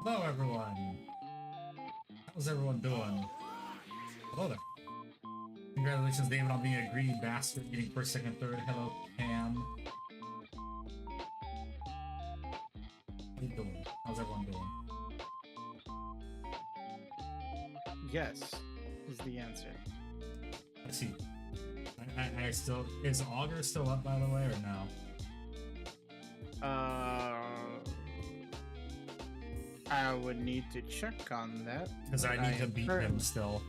Hello everyone! How's everyone doing? Hello there. Congratulations, David, on being a greedy bastard, getting first, second, third. Hello, Cam. How you doing? How's everyone doing? Yes, is the answer. Let's see. I still... Is Augur still up, by the way, or no? I would need to check on that. Because I need to beat him still.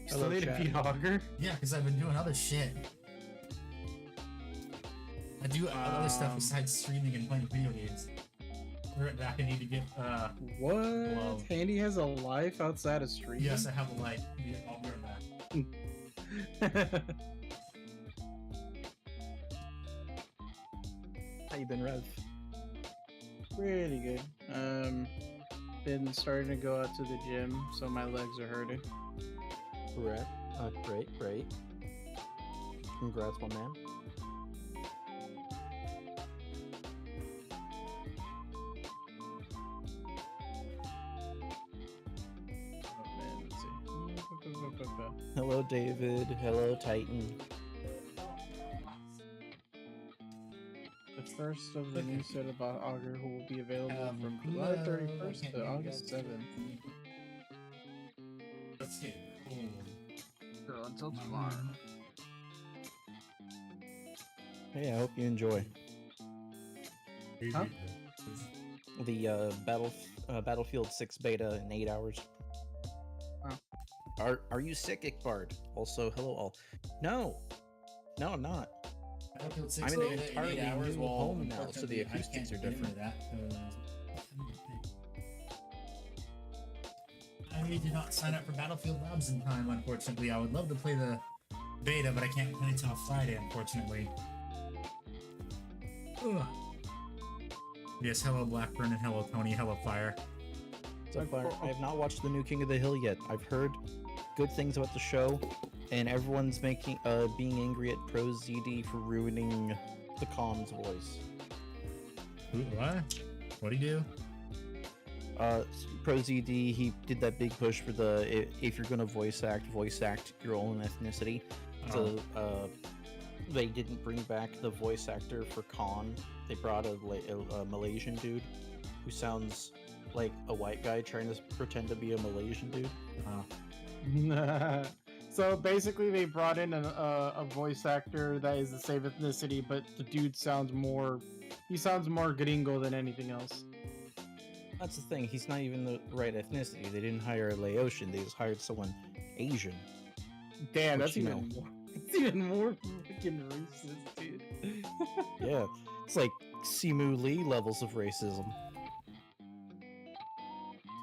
Still need to beat Augur? Yeah, because I've been doing other shit. I do other stuff besides streaming and playing video games. We're back. I need to get, What? Glow. Handy has a life outside of streaming? Yes, I have a life. I'll be right back. How you been, Rev? Pretty good. Been starting to go out to the gym, so my legs are hurting. Correct. Great. Congrats, my man. Oh man, let's see. Hello, David. Hello, Titan. The first of the new set of Augur who will be available from July 31st to August 7th. Let's get cool. So until tomorrow. Hey, I hope you enjoy Huh? the Battlefield 6 beta in 8 hours. Oh. Are you sick, Ickbard? Also, hello all. No, I'm not. I'm in an entirely new home now, so the acoustics are different. I did not sign up for Battlefield Labs in time, unfortunately. I would love to play the beta, but I can't play until Friday, unfortunately. Ugh. Yes, hello Blackburn, and hello Tony, hello Fire. So far, I have not watched the new King of the Hill yet. I've heard good things about the show, and everyone's being angry at Pro ZD for ruining the Khan's voice. Ooh, what? What'd he do? Pro ZD, he did that big push for the if you're gonna voice act your own ethnicity. So they didn't bring back the voice actor for Khan. They brought a Malaysian dude who sounds like a white guy trying to pretend to be a Malaysian dude. So basically they brought in a voice actor that is the same ethnicity, but the dude sounds more gringo than anything else. That's the thing, he's not even the right ethnicity. They didn't hire a Laotian, they just hired someone Asian. Damn, Which, that's even more freaking racist, dude. Yeah, it's like Simu Lee levels of racism.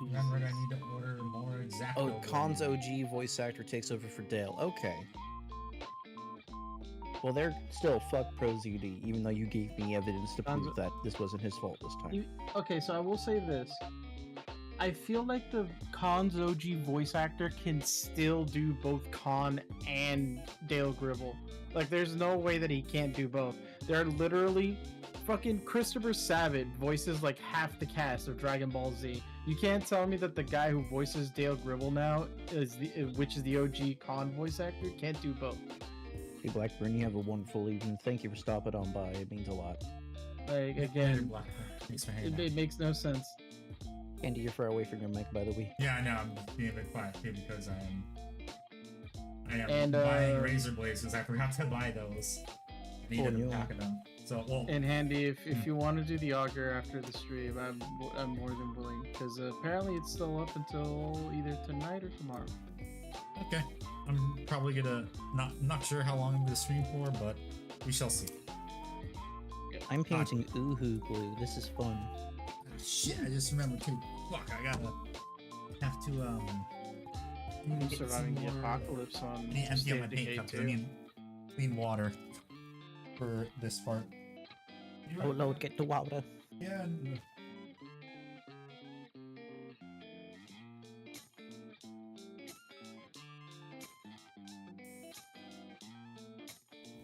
Remember, I need to order more exact. Oh, Khan's OG voice actor takes over for Dale. Okay. Well, they're still fuck Pro ZD, even though you gave me evidence to prove that this wasn't his fault this time. Okay, so I will say this. I feel like the Khan's OG voice actor can still do both Khan and Dale Gribble. Like, there's no way that he can't do both. They're literally fucking Christopher Sabat voices like half the cast of Dragon Ball Z. You can't tell me that the guy who voices Dale Gribble now which is the OG Khan voice actor, can't do both. Hey Blackburn, you have a wonderful evening. Thank you for stopping on by. It means a lot. Like, again, it makes no sense. Andy, you're far away from your mic, by the way. Yeah, I know. I'm just being a bit quiet here because I am buying razor blades because I forgot to buy those. I needed a pack of them. So, well, and Handy, if you want to do the auger after the stream, I'm more than willing, because apparently it's still up until either tonight or tomorrow. Okay, I'm probably gonna not sure how long I'm gonna stream for, but we shall see. I'm painting Uhu glue. This is fun. Shit, I just remembered too. Fuck, I gotta have to I'm surviving the apocalypse on empty out my paint Decay cups. I too. need clean water for this part. Oh Lord, get the water. Yeah.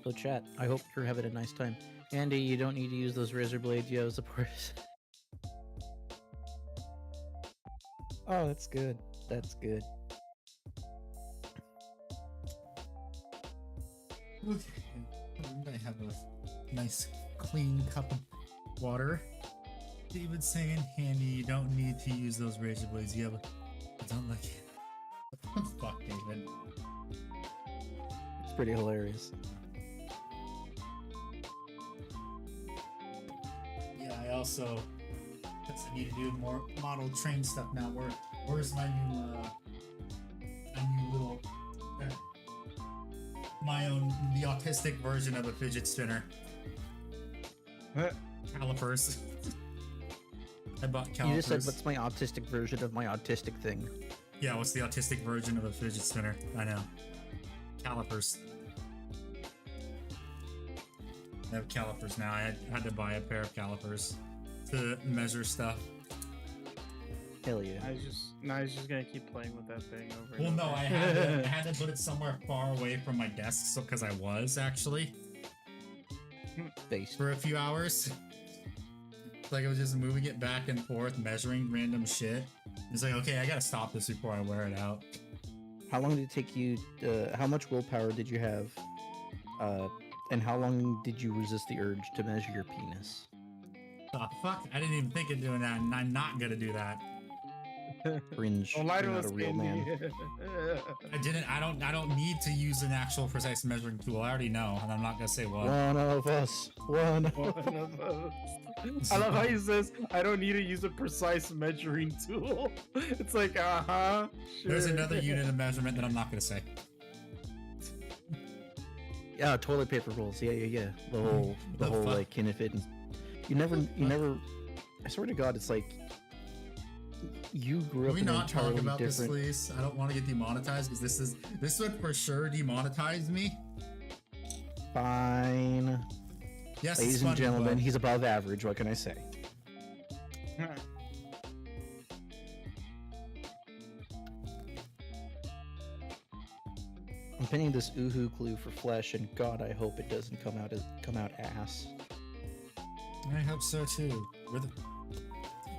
So chat, I hope you're having a nice time. Andy, you don't need to use those razor blades, you have support. Oh, that's good. That's good. Okay. I have a nice clean cup of water. David's saying, Handy, you don't need to use those razor blades. You have I don't like it. Fuck, David. It's pretty hilarious. Yeah, I also guess I need to do more model train stuff now. Where's my new little the autistic version of a fidget spinner? Calipers. I bought calipers. You just said, what's my autistic version of my autistic thing? Yeah, what's the autistic version of a fidget spinner? I know. Calipers. I have calipers now. I had to buy a pair of calipers to measure stuff. Hell yeah. I was just gonna keep playing with that thing over. Well, and no, over. I had to put it somewhere far away from my desk, so because I was actually Based. for a few hours. Like I was just moving it back and forth, measuring random shit. It's like, okay, I gotta stop this before I wear it out. How long did it take you? How much willpower did you have? And how long did you resist the urge to measure your penis? The fuck? I didn't even think of doing that, and I'm not gonna do that. Cringe. Well, You're I not a real man. I don't need to use an actual precise measuring tool. I already know, and I'm not gonna say what. One of us. One. One of us. I love how he says, "I don't need to use a precise measuring tool." It's like, sure. There's another unit of measurement that I'm not gonna say. Yeah, toilet paper rolls. Yeah. The whole fuck? like can it fit? And you never. I swear to God, it's like you grew Can up we in an not talk entirely about this, different. please? I don't want to get demonetized because this would for sure demonetize me. Fine. Yes, Ladies it's and funny, gentlemen, but- he's above average. What can I say? I'm pinning this Uhu clue for flesh, and God, I hope it doesn't come out ass. I hope so too. Where the...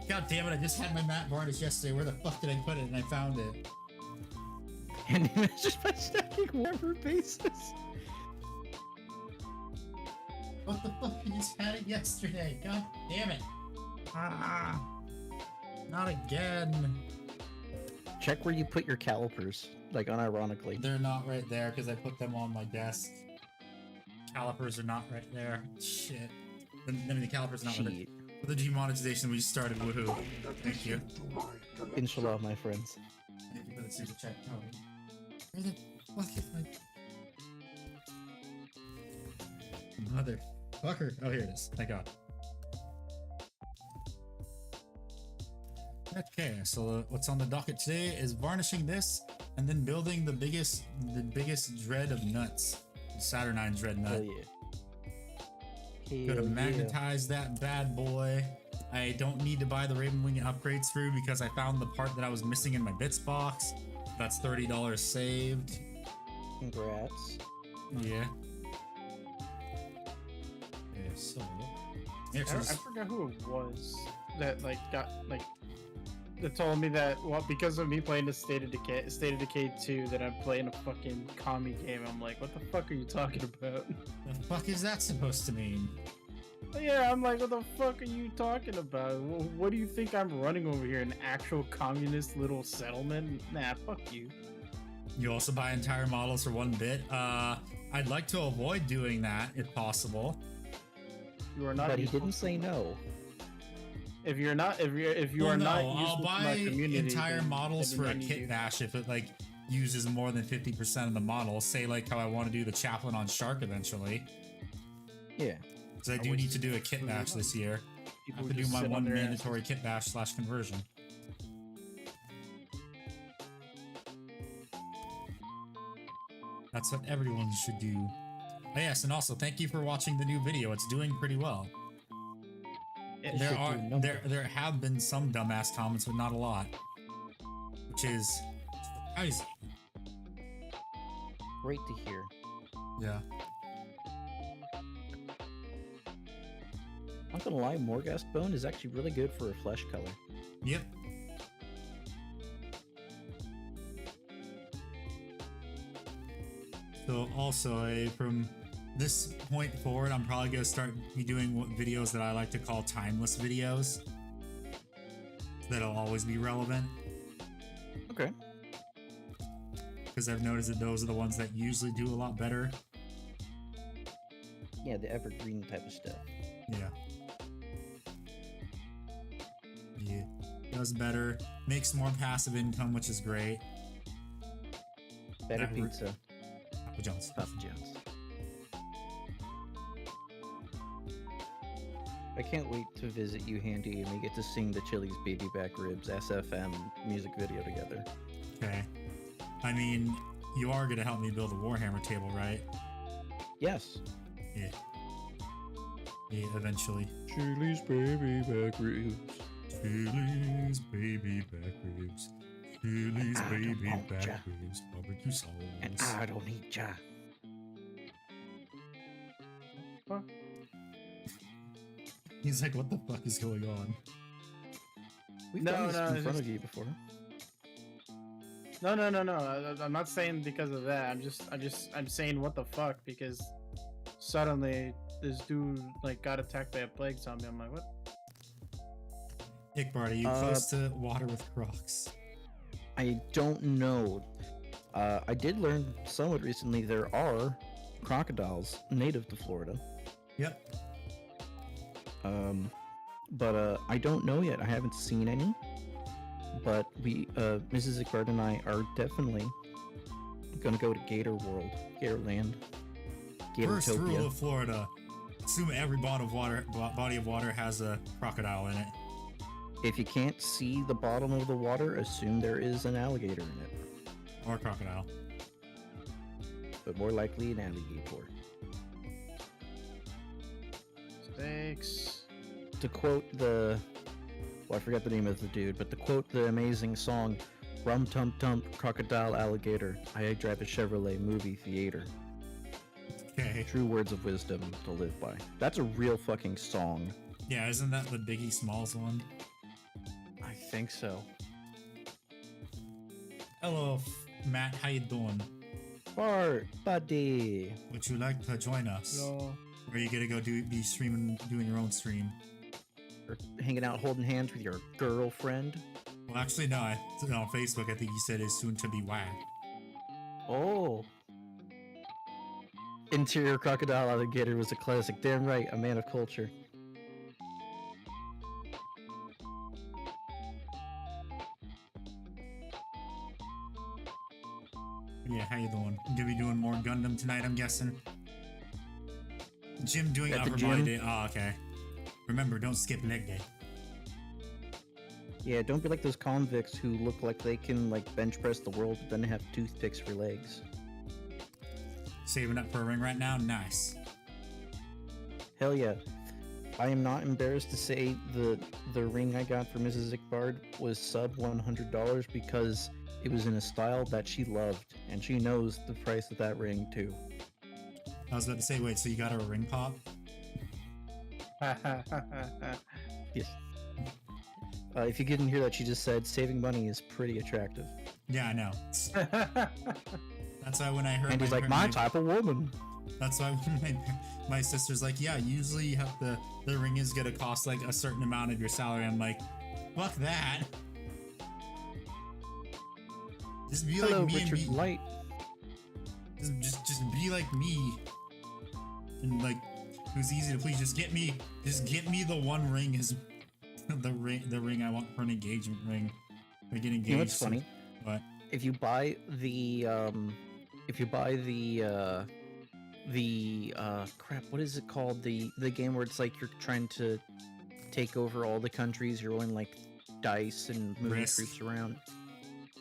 God damn it! I just had my mat varnish yesterday. Where the fuck did I put it? And I found it. And he measures by stacking whatever basis. What the fuck? I just had it yesterday. God damn it! Ah, not again. Check where you put your calipers, like unironically. They're not right there because I put them on my desk. Calipers are not right there. Shit. I mean, the calipers are not right there. Cheat. For the demonetization, we just started. Woohoo! Thank you. Inshallah, my friends. Thank you for the super chat. Oh. Where the fuck is my motherfucker? Oh, here it is. Thank God. Okay, so what's on the docket today is varnishing this and then building the biggest dread of nuts, Saturnine Dreadnut. Hell yeah. Gonna Hell yeah. magnetize that bad boy. I don't need to buy the Raven Wing upgrades through because I found the part that I was missing in my bits box. That's $30 saved. Congrats. Yeah. Okay, so I forgot who it was that that told me that because of me playing the State of Decay 2 that I'm playing a fucking commie game. I'm like, what the fuck are you talking about? the fuck is that supposed to mean? Yeah, I'm like, what the fuck are you talking about? What do you think I'm running over here? An actual communist little settlement? Nah, fuck you. You also buy entire models for 1 bit. I'd like to avoid doing that if possible. You are not. But he useful didn't say no. If you are not useful I'll to buy my community, entire then- models then for a I need kit you. bash if it like uses more than 50% of the models. Say like how I want to do the chaplain on Shark eventually. Yeah. Because I do would need to just do a kit bash this year. I People have to do just my sit on one their mandatory asses. kit bash / conversion. That's what everyone should do. Oh, yes, and also thank you for watching the new video. It's doing pretty well. It There should are do number. there have been some dumbass comments, but not a lot, which is surprising. Great to hear. Yeah. Not gonna lie, Morghast bone is actually really good for a flesh color. Yep. So also, from this point forward, I'm probably gonna start be doing videos that I like to call timeless videos. That'll always be relevant. Okay. Because I've noticed that those are the ones that usually do a lot better. Yeah, the evergreen type of stuff. Yeah. Yeah. Does better. Makes more passive income, which is great. Better That pizza. Papa John's. Papa John's. I can't wait to visit you, Handy, and we get to sing the Chili's Baby Back Ribs SFM music video together. Okay. I mean, you are gonna help me build a Warhammer table, right? Yes. Yeah. Yeah, eventually. Chili's Baby Back Ribs. Chili's baby back ribs. Chili's I don't baby want back ya. ribs. Barbecue sauce. And I don't need ya. He's like, what the fuck is going on? We've No, done this no, in it's front just- of you before. No. I'm not saying because of that. I'm saying what the fuck because suddenly this dude like got attacked by a plague zombie. I'm like, what? Ickbard, are you close to water with Crocs? I don't know. I did learn somewhat recently there are crocodiles native to Florida. Yep. But I don't know yet. I haven't seen any. But we, Mrs. Ickbard and I are definitely gonna go to Gator World, Gatorland, First rule Gatortopia. of Florida: assume every body of water has a crocodile in it. If you can't see the bottom of the water, assume there is an alligator in it, Or crocodile. but more likely an alligator. Steaks. To quote I forgot the name of the dude, but to quote the amazing song, "Rum tum tum, crocodile alligator, I drive a Chevrolet movie theater." Okay. True words of wisdom to live by. That's a real fucking song. Yeah, isn't that the Biggie Smalls one? I think so. Hello, Matt. How you doing? Bart, buddy. Would you like to join us? No. Or are you gonna go be streaming, doing your own stream? Or hanging out holding hands with your girlfriend. Well, actually, no. On Facebook, I think he said is soon to be wife. Oh. Interior crocodile alligator was a classic. Damn right, a man of culture. Yeah, how you doing? You gonna be doing more Gundam tonight, I'm guessing? Jim doing At the upper body gym? day. Oh, okay. Remember, don't skip leg day. Yeah, don't be like those convicts who look like they can like bench press the world, but then have toothpicks for legs. Saving up for a ring right now? Nice. Hell yeah. I am not embarrassed to say the ring I got for Mrs. Ickbard was sub $100 because it was in a style that she loved, and she knows the price of that ring too. I was about to say, wait, so you got her a ring pop? Yes. If you didn't hear that, she just said saving money is pretty attractive. Yeah, I know. That's why when I heard And he's like, my type of woman. That's why when my sister's like, yeah, usually you have the ring is gonna cost like a certain amount of your salary. I'm like, fuck that. Just be Hello, like me Richard and be, Light. just be like me. And like, who's easy to please. Just get me the one ring is the ring I want for an engagement ring. I get engaged. You know what's funny? What? If you buy the crap, what is it called? The game where it's like you're trying to take over all the countries, you're rolling like dice and moving Risk. troops around.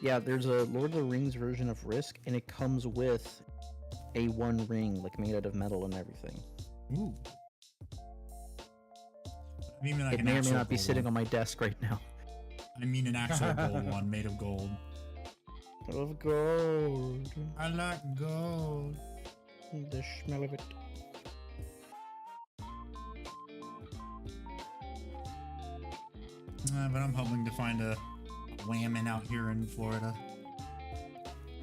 Yeah, there's a Lord of the Rings version of Risk, and it comes with a one ring, like made out of metal and everything. Ooh. I mean, like It an may or may actual not be gold sitting one. on my desk right now. I mean an actual gold one made of gold. Of gold. I like gold. The smell of it. But I'm hoping to find a whammon out here in Florida.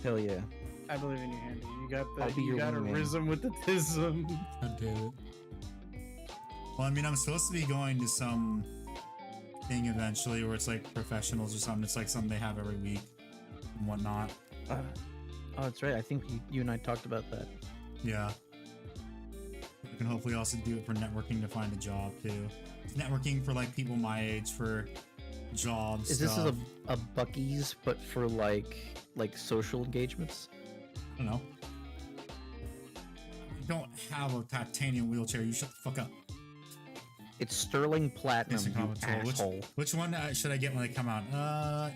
Hell yeah. I believe in you, Handy. You got I'll be you your got a wingman. rhythm with the tism. God damn it. Well, I mean, I'm supposed to be going to some thing eventually where it's like professionals or something. It's like something they have every week and whatnot. Oh, that's right. I think you and I talked about that. Yeah. I can hopefully also do it for networking to find a job too. Networking for like people my age for jobs. Is this stuff. a Bucky's but for like social engagements? I don't know. I don't have a titanium wheelchair. You shut the fuck up. It's sterling platinum, Instant you Combat Patrol. asshole. Which one should I get when they come out?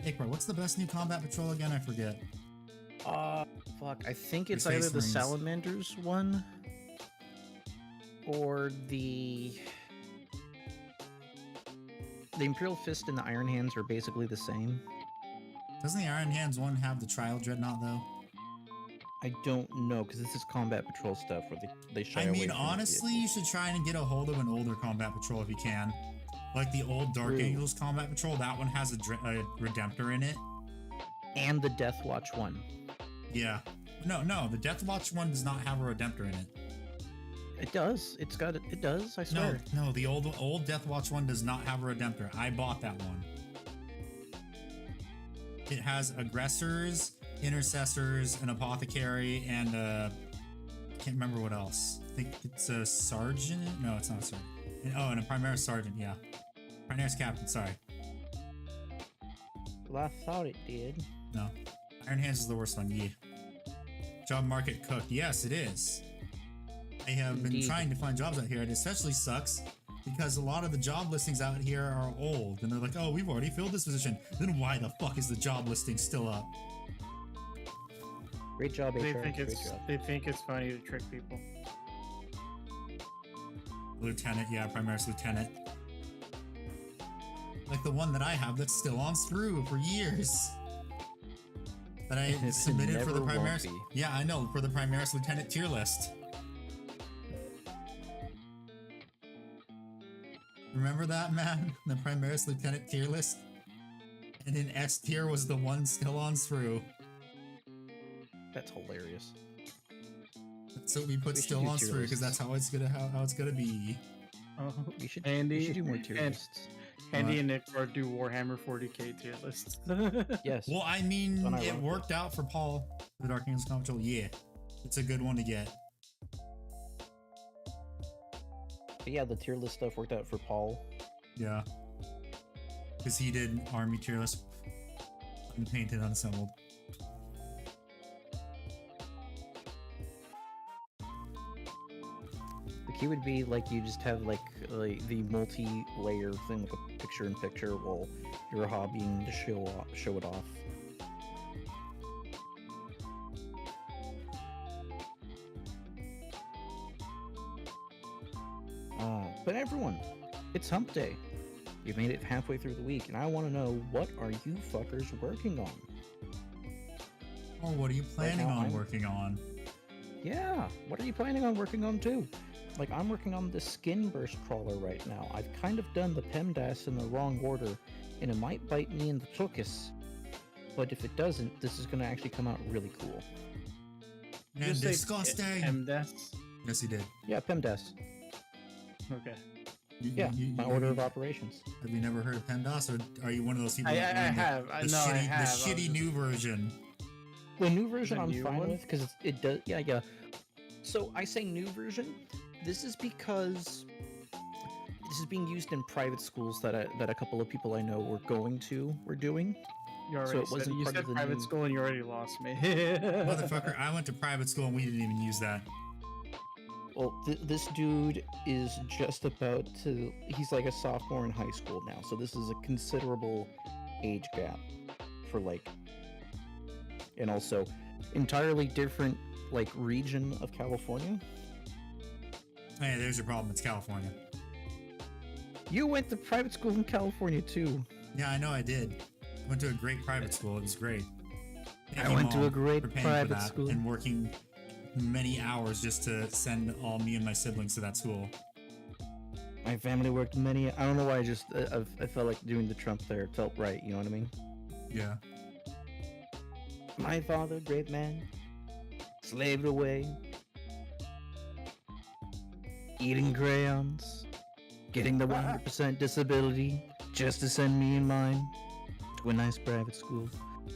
Ikra, what's the best new Combat Patrol again? I forget. Fuck. I think it's Space either the Marines. Salamanders one or the Imperial Fist and the Iron Hands are basically the same. Doesn't the Iron Hands one have the Trial Dreadnought though? I don't know because this is Combat Patrol stuff where they shy I away mean, from it. honestly, you should try and get a hold of an older Combat Patrol if you can. Like the old Dark True. Angels Combat Patrol, that one has a Redemptor in it. And the Death Watch one. Yeah. No, the Death Watch one does not have a Redemptor in it. It does. It does. I No, swear. no, the old Death Watch one does not have a Redemptor. I bought that one. It has aggressors, intercessors, an apothecary, and can't remember what else. I think it's a sergeant. No, it's not a sergeant. And a Primaris sergeant. Yeah, Primaris captain. Sorry. Well, I thought it did. No, Iron Hands is the worst one. Yeah. Job market cooked. Yes, it is. I have been Indeed. trying to find jobs out here. It especially sucks because a lot of the job listings out here are old, and they're like, "Oh, we've already filled this position." Then why the fuck is the job listing still up? Great job, They HR. think Great it's job. funny to trick people. Lieutenant, yeah, Primaris Lieutenant. Like the one that I have that's still on Sprue for years. That I It submitted for the never won't Primaris. be. Yeah, I know, for the Primaris Lieutenant tier list. Remember that, man? The Primaris Lieutenant tier list? And in S tier was the one still on Sprue. That's hilarious. So we put We should still do on tier Sprue because lists. that's how it's gonna be. We should Andy do more tier and lists. Andy and Nick are do Warhammer 40k tier lists. Yes. Well, I mean, Unironically. it worked out for Paul, the Dark Angels Control. Yeah, it's a good one to get. But yeah, the tier list stuff worked out for Paul. Yeah. Because he did army tier list. Unpainted, unassembled. The key would be like you just have like the multi-layer thing, like a picture-in-picture, while you're hobbying to show it off. But everyone, it's Hump Day. You've made it halfway through the week, and I want to know, what are you fuckers working on? Or what are you planning now on I'm- working on? Yeah, what are you planning on working on too? Like, I'm working on the Skin Burst Crawler right now. I've kind of done the PEMDAS in the wrong order, and it might bite me in the tuchus. But if it doesn't, this is going to actually come out really cool. Did you And say disgusting! MDES? Yes, he did. Yeah, PEMDAS. Okay. Yeah, my order of operations. Have you never heard of PEMDAS, or are you one of those people I that learned have. the, I the know shitty, I have. the shitty new version? The new version The I'm new fine one? with because it does. Yeah. So I say new version. This is because this is being used in private schools that a couple of people I know were doing. You already So it said, wasn't you part said of the private new- school and you already lost me. Motherfucker, I went to private school and we didn't even use that. Well, this dude is just about to. He's like a sophomore in high school now, so this is a considerable age gap for like, and also entirely different like region of California. Hey, there's your problem. It's California. You went to private school in California too. Yeah, I know I did. I went to a great private school. It was great. Thank I you, went to Mom, a great for paying for private that school. and working many hours just to send all me and my siblings to that school. My family worked many. I don't know why. I felt like doing the Trump there. It felt right. You know what I mean? Yeah. My father, great man. slaved away, eating crayons, getting the 100% disability just to send me and mine to a nice private school.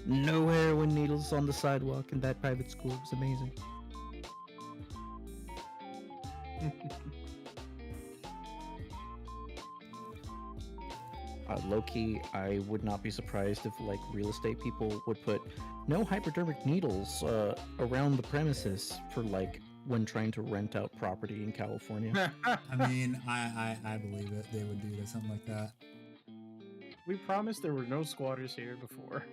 No heroin needles on the sidewalk in that private school. It was amazing. Low-key, I would not be surprised if like real estate people would put no hypodermic needles around the premises for like when trying to rent out property in California. I mean, I believe it. They would do something like that. We promised there were no squatters here before.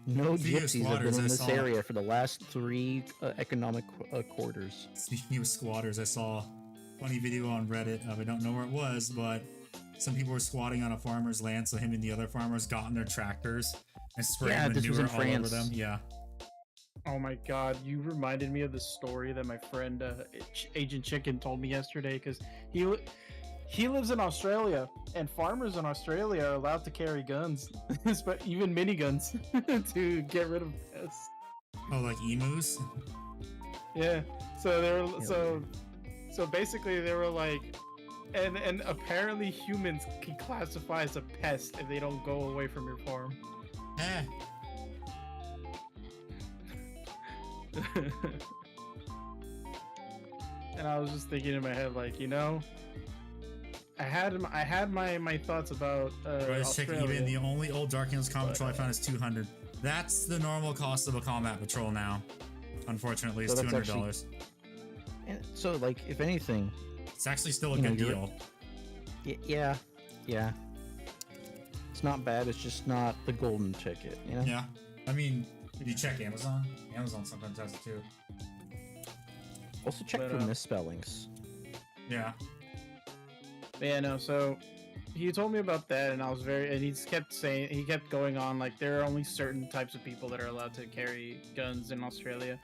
No Speaking of gypsies have been squatters, in I this saw- area for the last 3 economic quarters. Speaking of squatters, I saw a funny video on Reddit of I don't know where it was, but some people were squatting on a farmer's land, so him and the other farmers got in their tractors and sprayed Yeah, this was manure in all over France. them. Yeah. Oh my god, you reminded me of the story that my friend Agent Chicken told me yesterday, because he lives in Australia, and farmers in Australia are allowed to carry guns, but even miniguns, to get rid of pests. Oh, like emus? Yeah. So they were Yeah. so basically they were like, and apparently humans can classify as a pest if they don't go away from your farm. Eh. And I was just thinking in my head, like, you know, I had my thoughts about Just check Australia. even the only old Dark Hills combat patrol I found is 200. That's the normal cost of a combat patrol now. Unfortunately, it's So that's $200. And so, like, if anything, It's actually still a you know, good you're- deal. yeah, it's not bad. It's just not the golden ticket, you know. Yeah. I mean, if you check Amazon, Amazon sometimes has it too. Also check But, for misspellings. Yeah. Yeah, no. So he told me about that, and I was and he just kept saying, he kept going on like there are only certain types of people that are allowed to carry guns in Australia.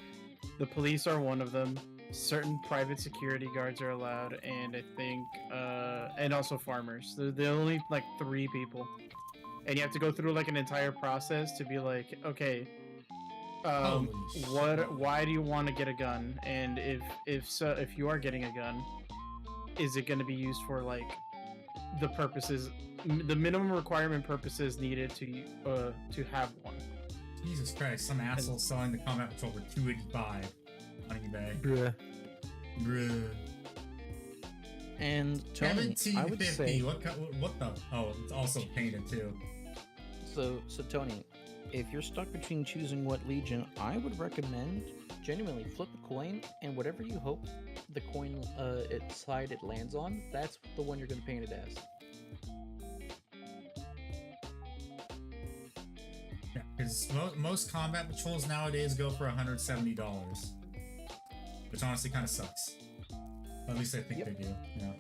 The police are one of them. Certain private security guards are allowed, and I think, and also farmers. They're only like 3 people, and you have to go through like an entire process to be like, okay, Holy shit. why do you want to get a gun? And if you are getting a gun, is it going to be used for like the purposes, the minimum requirement purposes needed to have one? Jesus Christ, some asshole selling the combat patrol for $285 on eBay. Bruh. Bruh. And Tony, I would 1750. say, What the? Oh, it's also painted too. so Tony, if you're stuck between choosing what legion, I would recommend genuinely flip a coin, and whatever you hope the coin side it lands on, that's the one you're going to paint it as. Yeah, because most combat patrols nowadays go for $170, which honestly kind of sucks. At least I think Yep. they do. Yeah.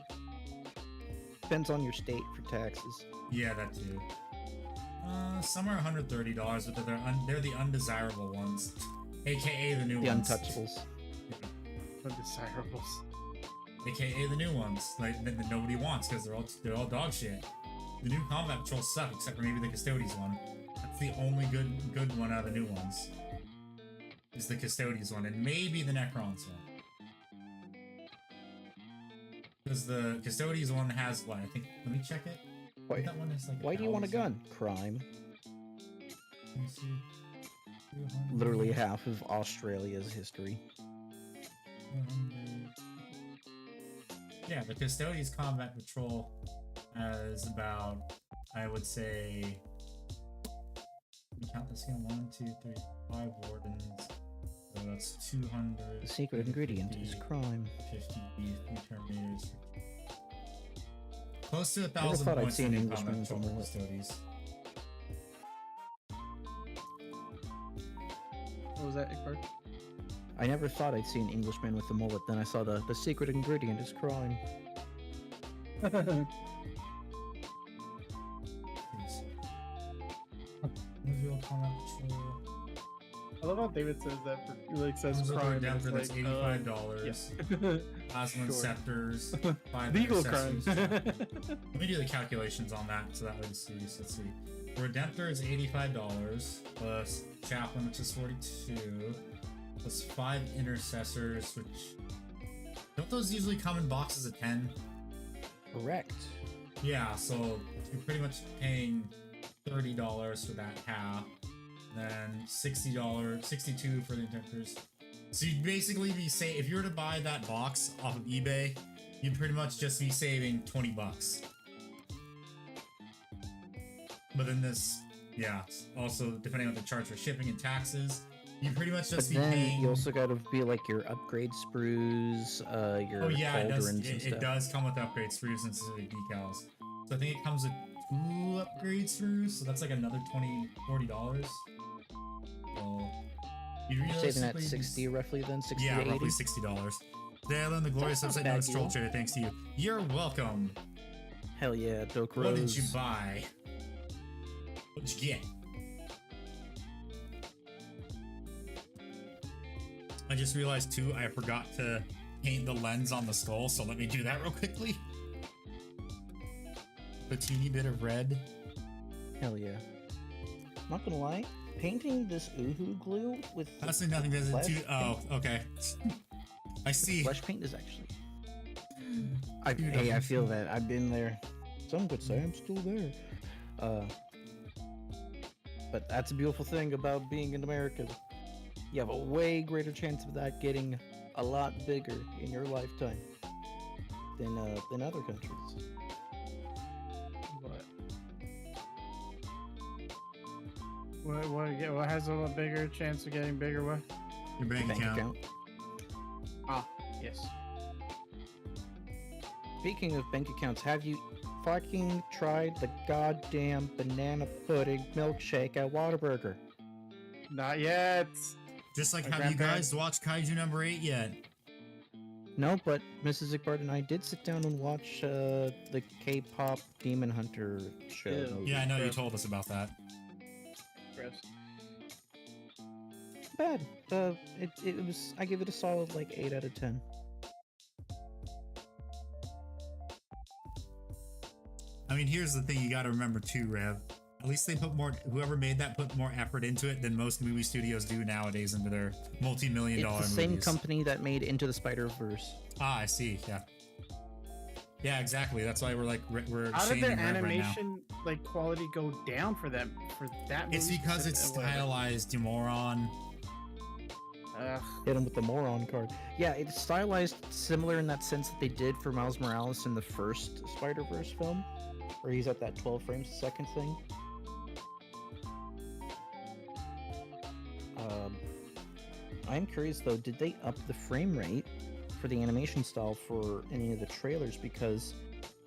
Depends on your state for taxes. Yeah, that too. Some are $130, but they're the undesirable ones, aka the new The ones. untouchables. Undesirables. AKA the new ones, like that nobody wants because they're all dog shit. The new combat patrols suck, except for maybe the Custodes one. That's the only good one out of the new ones. Is the Custodes one, and maybe the Necrons one. Because the Custodes one has what? I think. Let me check it. I Why, think that one is like. why do you want a 1,000. gun? Crime. Let me see. 200, Literally half of Australia's history. 200. Yeah, the Custodes combat patrol has about, I would say, let me count this again, 1, 2, 3, 5 wardens. So that's 200. The secret ingredient is 50, crime. 50 Terminators. Close to Never 1,000 thought I'd points see for an new Englishman combat with a patrol for mullet. Custodes. What was that, Ickbard? I never thought I'd see an Englishman with a mullet. Then I saw the secret ingredient is crime. Please. Reveal combat patrol. I love how David says that. Says Comes with a crime. and redemptor it's that's like, $85. yeah. Plasma Sure. scepters. 5 Legal crime. accessories. Let me do the calculations on that so that way we see. So let's see. Redemptor is $85 plus chaplain, which is $42. plus 5 intercessors, which don't those usually come in boxes of 10? Correct. Yeah, so you're pretty much paying $30 for that half, and then $60, $62 for the interpreters. So you'd basically be if you were to buy that box off of eBay, you'd pretty much just be saving 20 bucks. But then this, yeah, also depending on the charge for shipping and taxes, you pretty much just But be then paying. you also got to be like your upgrade sprues, your Oh yeah, it does. cauldrons and It stuff. does come with upgrade sprues and specific decals. So I think it comes with 2 upgrade sprues, so that's like another $20, $40. So you'd You're saving that realistically 60 roughly then, 60 yeah, to 80. roughly $60. Dale and the glorious That's not upside a down bad stroll deal. chair, thanks to you. You're welcome. Hell yeah, Doke What Rose. did you buy? What'd you get? I just realized too, I forgot to paint the lens on the skull, so let me do that real quickly. A teeny bit of red. Hell yeah. Not gonna lie, painting this Uhu glue with Honestly, nothing does it flesh too. Oh, okay. I see. flesh paint is actually. Dude, Hey, I feel that. I've been there. Some could say I'm still there. But that's a beautiful thing about being in America. You have a way greater chance of that getting a lot bigger in your lifetime than other countries. What has a bigger chance of getting bigger? What? Your bank account. Ah, yes. Speaking of bank accounts, have you fucking tried the goddamn banana pudding milkshake at Whataburger? Not yet. Just like, My have you grandparents- guys watched Kaiju number 8 yet? No, but Mrs. Zigbart and I did sit down and watch the K-pop Demon Hunter show. Ew. movie. Yeah, I know you Gross. told us about that. Gross. Bad. It was. I give it a solid like 8 out of 10. I mean, here's the thing you gotta remember too, Rev. At least they put more, whoever made that put more effort into it than most movie studios do nowadays into their multi-million It's dollar the movies. same company that made Into the Spider-Verse. Ah, I see, yeah. Yeah, exactly. That's why we're How did shaming their Rev right now. animation quality go down for them for that movie? It's because it's specifically? stylized, you moron. Ugh. Hit him with the moron card. Yeah, it's stylized similar in that sense that they did for Miles Morales in the first Spider-Verse film, where he's at that 12 frames a second thing. I'm curious though, did they up the frame rate for the animation style for any of the trailers? Because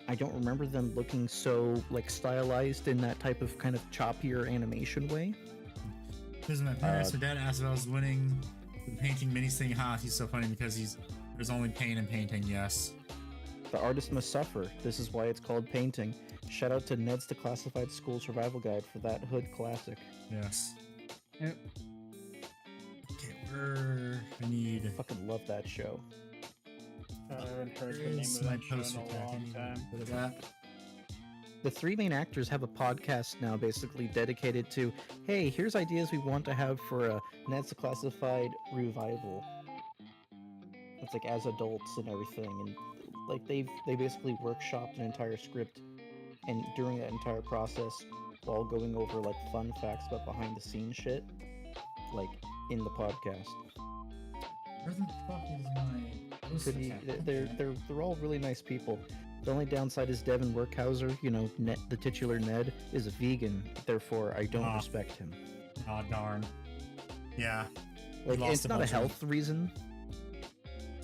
I don't remember them looking so stylized in that type of kind of choppier animation way. This is my parents. My dad asked if I was winning the painting minis thing. Ha, he's so funny because there's only pain in painting, yes. The artist must suffer. This is why it's called painting. Shout out to Ned's Declassified School Survival Guide for that hood classic. Yes. Yep. Okay, I need... Fucking love that show. I haven't heard the Here's name my of that show poster in a pack. I long need a time. bit of that. The 3 main actors have a podcast now basically dedicated to, hey, here's ideas we want to have for a Ned's Declassified revival. It's like as adults and everything, and they basically workshopped an entire script, and during that entire process, while going over fun facts about behind the scenes shit, in the podcast. Where the fuck is my poster Pretty, pack? they're all really nice people. The only downside is Devin Workhauser, Ned, the titular Ned, is a vegan, therefore I don't Ah. respect him. Aw, darn. Yeah. lost It's a not a bunch of- health reason.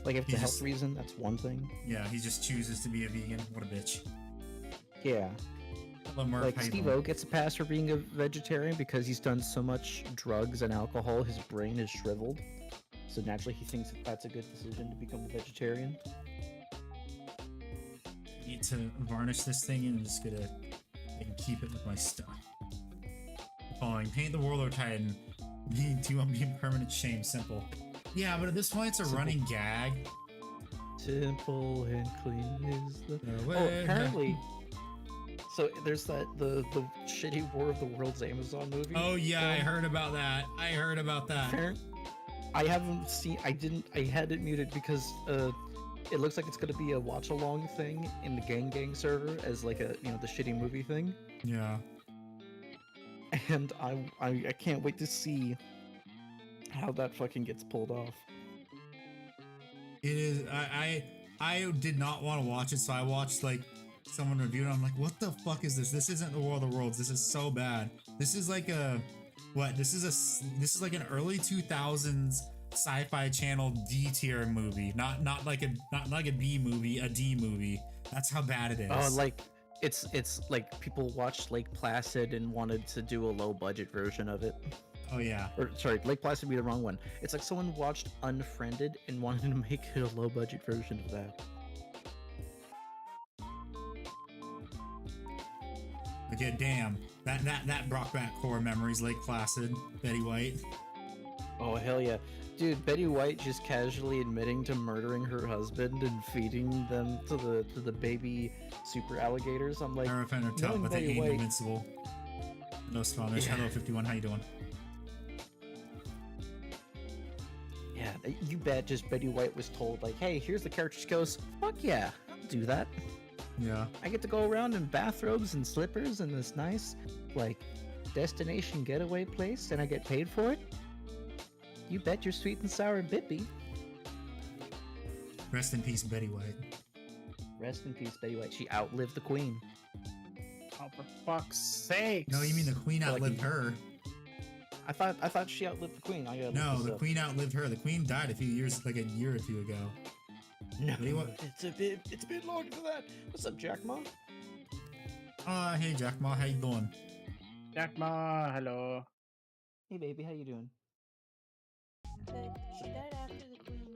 If it's He a health just- reason, that's one thing. Yeah, he just chooses to be a vegan. What a bitch. Yeah. Hello, Mark. How you Steve doing? O gets a pass for being a vegetarian because he's done so much drugs and alcohol, his brain is shriveled. So naturally he thinks that's a good decision to become a vegetarian. Need to varnish this thing and I'm just gonna keep it with my stuff. Following, paint the Warlord Titan. Me too, I'm being permanent shame. Simple. Yeah, but at this point it's a Simple. running gag. Simple and clean is the... No Oh, way. apparently... So there's the shitty War of the Worlds Amazon movie. Oh yeah, I film. heard about that. I heard about that. I haven't seen. I had it muted because it looks like it's gonna be a watch along thing in the gang server as like a the shitty movie thing. Yeah. And I can't wait to see how that fucking gets pulled off. It is. I did not want to watch it, so I watched like someone review it. I'm like, what the fuck is this? This isn't the World of Worlds. This is so bad. This is like a what? This is like an early 2000s sci-fi channel D tier movie. Not like a B movie, a D movie. That's how bad it is. Oh, like it's like people watched Lake Placid and wanted to do a low budget version of it. Oh yeah. Or sorry, Lake Placid would be the wrong one. It's like someone watched Unfriended and wanted to make it a low budget version of that. Okay, damn. That brought back core memories. Lake Placid, Betty White. Oh hell yeah. Dude, Betty White just casually admitting to murdering her husband and feeding them to the baby super alligators. I'm like, I find her tough, knowing but they Betty ain't White- invincible. No Spanish. Yeah. Hello 51, how you doing? Yeah, you bet just Betty White was told like, hey, here's the character. She goes, fuck yeah, I'll do that. Yeah. I get to go around in bathrobes and slippers in this nice, like, destination getaway place, and I get paid for it? You bet your sweet and sour bippy. Rest in peace, Betty White. Rest in peace, Betty White. She outlived the queen. Oh, for fuck's sake! No, you mean the queen Like outlived her. I thought she outlived the queen. I gotta No, look this the up. queen outlived her. The queen died a few years, like a year or two ago. No, Betty White- it's a bit longer than that. What's up, Jack Mom? Hey Jack Ma, how you doing? Jack Ma, hello. Hey baby, how you doing? But she died after the queen.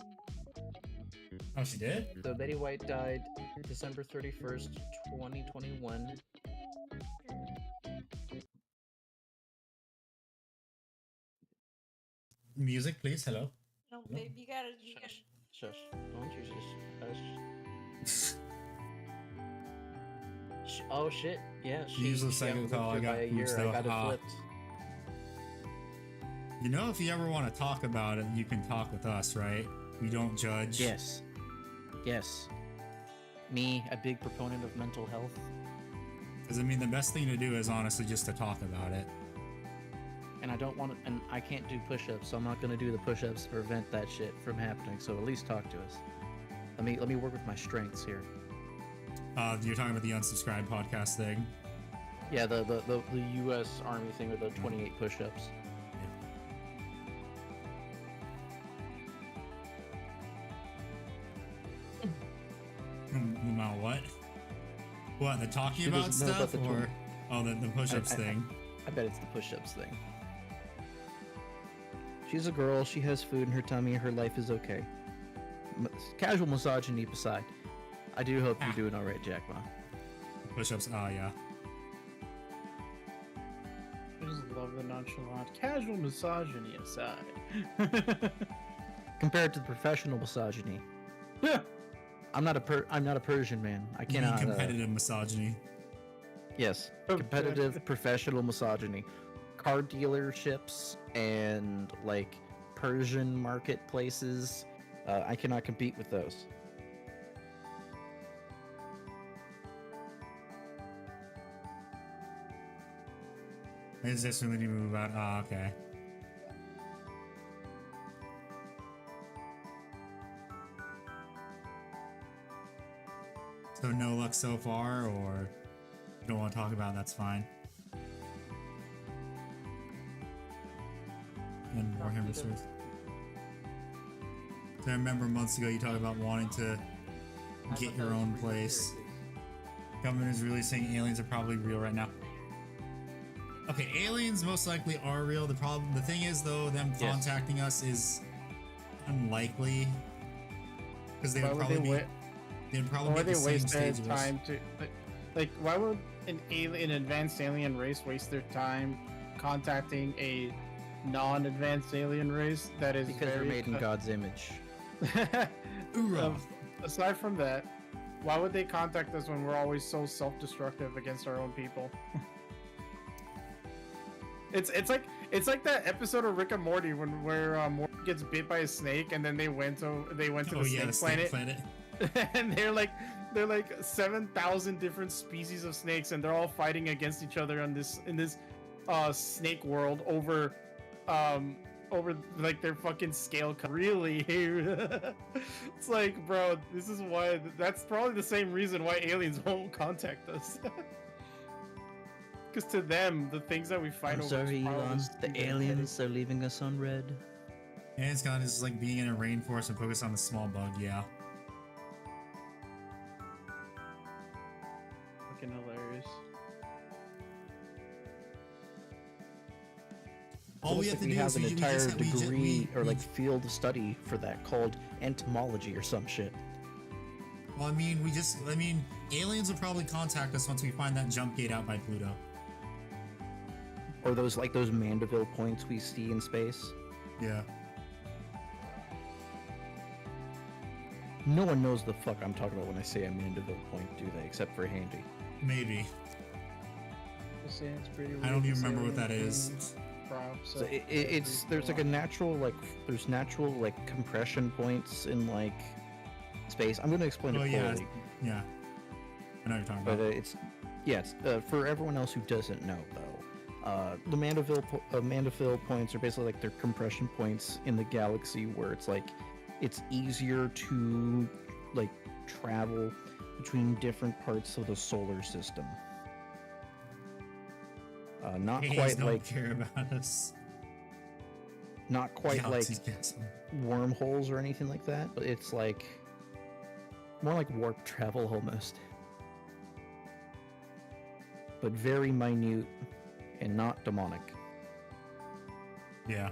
Oh, she did? So Betty White died December 31st, 2021. Music, please. Hello. No, babe, you gotta. Shush. Don't you just hush. Oh shit! Yeah, Use the she second outlived call, I her got by a pooped year. still. I got it Ah. flipped. You know, if you ever want to talk about it, you can talk with us, right? We don't judge. Yes. Yes. Me, a big proponent of mental health. Because I mean, the best thing to do is honestly just to talk about it. And I don't want to, and I can't do push-ups, so I'm not gonna do the push-ups to prevent that shit from happening. So at least talk to us. Let me work with my strengths here. You're talking about the unsubscribed podcast thing. Yeah, the U.S. Army thing with the 28 push-ups. About what? What, the talking She about doesn't know about stuff, the or the push-ups thing? I bet it's the push-ups thing. She's a girl. She has food in her tummy. Her life is okay. Casual misogyny aside, I do hope you're doing all right, Jack Ma. Push-ups. Oh yeah. I just love the nonchalant, casual misogyny aside. Compared to the professional misogyny, I'm not a Persian man. I You mean cannot. competitive misogyny. Yes, competitive professional misogyny. Car dealerships and like Persian marketplaces. I cannot compete with those. Is this really to move out? Oh, okay. So no luck so far, or you don't want to talk about it, that's fine. And Warhammer Source. So I remember months ago you talked about wanting to get your own place. Government is really saying aliens are probably real right now. Okay, aliens most likely are real. The thing is though, them Yes. contacting us is unlikely because they Why would would probably they be. They'd probably Why be would at they the same waste their stage as us. time to like? Why would an advanced alien race waste their time contacting a non-advanced alien race that is Because they're very made in God's image. Hoorah. Aside from that, why would they contact us when we're always so self-destructive against our own people? It's like that episode of Rick and Morty where Morty gets bit by a snake and then they went to the snake planet. And they're like 7,000 different species of snakes and they're all fighting against each other in this snake world over like their fucking scale really. It's like, bro, this is why that's probably the same reason why aliens won't contact us. Because to them, the things that we fight over. Sorry, Elon. The aliens are leaving us on red. And it's gone is like being in a rainforest and focus on the small bug. Yeah. Fucking hilarious. All we have to do have is an we entire just, degree or like field of study for that called entomology or some shit. Well, I mean, aliens will probably contact us once we find that jump gate out by Pluto. Or those Mandeville points we see in space. Yeah. No one knows the fuck I'm talking about when I say a Mandeville point, do they? Except for Handy. Maybe. It's pretty I don't even remember what that is. So there's like a natural like compression points in like space. I'm gonna explain it poorly. Yeah. I know what you're talking about. But it's for everyone else who doesn't know though. The Mandeville points are basically like they're compression points in the galaxy where it's like it's easier to like travel between different parts of the solar system. Not Aliens quite don't like care about us. Not quite Galaxies like get some. wormholes or anything like that, but it's like more like warp travel almost. But very minute and not demonic. Yeah.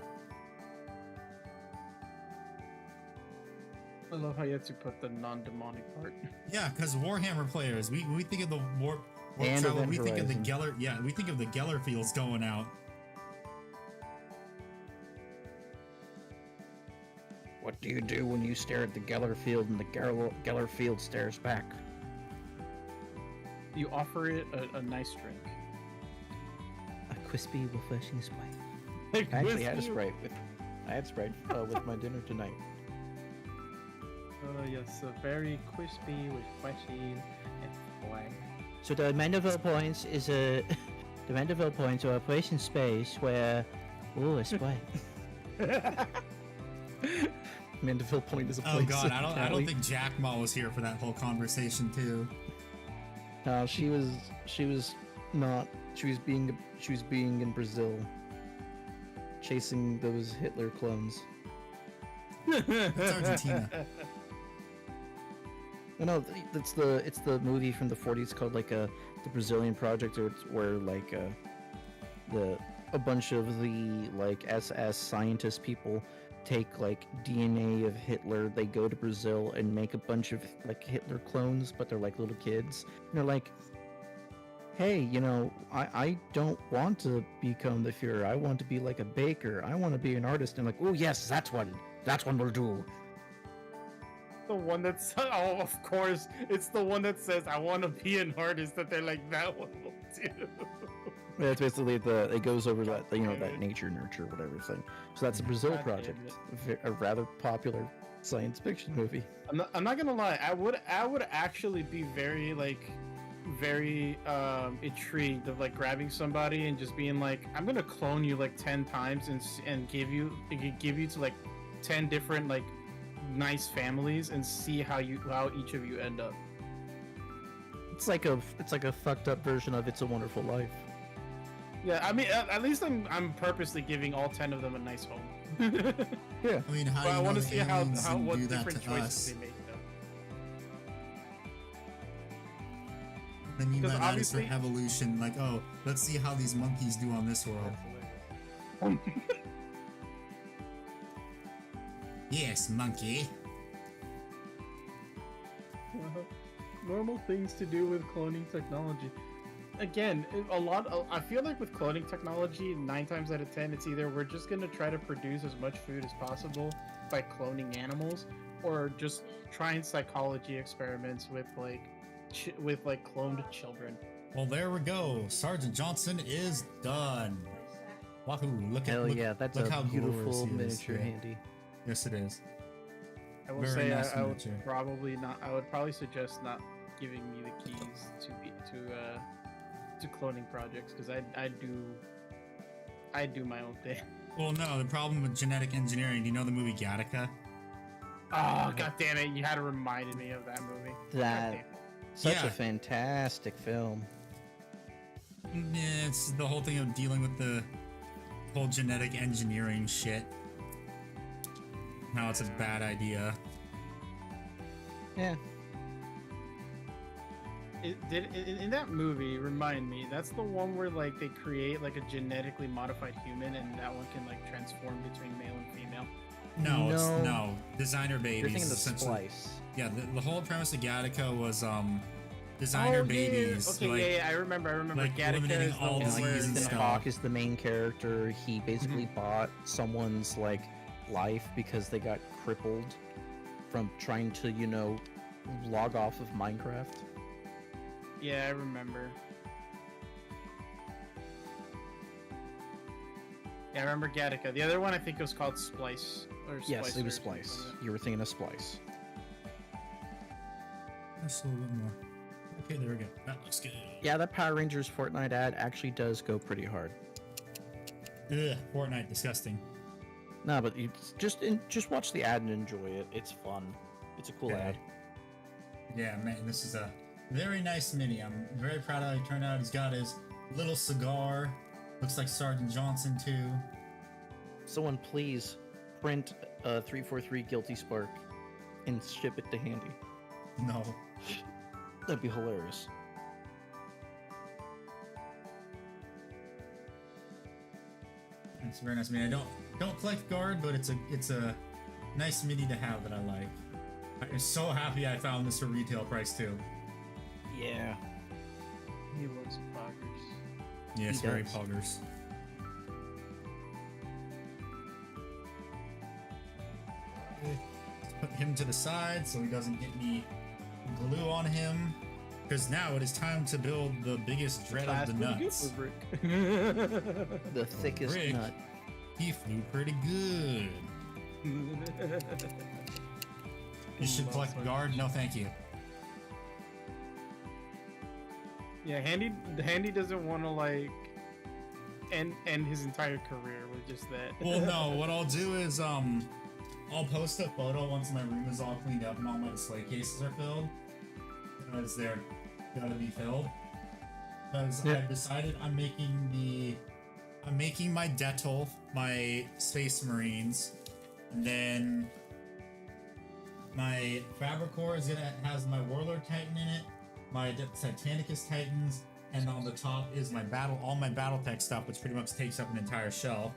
I love how you have to put the non-demonic part. Yeah, because Warhammer players, we think of the warp And travel, Event we think of the Horizon. we think of the Geller fields going out. What do you do when you stare at the Geller field and the Geller field stares back? You offer it a nice drink. A crispy, refreshing Sprite. I actually had a Sprite with my dinner tonight. Yes, very crispy with fleshy and black. So the Mandeville points is the Mandeville points are a place in space where a Sprite. Mandeville point is a place. Oh god, in I don't Cali. think Jack Ma was here for that whole conversation too. No, she was not. She was being in Brazil, chasing those Hitler clones. That's Argentina. No, it's the movie from the 40s called like the Brazilian Project, or it's where like a bunch of the like SS scientist people take like DNA of Hitler. They go to Brazil and make a bunch of like Hitler clones, but they're like little kids. And they're like, hey, I don't want to become the Fuhrer. I want to be like a baker. I want to be an artist. And like, oh yes, that's one will do. The one that's of course, it's the one that says I want to be an artist. That they're like that one will do. Yeah, it's basically it goes over that that nature nurture whatever thing. So that's the Brazil God damn Project, a rather popular science fiction movie. I'm not gonna lie. I would actually be very intrigued of like grabbing somebody and just being like, I'm gonna clone you like 10 times and give you to like 10 different like nice families and see how each of you end up. It's like a fucked up version of It's a Wonderful Life. Yeah, I mean, at least I'm purposely giving all 10 of them a nice home. Yeah. I mean, how But do I you want know to see the how aliens didn't what do that different to choices us? they make. Though. Then you Because might not for obviously- evolution, like, oh, let's see how these monkeys do on this world. Yes, monkey. Normal things to do with cloning technology. Again, I feel like with cloning technology, 9 times out of 10, it's either we're just gonna try to produce as much food as possible by cloning animals, or just trying psychology experiments with cloned children. Well, there we go. Sergeant Johnson is done. Wahoo! Look Hell look, yeah, that's look a how beautiful glorious he is. miniature Yeah. handy. Yes, it is. I will Very say nice I would miniature. probably not. I would probably suggest not giving me the keys to cloning projects because I do my own thing. Well, no, the problem with genetic engineering. Do you know the movie Gattaca? Oh god damn it! You had to remind me of that movie. God That damn it. such Yeah. a fantastic film. Yeah, it's the whole thing of dealing with the whole genetic engineering shit. How it's a bad idea. Yeah. In that movie, remind me, that's the one where like they create like a genetically modified human, and that one can like transform between male and female. No, it's No. no designer babies. You're thinking of essentially. Splice. Yeah, the whole premise of Gattaca was designer Oh, babies. Okay, like, yeah, I remember. like Gattaca eliminating is the all one And disease where and Ethan stuff. Hawke is the main character. He basically bought someone's like life because they got crippled from trying to, log off of Minecraft. Yeah, I remember. Yeah, I remember Gattaca. The other one I think was called Splice. Or Yes, Splicer it was or something Splice. like You were thinking of Splice. Just a little bit more. Okay, there we go. That looks good. Yeah, that Power Rangers Fortnite ad actually does go pretty hard. Ugh, Fortnite, disgusting. No, but you just watch the ad and enjoy it. It's fun. It's a cool Okay. ad. Yeah, man, this is a very nice mini. I'm very proud of how he turned out. He's got his little cigar. Looks like Sergeant Johnson too. Someone please print a 343 Guilty Spark and ship it to Handy. No. That'd be hilarious. It's a very nice mini. I don't collect guard, but it's a nice mini to have that I like. I'm so happy I found this for retail price too. Yeah. that. He looks boggers. Yes, He very does. poggers. Let's put him to the side so he doesn't get any glue on him. Because now it is time to build the biggest dread of the nuts. The thickest Brick. nut. He flew pretty good. You should collect guard. No, thank you. Yeah, Handy doesn't want to like end his entire career with just that. Well, no. What I'll do is I'll post a photo once my room is all cleaned up and all my display cases are filled. Because they're gotta be filled. Because Yeah. I've decided I'm making my Detol, my Space Marines, and then my Fabricor has my Warlord Titan in it, my Titanicus Titans, and on the top is all my Battletech stuff, which pretty much takes up an entire shelf.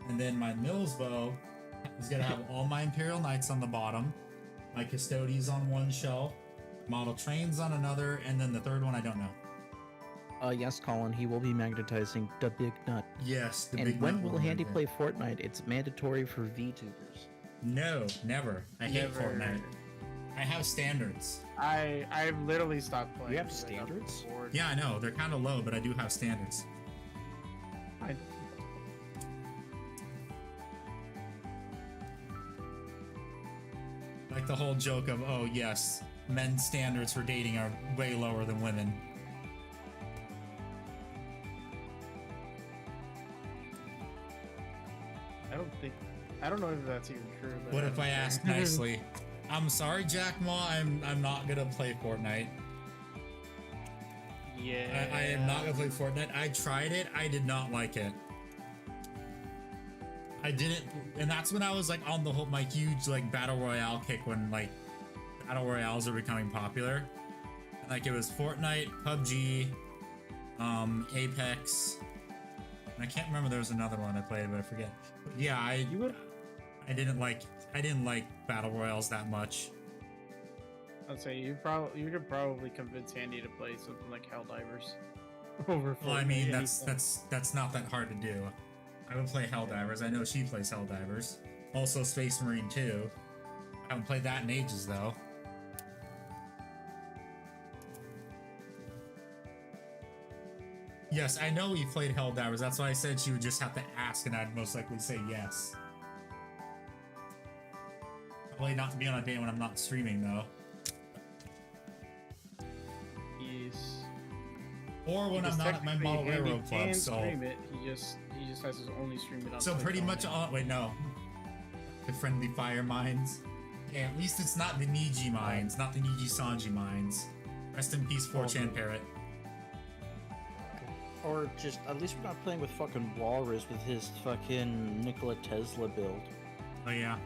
And then my Mills bow is gonna have all my Imperial Knights on the bottom, my Custodies on one shelf, model trains on another, and then the third one I don't know. Yes, Colin, he will be magnetizing the big nut. Yes, the And big when nut will one Handy right play Fortnite? It's mandatory for VTubers. there. No, never. I hate Never. Fortnite. I have standards. I've literally stopped playing. You have because I got standards? bored. Yeah, I know they're kind of low, but I do have standards. I- Like the whole joke of, oh yes, men's standards for dating are way lower than women. I don't know if that's even true. But What if I ask nicely? I'm sorry, Jack Ma. I'm not gonna play Fortnite. Yeah. I am not gonna play Fortnite. I tried it. I did not like it. I didn't, and that's when I was like on the whole my huge like battle royale kick when like battle royales are becoming popular. Like it was Fortnite, PUBG, Apex. And I can't remember there was another one I played, but I forget. But yeah, I didn't like battle royales that much. I'd say you could probably convince Handy to play something like Helldivers over. Well, I Fortnite mean anytime. that's not that hard to do. I would play Helldivers. I know she plays Helldivers. Also Space Marine 2. I haven't played that in ages though. Yes, I know we played Helldivers. That's why I said she would just have to ask, and I'd most likely say yes. Probably not to be on a day when I'm not streaming, though. He's Or when I'm not at my model railroad club, can so... stream it. He just has to only stream it on So Twitch pretty only. much on... Wait, no. The Friendly Fire Mines. Yeah, at least it's not the Niji Mines, not the Niji Sanji Mines. Rest in peace, 4chan Parrot. Or just, at least we're not playing with fucking Walrus with his fucking Nikola Tesla build. Oh, yeah.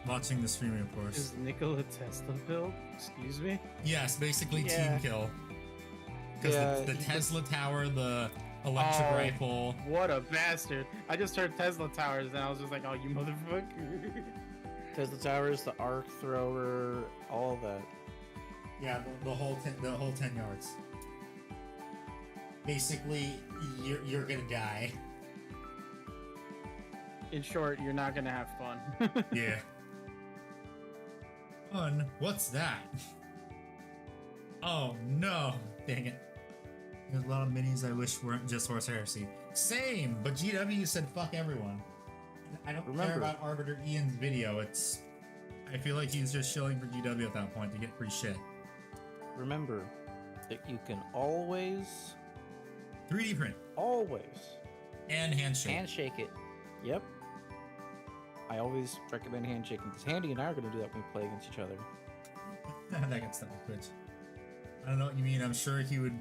Watching the streaming, of course. Is Nikola Tesla build? Excuse me? Yes, basically Yeah. team kill. Because Yeah, the Tesla Tower, the electric Oh. rifle... What a bastard! I just heard Tesla towers, and I was just like, "Oh, you motherfucker!" Tesla Towers, the Arc Thrower, all that. Yeah, the whole 10 yards. Basically, you're gonna die. In short, you're not gonna have fun. Yeah. Fun? What's that? Oh no! Dang it. There's a lot of minis I wish weren't just Horse Heresy. Same, but GW said fuck everyone. I don't care Remember- about Arbiter Ian's video. I feel like he's just shilling for GW at that point to get free shit. Remember that you can always, 3D print and handshake. handshake it. Yep. I always recommend handshaking because Handy and I are going to do that when we play against each other. That gets stuff with Twitch. I don't know what you mean. I'm sure he would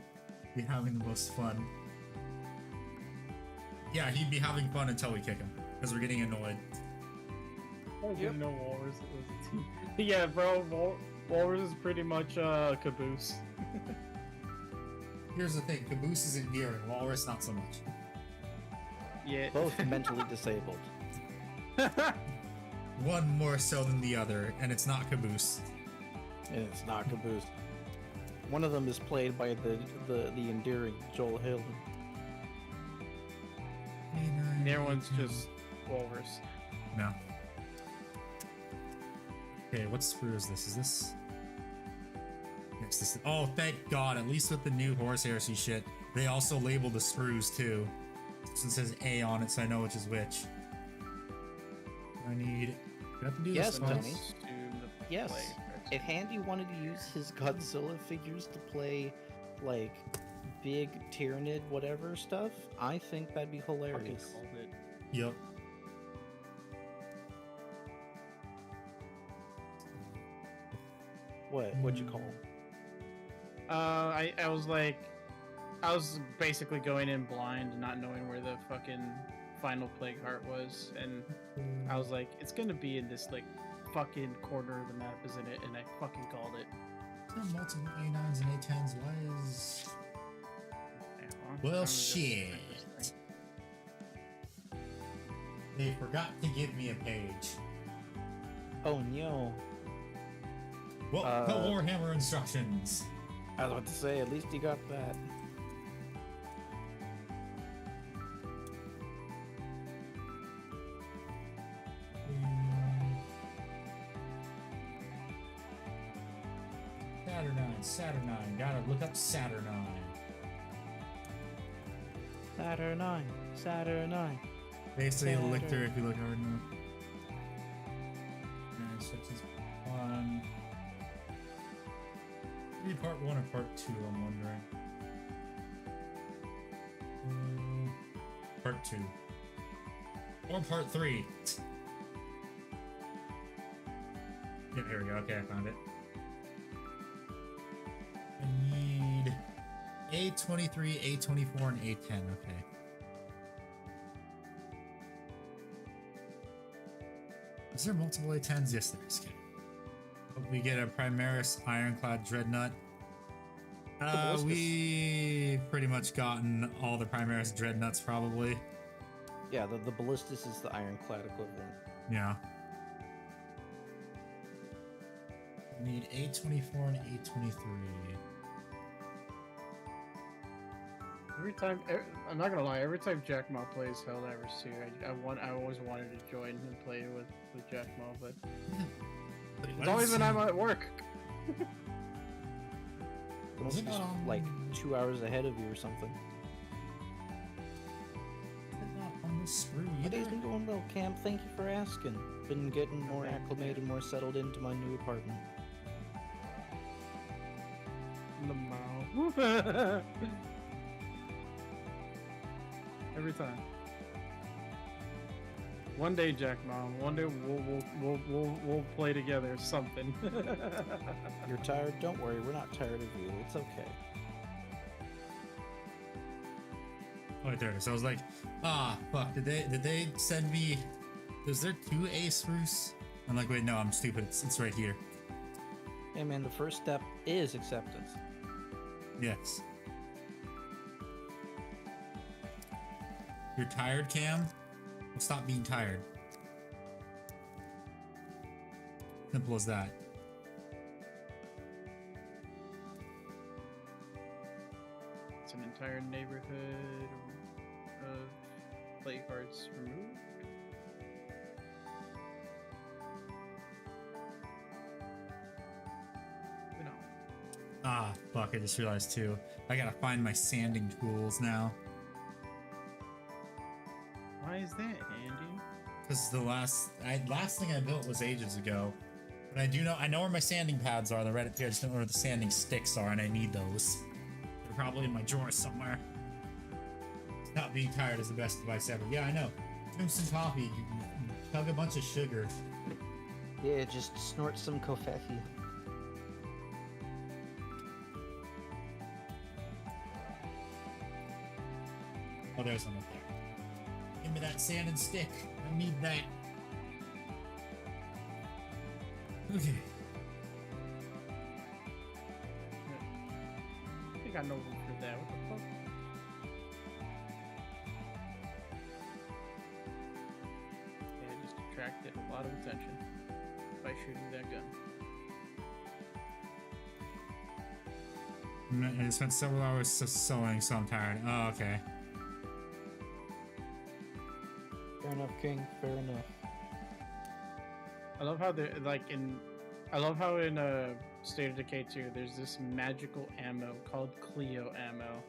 be having the most fun. Yeah, he'd be having fun until we kick him because we're getting annoyed. I didn't know Walrus was a team. Yeah, bro, Walrus is pretty much Caboose. Here's the thing: Caboose is endearing, Walrus not so much. Yeah. Both mentally disabled. One more so than the other, and it's not Caboose. And it's not Caboose. One of them is played by the endearing Joel Hill. And the other one's just Walrus. No. Okay, what sprue is this? Is this? Yes, this is... Oh, thank God! At least with the new Horse Heresy shit, they also label the sprues too. Since it says A on it, so I know which is which. I need... Do I have to do Yes, this Tony. twice? Yes. If Handy wanted to use his Godzilla figures to play, like, big Tyrannid whatever stuff, I think that'd be hilarious. Yep. What'd you call him? I was like, I was basically going in blind, not knowing where the fucking final plague heart was, and I was like, it's gonna be in this like fucking corner of the map, isn't it? And I fucking called it. There are multiple A9s and A10s. Why is... Yeah, Well, I'm just- shit. They forgot to give me a page. Oh no. Well, the Warhammer instructions. I was about to say, at least you got that. Saturnine. Gotta look up Saturnine. Saturnine. Basically, Saturn. Lictor if you look hard enough. Alright, so this is one. Maybe part 1 or part 2, I'm wondering. Part 2. Or part 3. Yep, here we go. Okay, I found it. I need A23, A24, and A10. Okay. Is there multiple A10s? Yes, there is. Okay. Hope we get a Primaris Ironclad Dreadnut. Ballistus. We've pretty much gotten all the Primaris Dreadnuts, probably. Yeah, the Ballistus is the ironclad equivalent. Yeah. I need A24 and A23. Every time, I'm not gonna lie. Every time Jack Ma plays Helldivers 2, I always wanted to join and play with Jack Ma, but it's always when I'm at work. They must it be not on- like 2 hours ahead of you or something. Is it not on this sprue My either? day's been going well, Cam. Thank you for asking. Been getting more acclimated, more settled into my new apartment. Lamau. Every time. One day, Jack Mom. One day we'll play together something. You're tired? Don't worry, we're not tired of you. It's okay. Oh, wait, there it is. I was like, ah, fuck. Did they send me? Was there 2 A spruce? I'm like, wait, no, I'm stupid. It's right here. Hey man, the first step is acceptance. Yes. You're tired, Cam? Well, stop being tired. Simple as that. It's an entire neighborhood of play cards removed. You know. Ah, fuck, I just realized too. I gotta find my sanding tools now. Why is that handy? Because the last thing I built was ages ago. But I know where my sanding pads are, the Reddit tier, I just don't know where the sanding sticks are, and I need those. They're probably in my drawer somewhere. Not being tired is the best advice ever. Yeah, I know. Drink some coffee, you chug a bunch of sugar. Yeah, just snort some kofefi. Oh, there's one up there. Give me that sand and stick. I need that. Okay. I think I know who did that. What the fuck? Yeah, I just attracted a lot of attention by shooting that gun. I spent several hours sewing, so I'm tired. Oh, okay. Fair enough, King. Fair enough. I love how they're like in. I love how in State of Decay 2, there's this magical ammo called Cleo ammo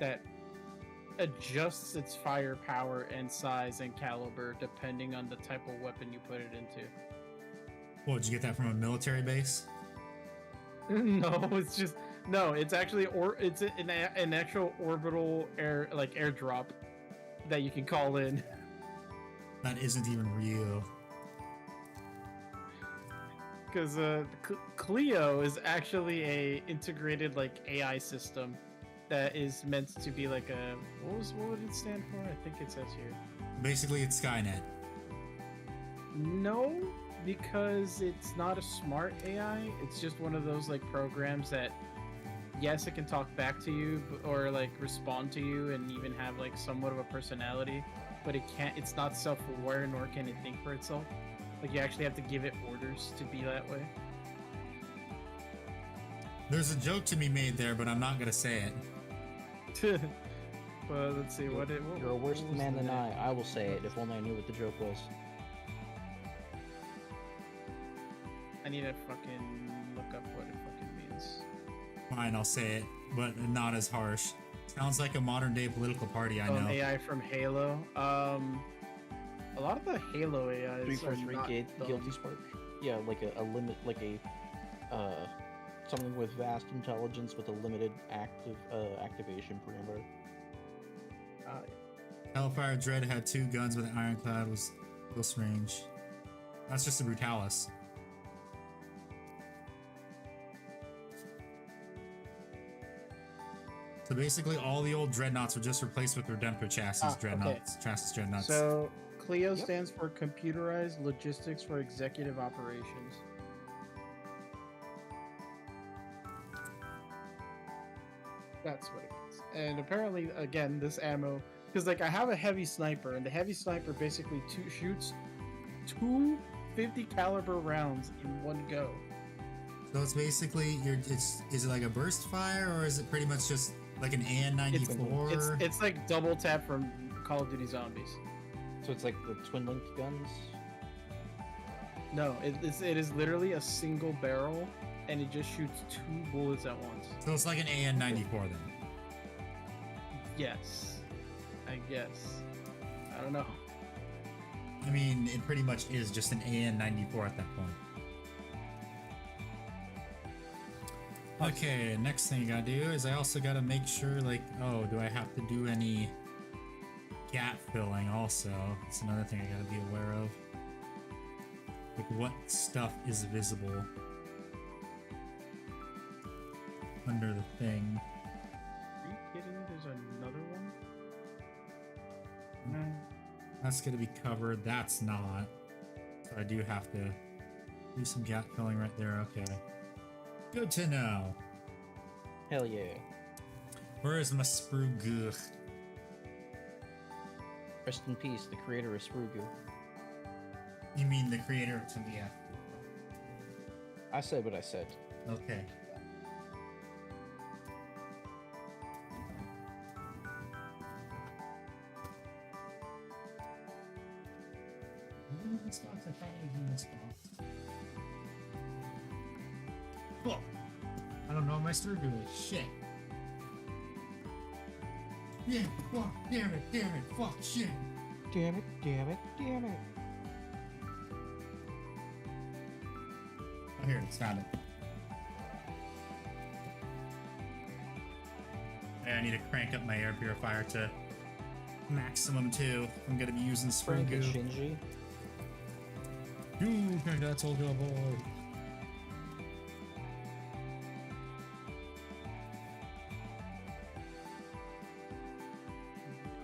that adjusts its fire power and size and caliber depending on the type of weapon you put it into. Well, did you get that from a military base? No, it's just no. It's actually it's an actual orbital airdrop that you can call in. That isn't even real. Because Cleo is actually a integrated like AI system that is meant to be like a what would it stand for? I think it says here. Basically, it's Skynet. No, because it's not a smart AI. It's just one of those like programs that yes, it can talk back to you or like respond to you and even have like somewhat of a personality, but it can't. It's not self-aware nor can it think for itself. Like, you actually have to give it orders to be that way. There's a joke to be made there, but I'm not gonna say it. Well, let's see what it. You're a worse what was man the than name? I will say it if only I knew what the joke was. I need to fucking look up what it fucking means. Fine, I'll say it, but not as harsh. Sounds like a modern day political party, I know. AI from Halo. A lot of the Halo AIs 343 are not Guilty dumb. Spark? Yeah, like a limit, like a, something with vast intelligence with a limited activation parameter. Hellfire Dread had 2 guns, but the Ironclad was close range. That's just a Brutalis. So basically, all the old Dreadnoughts were just replaced with Redemptor chassis Dreadnoughts. Chassis Dreadnoughts. So Clio stands for Computerized Logistics for Executive Operations. That's what it is. And apparently, again, this ammo, because like I have a heavy sniper, and the heavy sniper basically shoots 2 50 caliber rounds in one go. So it's basically is it like a burst fire, or is it pretty much just like an AN-94? It's like double tap from Call of Duty Zombies. So it's like the twin linked guns. No, it is literally a single barrel and it just shoots 2 bullets at once. So it's like an AN-94 then. Yes, I guess. I don't know. I mean, it pretty much is just an AN-94 at that point. Okay, next thing you gotta do is I also gotta make sure, like, oh, do I have to do any gap filling also? That's another thing I gotta be aware of. Like, what stuff is visible under the thing? Are you kidding me? There's another one? No. That's gonna be covered. That's not. So I do have to do some gap filling right there. Okay. Good to know. Hell yeah. Where is my sprue? Rest in peace, the creator of Sprugu. You mean the creator of Tamia? I said what I said. Okay. This box, I thought it was in this box. Fuck! I don't know what my sprue is. Shit. Yeah, fuck, damn it, fuck, shit. Damn it, damn it, damn it. Oh, here, it's found it. I need to crank up my air purifier to maximum too. I'm gonna be using sprue Frank and goo. Shinji. Ooh, that's all good, boy.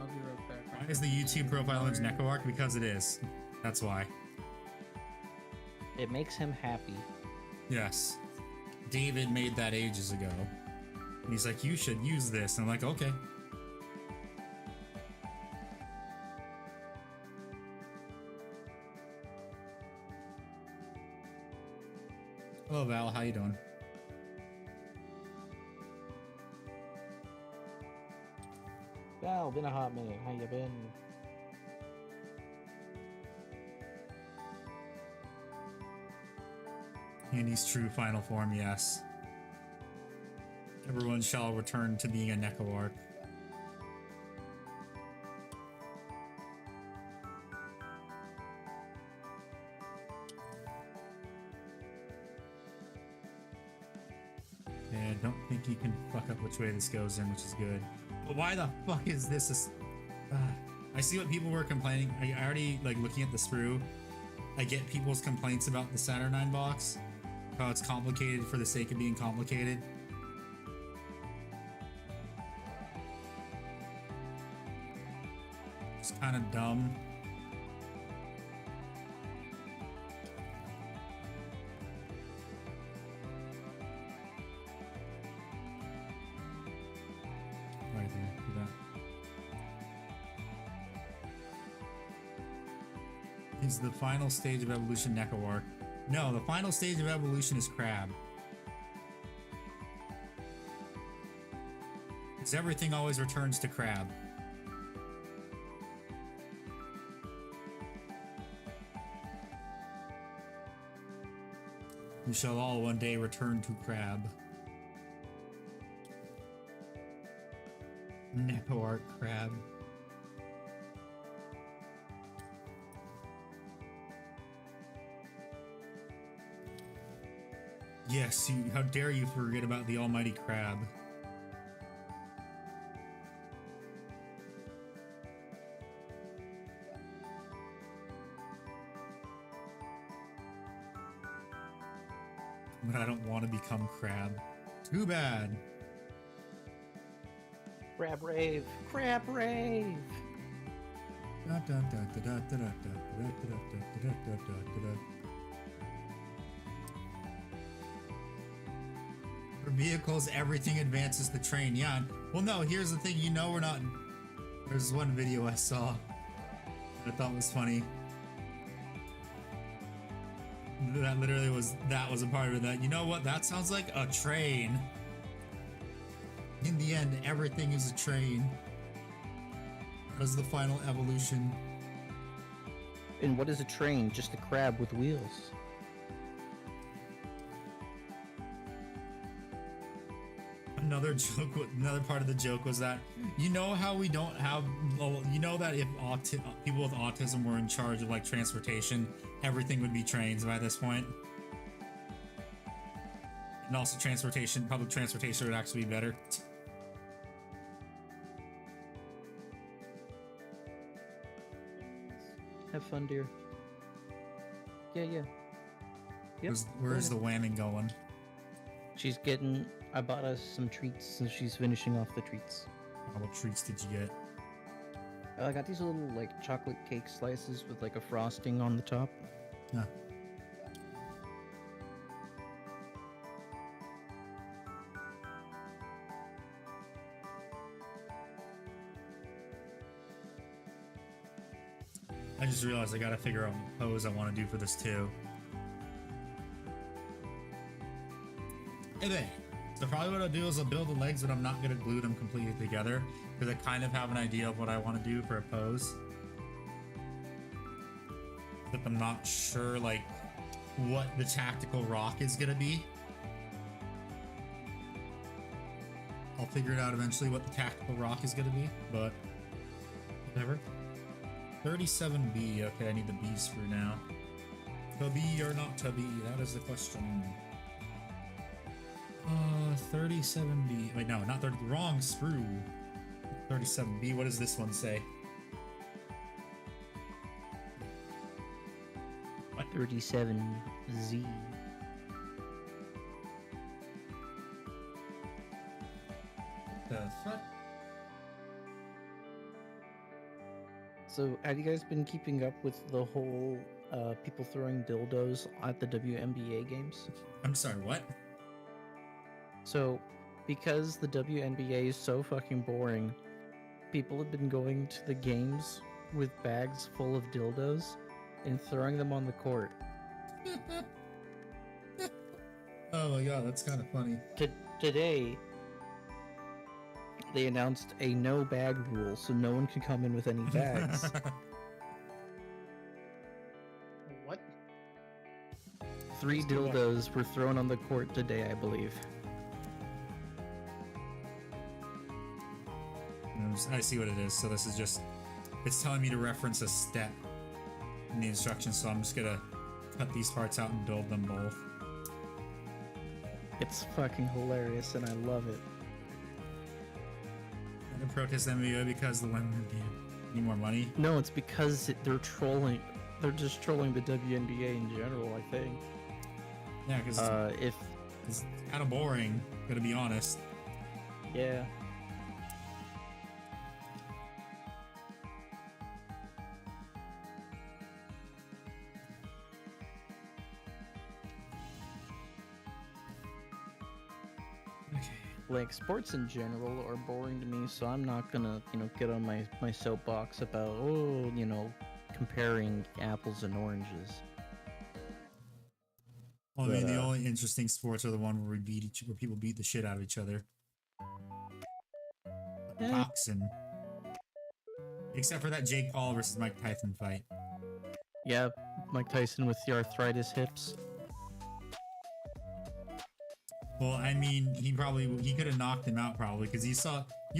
I'll be right back. Why is the YouTube profile image NecoArc? Because it is. That's why. It makes him happy. Yes. David made that ages ago. And he's like, you should use this. And I'm like, okay. Hello, Val. How you doing? Val, been a hot minute. How you been? Andy's true final form, yes. Everyone shall return to being a NecoArc. Yeah, I don't think you can fuck up which way this goes in, which is good. But why the fuck is this? I see what people were complaining. I already, like, looking at the sprue, I get people's complaints about the Saturnine box. How it's complicated for the sake of being complicated. It's kind of dumb. Right there, do that. Is the final stage of evolution NecoArc? No, the final stage of evolution is crab. Because everything always returns to crab. We shall all one day return to crab. NecoArc crab. Yes, you, how dare you forget about the almighty crab. But I don't want to become crab. Too bad. Crab rave! Crab rave! For vehicles, everything advances the train. Yeah. Well, no, here's the thing. You know we're not... There's one video I saw that I thought was funny. That literally was... That was a part of it. That, you know what? That sounds like a train. In the end, everything is a train. That is the final evolution. And what is a train? Just a crab with wheels. another joke, another part of the joke was that, you know how we don't have, well, you know that if people with autism were in charge of like transportation, everything would be trains by this point. And also public transportation would actually be better. Have fun, dear. Yeah. Yep. Where's the whamming going? She's getting. I bought us some treats, and she's finishing off the treats. What treats did you get? I got these little like chocolate cake slices with like a frosting on the top. Yeah. I just realized I gotta figure out what pose I want to do for this too. Hey there. So probably what I'll do is I'll build the legs, but I'm not gonna glue them completely together because I kind of have an idea of what I want to do for a pose. But I'm not sure like what the tactical rock is gonna be. I'll figure it out eventually what the tactical rock is gonna be, but whatever. 37B. Okay, I need the B's for now. To be or not to be? That is the question. 37B. Wait, no, not 30. Wrong sprue. 37B. What does this one say? What? 37Z. The fuck? So, have you guys been keeping up with the whole people throwing dildos at the WNBA games? I'm sorry, what? So, because the WNBA is so fucking boring, people have been going to the games with bags full of dildos and throwing them on the court. Oh my god, that's kind of funny. Today, they announced a no bag rule, so no one can come in with any bags. What? 3 dildos were thrown on the court today, I believe. I see what it is. So this is just, it's telling me to reference a step in the instructions, so I'm just gonna cut these parts out and build them both. It's fucking hilarious and I love it. I'm gonna protest NBA because the women need more money. No, it's because they're trolling. They're just trolling the WNBA in general, I think. Yeah, because it's kind of boring, gotta be honest. Yeah. Like, sports in general are boring to me, so I'm not gonna, get on my soapbox about, comparing apples and oranges. Well, I mean, the only interesting sports are the one where where people beat the shit out of each other. Boxing. Except for that Jake Paul versus Mike Tyson fight. Yeah, Mike Tyson with the arthritis hips. Well, I mean, he could have knocked him out probably, because you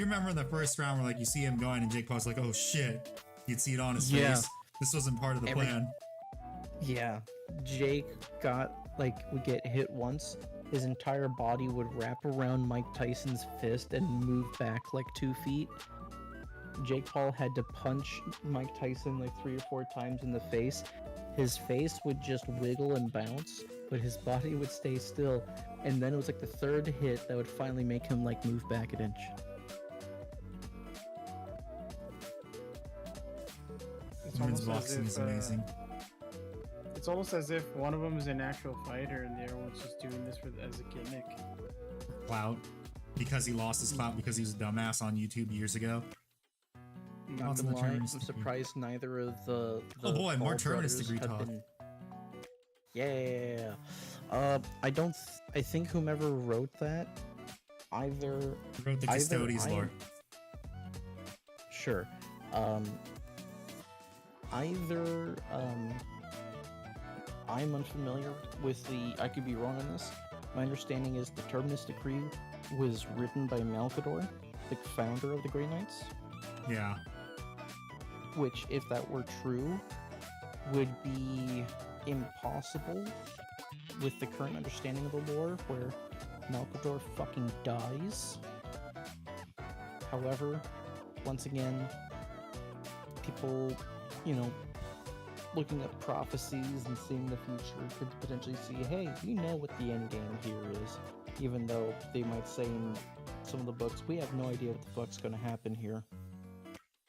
remember in the first round where like you see him going and Jake Paul's like, oh shit, you'd see it on his face. This wasn't part of the plan. Yeah, Jake would get hit once, his entire body would wrap around Mike Tyson's fist and move back like 2 feet. Jake Paul had to punch Mike Tyson like 3 or 4 times in the face. His face would just wiggle and bounce, but his body would stay still. And then it was like the 3rd hit that would finally make him like move back an inch. Women's boxing is amazing. It's almost as if one of them is an actual fighter and the other one's just doing this as a gimmick. Clout. Because he lost his clout because he was a dumbass on YouTube years ago. Not gonna lie, I'm surprised neither of the oh boy, more Terminus degree have talk. Yeah. I think whomever wrote that either wrote the Custodes lore. Sure. I'm unfamiliar with I could be wrong on this. My understanding is the Terminus decree was written by Malkador, the founder of the Grey Knights. Yeah. Which, if that were true, would be impossible with the current understanding of the lore, where Malkador fucking dies. However, once again, people, you know, looking at prophecies and seeing the future could potentially see, hey, we know what the end game here is, even though they might say in some of the books, we have no idea what the fuck's going to happen here.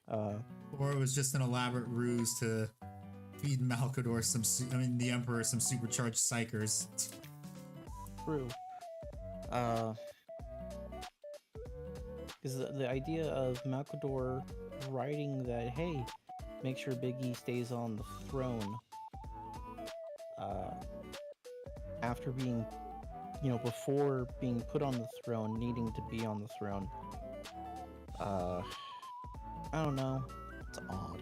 Or it was just an elaborate ruse to feed Malkador the Emperor some supercharged psychers. True. Is the idea of Malkador writing that, hey, make sure Big E stays on the throne, after being, you know, before being put on the throne, needing to be on the throne. I don't know. It's odd.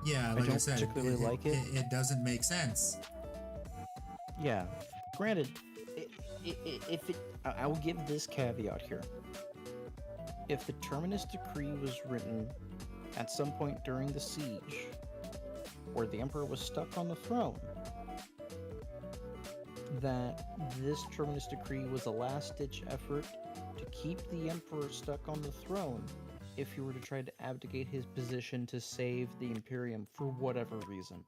Yeah, like I don't said, particularly like it. It doesn't make sense. Yeah. Granted, I will give this caveat here. If the Terminus Decree was written at some point during the siege, where the Emperor was stuck on the throne, that this Terminus Decree was a last-ditch effort to keep the Emperor stuck on the throne if he were to try to abdicate his position to save the Imperium for whatever reason.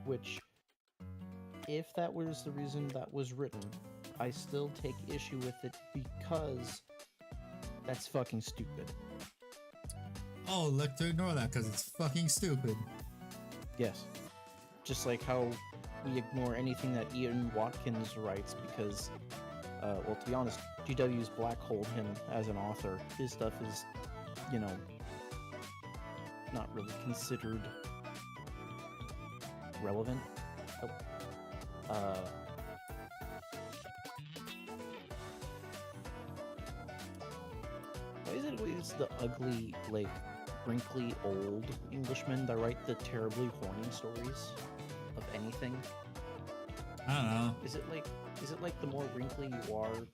Which, if that was the reason that was written, I still take issue with it because that's fucking stupid. Oh, look to ignore that because it's fucking stupid. Yes. Just like how we ignore anything that Ian Watkins writes because, well, to be honest, GW's blackholed him as an author. His stuff is, you know, not really considered relevant. Why is it always the ugly, like, wrinkly old Englishmen that write the terribly horny stories of anything? I don't know. Is it like the more wrinkly you are?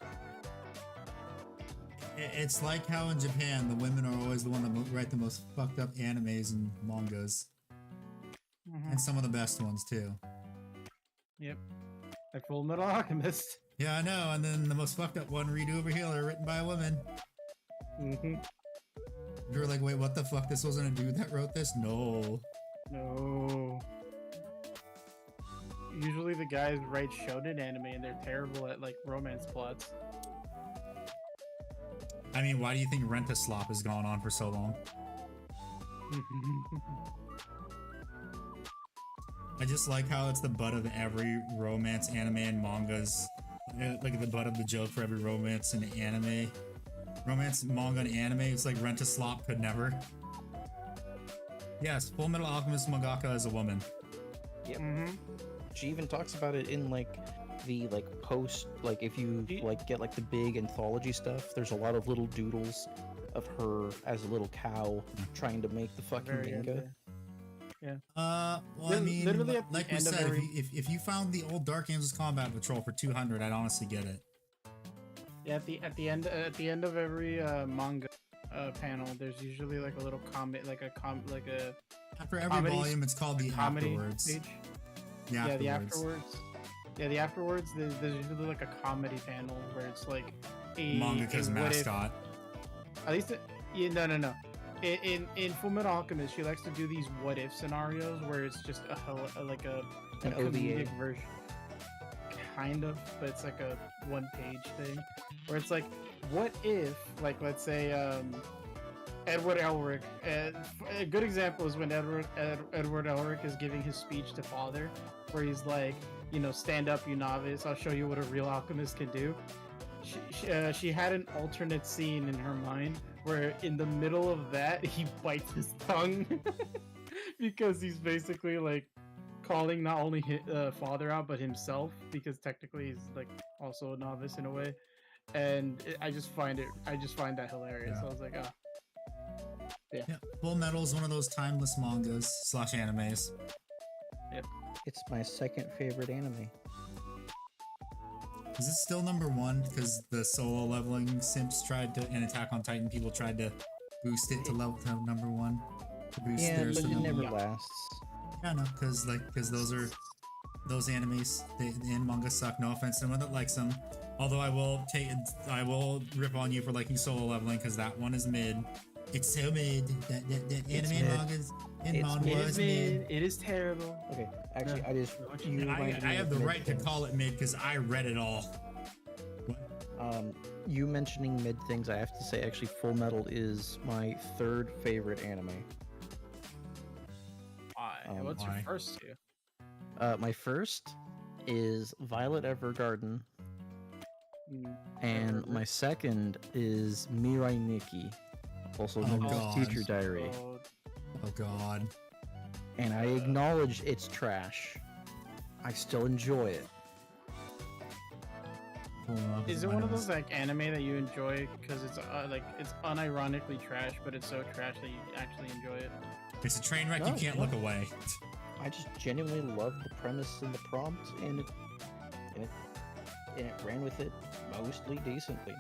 It's like how in Japan the women are always the one that write the most fucked up animes and mangas, and some of the best ones too. Yep. Like Full Metal Alchemist. Yeah, I know. And then the most fucked up one, Redo Over Healer, written by a woman. Mm-hmm. You were like, wait, what the fuck? This wasn't a dude that wrote this? No. No. Usually the guys write shonen anime and they're terrible at like romance plots. I mean, why do you think Rent-a-Slop has gone on for so long? I just like how it's the butt of every romance anime and mangas. Like the butt of the joke for every romance and anime. Romance, manga, and anime. It's like Rent-a-Slop could never. Yes, Full Metal Alchemist mangaka is a woman. Yep. She even talks about it in like the post, like if you like get like the big anthology stuff, there's a lot of little doodles of her as a little cow trying to make the fucking manga. Yeah. Well, I mean, literally like we said, if you found the old Dark Angels Combat Patrol for 200, I'd honestly get it. Yeah, at the end of every manga panel, there's usually like a little comment, After every comedy- volume, it's called the comedy Afterwards. page. The Yeah, the Afterwards. afterwards. Yeah, the afterwards. There's usually like a comedy panel where it's like a Mangaka's what if- mascot. At least, no. In Full Metal Alchemist, she likes to do these what if scenarios where it's just a An comedic OVA. version, kind of, but it's like a one-page thing where it's like, what if, like, let's say, Edward Elric. A good example is when Edward Elric is giving his speech to Father, where he's like, you know, stand up, you novice. I'll show you what a real alchemist can do. She had an alternate scene in her mind where in the middle of that he bites his tongue because he's basically like calling not only his Father out but himself, because technically he's like also a novice in a way. And I just find that hilarious. Yeah. So I was like, oh. Yeah, Full Metal is one of those timeless mangas / animes. It's my second favorite anime. Is it still number 1? Because the solo leveling simps tried to, and Attack on Titan people tried to boost it to level to number 1. To boost Yeah, theirs but to it number never 1. lasts. Yeah, no, because those animes and manga suck. No offense to anyone that likes them. Although I will rip on you for liking solo leveling because that one is mid. It's so mid. That It's anime mid. mangas and It's manhwa mid. is mid. It is terrible. Okay, actually, No. I just you And reminded me I of have the mid right to things. call it mid because I read it all. You mentioning mid things, I have to say, actually, Full Metal is my third favorite anime. Why? Um, What's why? your first two? My first is Violet Evergarden, and my second is Mirai Nikki, also Oh, known as God. Teacher Diary. Oh, Oh god. And I acknowledge it's trash. I still enjoy it. is it one of those like anime that you enjoy because it's like it's unironically trash, but it's so trash that you actually enjoy it? It's a train wreck. You No, can't no. look away. I just genuinely love the premise and the prompt, and it ran with it mostly decently.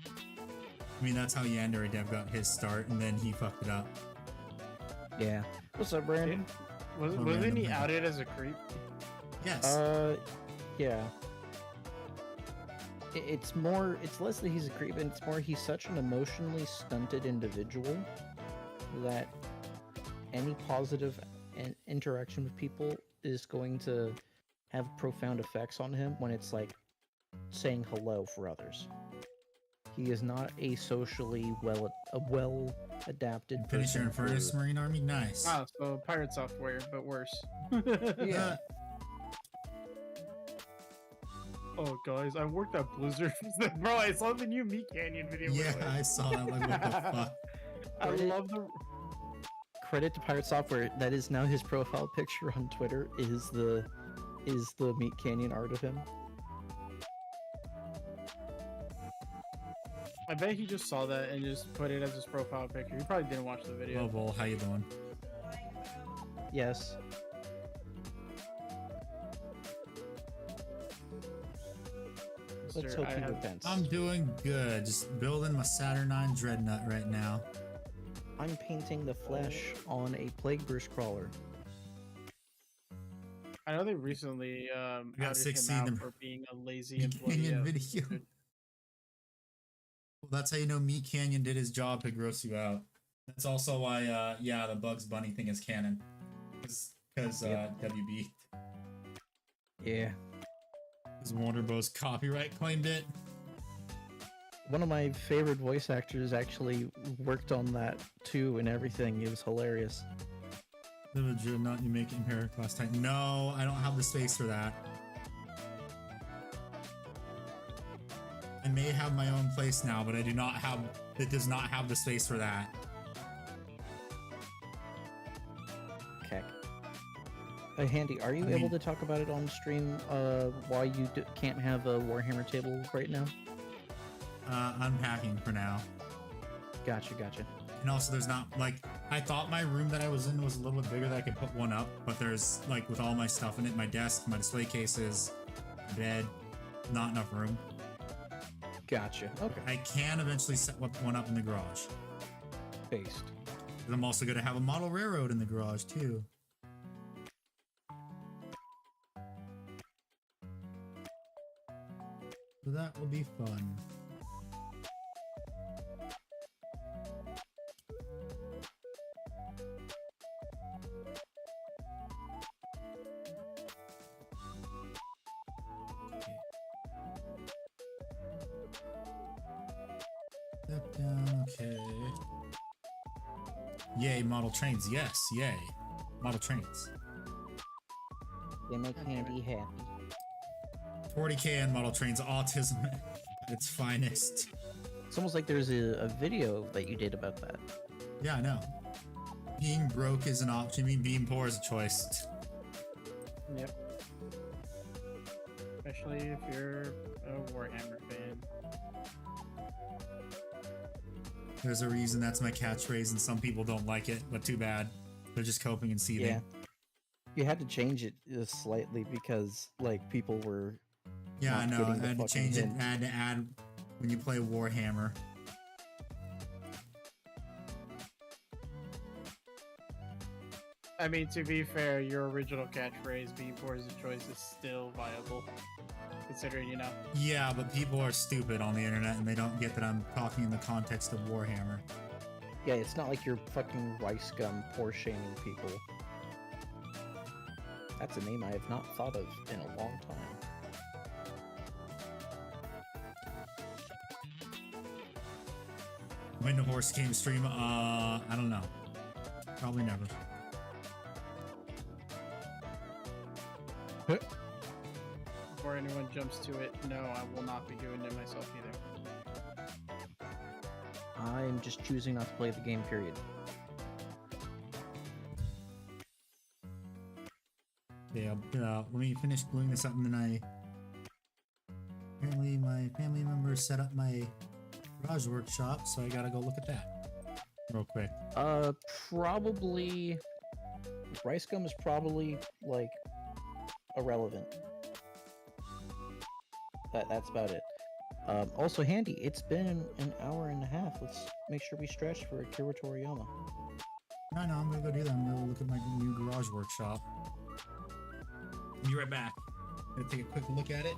I mean, that's how Yandere Dev got his start, and then he fucked it up. Yeah. What's up, Brandon? Wasn't random he thing. outed as a creep? Yes. Yeah. It's less that he's a creep, and it's more he's such an emotionally stunted individual that any positive interaction with people is going to have profound effects on him when it's like saying hello for others. He is not a socially well adapted Finish your person. Infernus Marine Army. Nice. Ah, so pirate software, but worse. Yeah. Oh, guys, I worked at Blizzard. Bro, I saw the new Meat Canyon video. by the Yeah, way. I saw that. Like, what the fuck? I love the. Credit to Pirate Software. That is now his profile picture on Twitter. Is the Meat Canyon art of him? I bet he just saw that and just put it as his profile picture. He probably didn't watch the video. Oh, Vol, how you doing? Yes. Let's Sir, hope I he have- repents. I'm doing good. Just building my Saturnine Dreadnut right now. I'm painting the flesh on a Plague Burst crawler. I know they recently got outed 16 him out them. for being a lazy Meat employee. Canyon at video. Blizzard. Well, that's how you know Meat Canyon did his job to gross you out. That's also why, yeah, the Bugs Bunny thing is canon. Because Yep. WB. Yeah. Because Warner Bros. Copyright claimed it. One of my favorite voice actors actually worked on that too and everything. It was hilarious. The Dreadnought you make it in Heracles last time. No, I don't have the space for that. I may have my own place now, but I do not have. It does not have the space for that. Keck. Handy, are you I able mean- to talk about it on stream why you can't have a Warhammer table right now? Unpacking for now. Gotcha. And also, there's not like I thought my room that I was in was a little bit bigger that I could put one up, but there's like with all my stuff in it, my desk, my display cases, bed, not enough room. Gotcha. Okay. I can eventually set one up in the garage. Based. 'Cause I'm also gonna have a model railroad in the garage too. So that will be fun. Step down, okay. Yay, model trains. Yes, yay. Model trains. They make Handy happy. 40k and model trains. Autism at its finest. It's almost like there's a video that you did about that. Yeah, I know. Being broke is an option. I mean, being poor is a choice. Yep. Especially if you're a Warhammer fan. There's a reason that's my catchphrase, and some people don't like it, but too bad. They're just coping and seething. Yeah. You had to change it slightly because like people were Yeah, I not know. getting I the had to fucking change it. hint. I had to add when you play Warhammer. I mean, to be fair, your original catchphrase, being poor is a choice, is still viable. Considering, you know. Yeah, but people are stupid on the internet and they don't get that I'm talking in the context of Warhammer. Yeah, it's not like you're fucking rice gum poor shaming people. That's a name I have not thought of in a long time. When the horse came stream, I don't know. Probably never. Before anyone jumps to it, no, I will not be doing it myself either. I'm just choosing not to play the game, period. Yeah, let me finish gluing this up and then apparently my family members set up my garage workshop, so I gotta go look at that real quick. Probably... Rice gum is probably, like, irrelevant. That's about it. Also, Handy, it's been an hour and a half. Let's make sure we stretch for Akira Toriyama. I know, I'm gonna go do that. I'm gonna look at my new garage workshop. Be right back. I'm gonna take a quick look at it.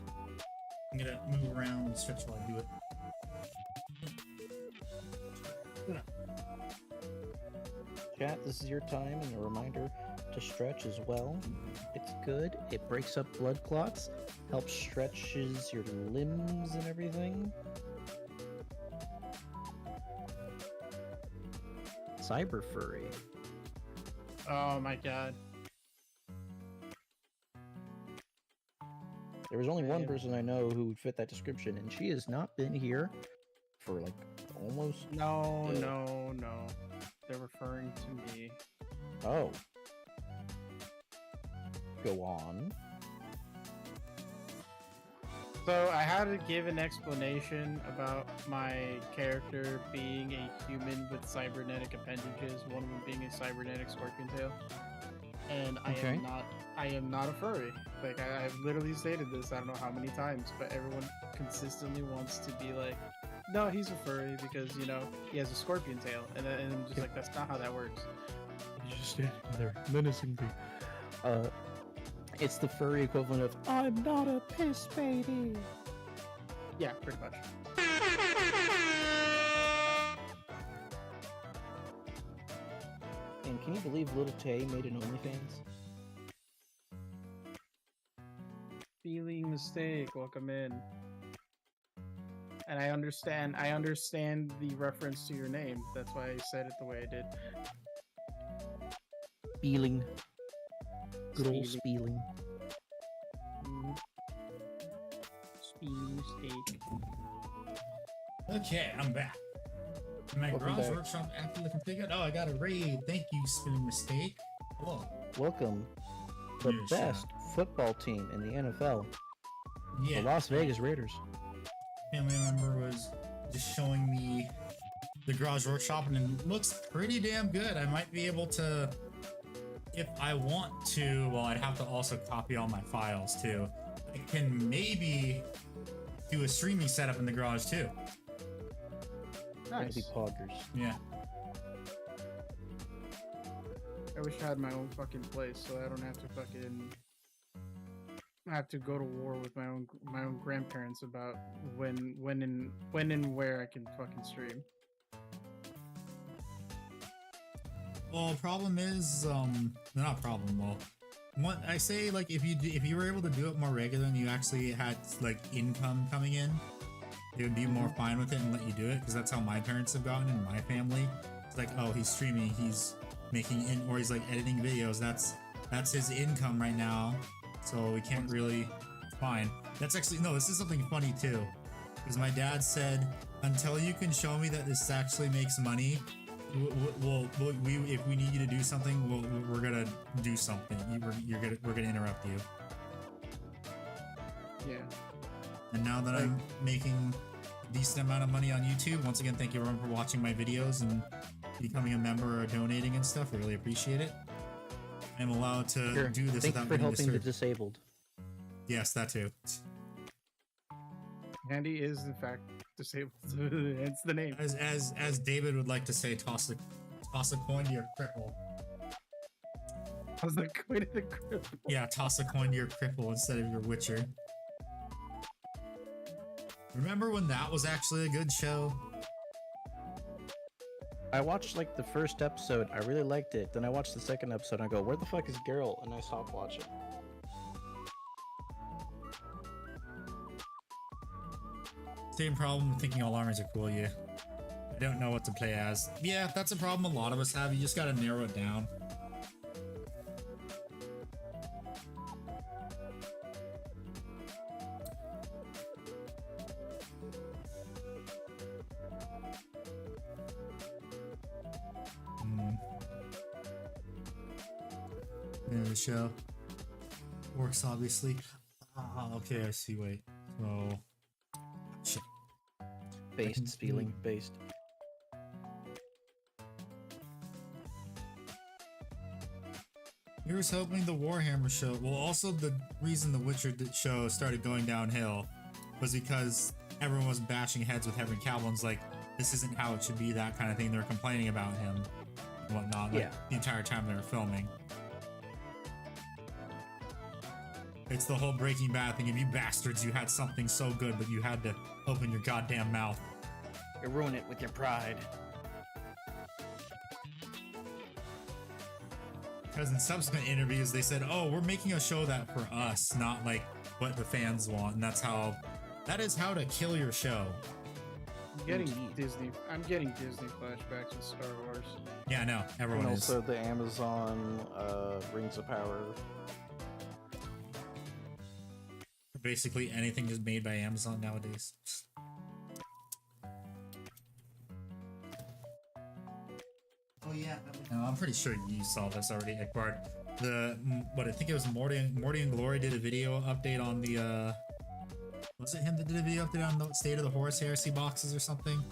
I'm gonna move around and stretch while I do it. Chat, this is your time, and a reminder to stretch as well. It's good. It breaks up blood clots, helps stretches your limbs and everything. Cyber furry. Oh my god. There was only one Yeah. person I know who would fit that description, and she has not been here for like almost. No, Yeah. no. They're referring to me. Oh. Go on. So I had to give an explanation about my character being a human with cybernetic appendages, one of them being a cybernetic scorpion tail. And Okay. I am not a furry. Like I've literally stated this I don't know how many times, but everyone consistently wants to be like, no, he's a furry because, you know, he has a scorpion tail. And I'm just like, that's not how that works. He's just standing there menacingly. It's the furry equivalent of "I'm not a piss baby." Yeah, pretty much. And can you believe Little Tay made an OnlyFans? Feeling mistake, welcome in. And I understand the reference to your name. That's why I said it the way I did. Spieling. Good old Spieling. spieling. Feeling mistake. Okay, I'm back. My Welcome garage back. workshop after the configured. Oh, I got a raid. Thank you, Spinning Mistake. Hello. Welcome. The Yes, best football team in the NFL. Yeah. The Las Vegas Raiders. Family member was just showing me the garage workshop and it looks pretty damn good. I might be able to, if I want to, well, I'd have to also copy all my files too. I can maybe do a streaming setup in the garage too. Gonna be Nice. poggers. Yeah. I wish I had my own fucking place so I don't have to fucking have to go to war with my own grandparents about when and where I can fucking stream. Well, problem is, not problem. Well, what I say, like, if you were able to do it more regular and you actually had like income coming in, they would be more fine with it and let you do it, because that's how my parents have gotten in my family. It's like, oh, he's streaming, he's making in, or he's like editing videos. That's his income right now, so we can't really. Fine. That's actually no. This is something funny too, because my dad said, until you can show me that this actually makes money, if we need you to do something, we're gonna do something. We're gonna interrupt you. Yeah. And now that I'm making a decent amount of money on YouTube, once again, thank you everyone for watching my videos and becoming a member or donating and stuff. I really appreciate it. I'm allowed to Sure. do this Thank you without for being helping the disturbed. disabled. Yes, that too. Handy is in fact disabled. Hence the name. As David would like to say, toss a coin to your cripple. I was like, quit the cripple. Yeah, toss a coin to your cripple instead of your witcher. Remember when that was actually a good show? I watched like the first episode. I really liked it. Then I watched the second episode and I go, where the fuck is Geralt? And I stopped watching. Same problem with thinking all armies are cool, yeah. I don't know what to play as. Yeah, that's a problem a lot of us have. You just gotta narrow it down. Yeah, the show works obviously. Ah, okay, I see. Wait, so shit. Based, feeling based. Here's hoping the Warhammer show. Well, also the reason the Witcher show started going downhill was because everyone was bashing heads with Henry Cavill's like, this isn't how it should be, that kind of thing. They were complaining about him and whatnot, like, Yeah. the entire time they were filming. It's the whole Breaking Bad thing. If you bastards, you had something so good, but you had to open your goddamn mouth. You ruin it with your pride. Because in subsequent interviews, they said, oh, we're making a show that for us, not like what the fans want. And that is how to kill your show. I'm getting Indeed. Disney flashbacks with Star Wars. Yeah, no, everyone And is. also the Amazon Rings of Power. Basically anything is made by Amazon nowadays. Oh yeah, no, I'm pretty sure you saw this already, Ekbard. I think it was Morty and Glory did a video update on the was it him that did a video update on the state of the Horus Heresy boxes or something?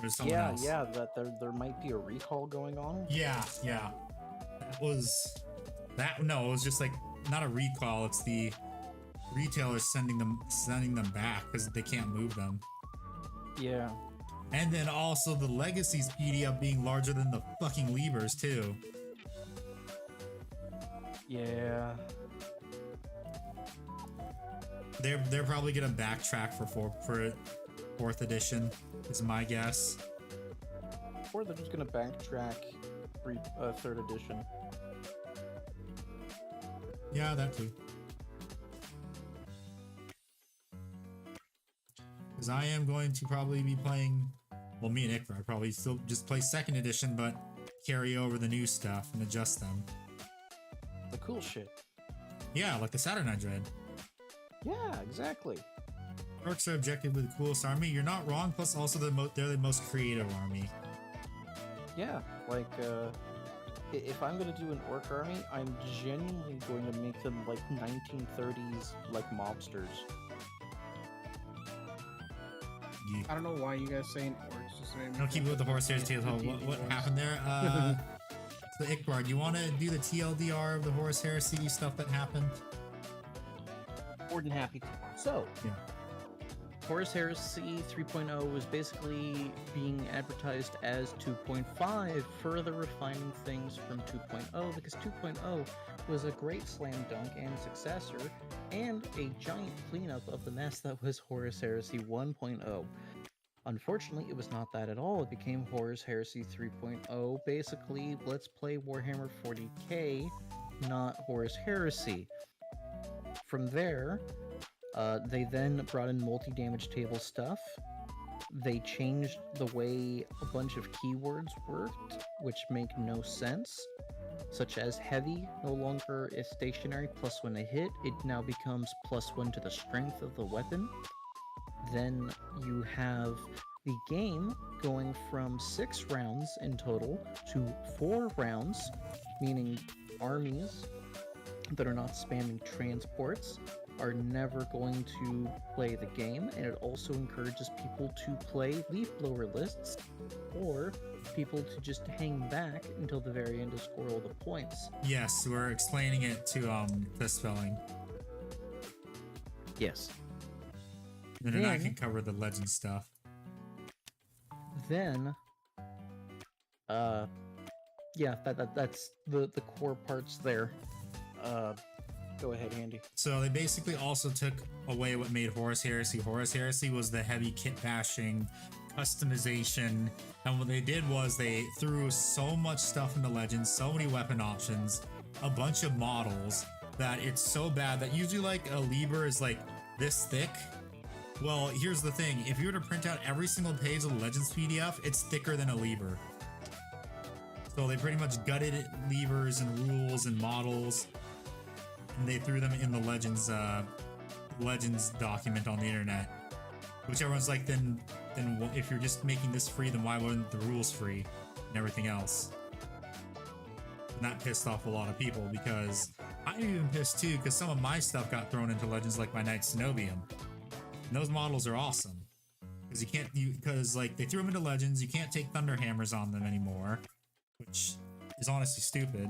Or someone Yeah, else? yeah, that there might be a recall going on. Yeah. It was just like not a recall, it's the retailers sending them back because they can't move them. Yeah. And then also the Legacy's PDF being larger than the fucking levers too. Yeah. They're probably gonna backtrack for fourth edition, is my guess. Or they're just gonna backtrack third edition. Yeah, that too. Because I am going to probably be playing, well, me and Ikra probably still just play second edition, but carry over the new stuff and adjust them. The cool shit. Yeah, like the Saturnine Dread. Yeah, exactly. Orcs are objective with the coolest army. You're not wrong. Plus, also they're the most creative army. Yeah, like if I'm gonna do an orc army, I'm genuinely going to make them like 1930s, like mobsters. Yeah. I don't know why you guys saying orcs just made me. Don't keep it with the horse hairs tail. What happened there? So Ikbard, you want to do the TLDR of the Horus Heresy stuff that happened? More than happy to. So, Yeah. Horus Heresy 3.0 was basically being advertised as 2.5, further refining things from 2.0, because 2.0 was a great slam dunk and successor, and a giant cleanup of the mess that was Horus Heresy 1.0. Unfortunately, it was not that at all. It became Horus Heresy 3.0. Basically, let's play Warhammer 40k, not Horus Heresy. From there, they then brought in multi-damage table stuff. They changed the way a bunch of keywords worked, which make no sense, such as heavy no longer is stationary +1 to hit, it now becomes +1 to the strength of the weapon. Then you have the game going from 6 rounds in total to 4 rounds, meaning armies that are not spamming transports are never going to play the game, and it also encourages people to play leaf blower lists or people to just hang back until the very end to score all the points. Yes, we're explaining it to the spelling. Yes. And then I Then- can cover the legend stuff. Then, yeah, that's the core parts there. Go ahead, Andy. So they basically also took away what made Horus Heresy. Horus Heresy was the heavy kit bashing, customization, and what they did was they threw so much stuff into Legends, so many weapon options, a bunch of models, that it's so bad that usually like a Liber is like this thick. Well, here's the thing, if you were to print out every single page of the Legends PDF, it's thicker than a Liber. So they pretty much gutted levers and rules and models, and they threw them in the Legends document on the internet. Which everyone's like, then if you're just making this free, then why weren't the rules free and everything else? And that pissed off a lot of people, because I'm even pissed too, because some of my stuff got thrown into Legends, like my Knight Cenobium. And those models are awesome. Because like they threw them into Legends, you can't take Thunder Hammers on them anymore, which is honestly stupid.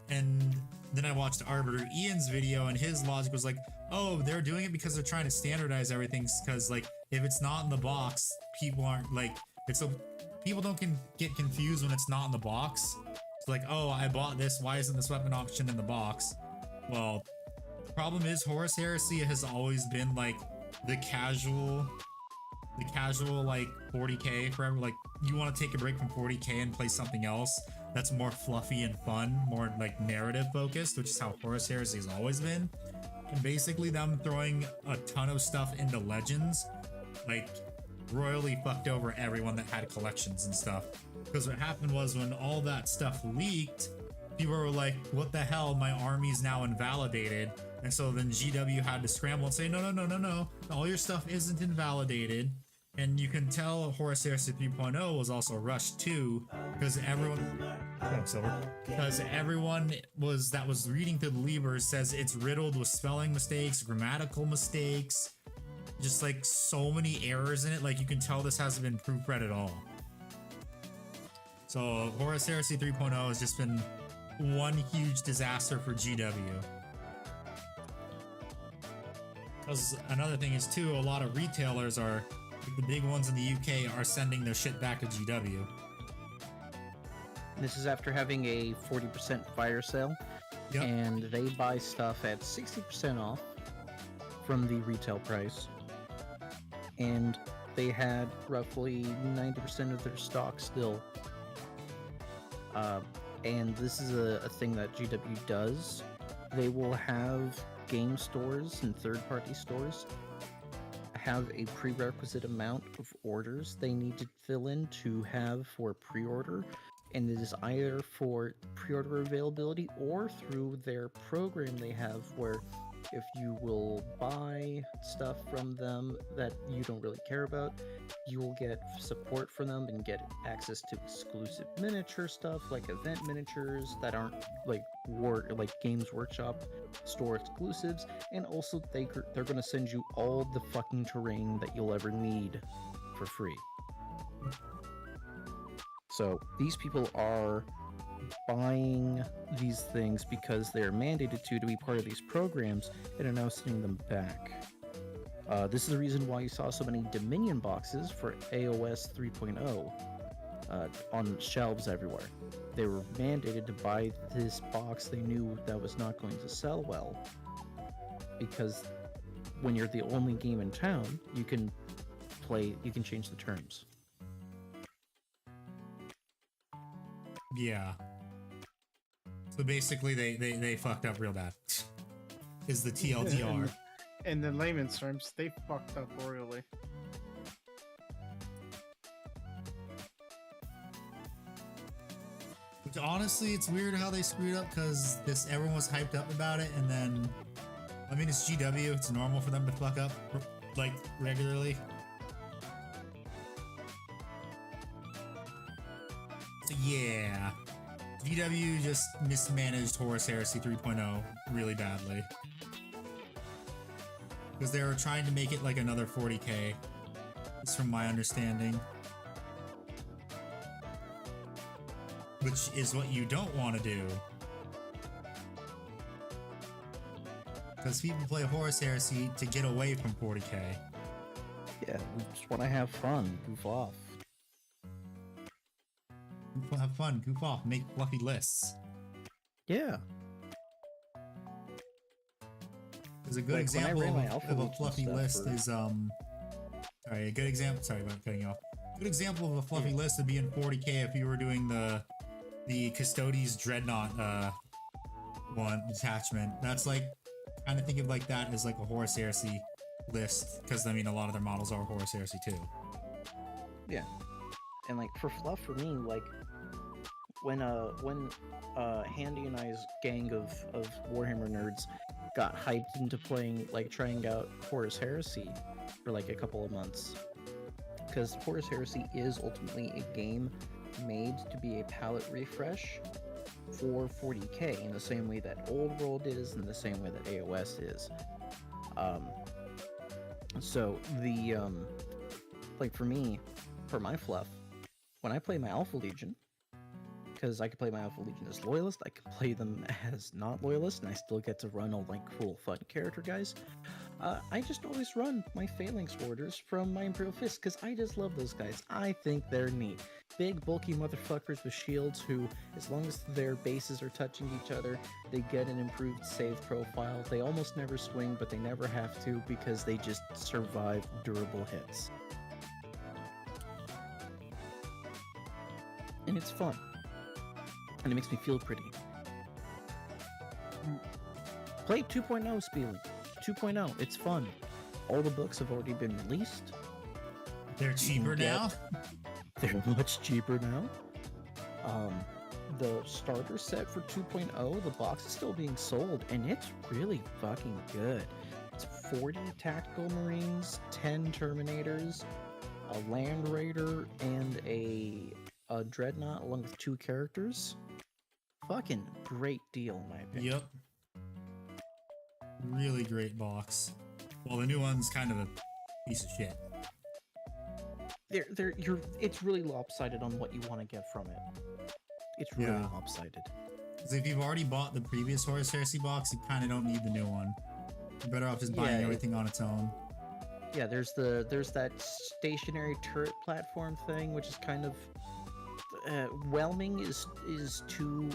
And then I watched Arbiter Ian's video, and his logic was like, oh, they're doing it because they're trying to standardize everything, because like if it's not in the box, people aren't like, it's so people don't get confused when it's not in the box. It's like, oh, I bought this, why isn't this weapon option in the box? Well, the problem is Horus Heresy has always been like the casual like 40k forever. Like you want to take a break from 40k and play something else that's more fluffy and fun, more like narrative focused, which is how Horus Heresy has always been. And basically them throwing a ton of stuff into Legends like royally fucked over everyone that had collections and stuff. Because what happened was, when all that stuff leaked, people were like, what the hell, my army's now invalidated. And so then GW had to scramble and say, no, all your stuff isn't invalidated. And you can tell Horus Heresy 3.0 was also rushed too, because everyone that was reading through the Liber says it's riddled with spelling mistakes, grammatical mistakes, just like so many errors in it. Like you can tell this hasn't been proofread at all. So Horus Heresy 3.0 has just been one huge disaster for GW. Because another thing is too, a lot of retailers are, the big ones in the UK, are sending their shit back to GW. This is after having a 40% fire sale, Yep. and they buy stuff at 60% off from the retail price, and they had roughly 90% of their stock still. And this is a thing that GW does. They will have game stores and third-party stores have a prerequisite amount of orders they need to fill in to have for pre-order, and it is either for pre-order availability or through their program they have, where if you will buy stuff from them that you don't really care about, you will get support from them and get access to exclusive miniature stuff, like event miniatures that aren't like Games Workshop store exclusives, and also they're going to send you all the fucking terrain that you'll ever need for free. So these people are buying these things because they're mandated to be part of these programs, and are now sending them back. This is the reason why you saw so many Dominion boxes for AOS 3.0 on shelves everywhere. They were mandated to buy this box they knew that was not going to sell well, because when you're the only game in town, you can change the terms. Yeah. So basically they fucked up real bad. Is the TLDR. In the layman's terms, they fucked up royally. Which honestly, it's weird how they screwed up, because everyone was hyped up about it, and then, I mean, it's GW, it's normal for them to fuck up like regularly. So yeah, GW just mismanaged Horus Heresy 3.0 really badly. Because they were trying to make it like another 40k, is from my understanding. Which is what you don't want to do. Because people play Horus Heresy to get away from 40k. Yeah, we just want to have fun, goof off. Have fun, goof off, make fluffy lists. Yeah. There's a good Like, when I example ran my of Alpha a Legion fluffy stuff list for- is sorry, a good example. Sorry about cutting you off. Good example of a fluffy list would be in 40k if you were doing the Custodes Dreadnought one detachment. That's like kind of think of like that as like a Horus Heresy list, because I mean a lot of their models are Horus Heresy too. Yeah. And like for fluff for me, like when Handy and I's gang of Warhammer nerds got hyped into playing, like trying out Horus Heresy for like a couple of months, because Horus Heresy is ultimately a game made to be a palette refresh for 40k in the same way that Old World is, in the same way that AOS is. So the like for me, for my fluff, when I play my Alpha Legion, because I can play my Alpha Legion as loyalist, I can play them as not loyalist, and I still get to run all like cool fun character guys. I just always run my Phalanx Warders from my Imperial Fist, because I just love those guys. I think they're neat. Big, bulky motherfuckers with shields who, as long as their bases are touching each other, they get an improved save profile. They almost never swing, but they never have to, because they just survive durable hits. And it's fun. And it makes me feel pretty. Play 2.0, Spielen. 2.0, it's fun. All the books have already been released. They're cheaper get- now. They're much cheaper now. The starter set for 2.0, the box is still being sold, and it's really fucking good. It's 40 tactical marines, 10 terminators, a land raider, and a dreadnought along with 2 characters. Fucking great deal, in my opinion. Yep. Really great box. Well, the new one's kind of a piece of shit. It's really lopsided on what you want to get from it. It's really Yeah. lopsided. Because if you've already bought the previous Horus Heresy box, you kind of don't need the new one. You're better off just buying Yeah, everything on its own. Yeah, there's that stationary turret platform thing, which is kind of whelming is too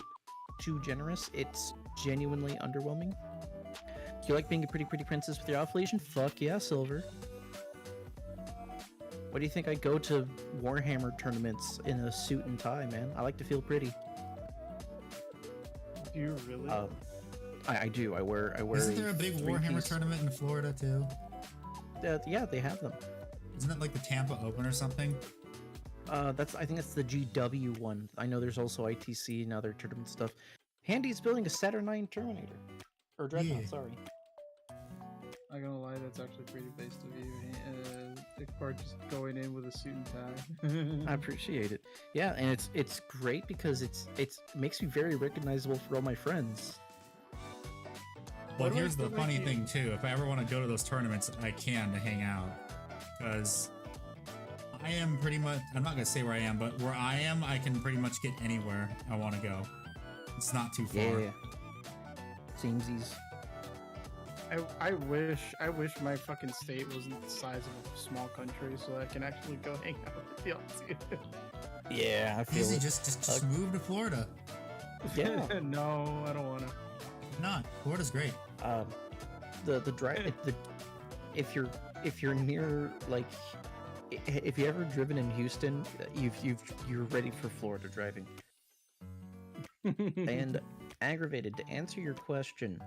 generous. It's genuinely underwhelming. Do you like being a pretty princess with your Alpha Legion? Fuck yeah, Silver. What do you think I go to Warhammer tournaments in a suit and tie, man? I like to feel pretty. Do you really? I do. I wear. Isn't there a big Warhammer three-piece- tournament in Florida too? Yeah, they have them. Isn't it like the Tampa Open or something? I think that's the GW one. I know there's also ITC and other tournament stuff. Handy's building a Saturnine Terminator. Or Dreadnought, Yeah. sorry. Not gonna lie, that's actually pretty based of you. Iqbar just going in with a suit and tie. I appreciate it. Yeah, and it's great because it makes me very recognizable for all my friends. Well, What do I here's the feel funny like thing too. If I ever want to go to those tournaments, I can to hang out. Because I am pretty much, I'm not going to say where I am, but where I am, I can pretty much get anywhere I want to go. It's not too far. Yeah. Seamsies. I wish my fucking state wasn't the size of a small country so I can actually go hang out with y'all too. Yeah, I feel Easy, it. just move to Florida. Yeah. No, I don't wanna. Not. Florida's great. The drive if you're near, like, if you ever driven in Houston, you're ready for Florida driving. And aggravated, to answer your question,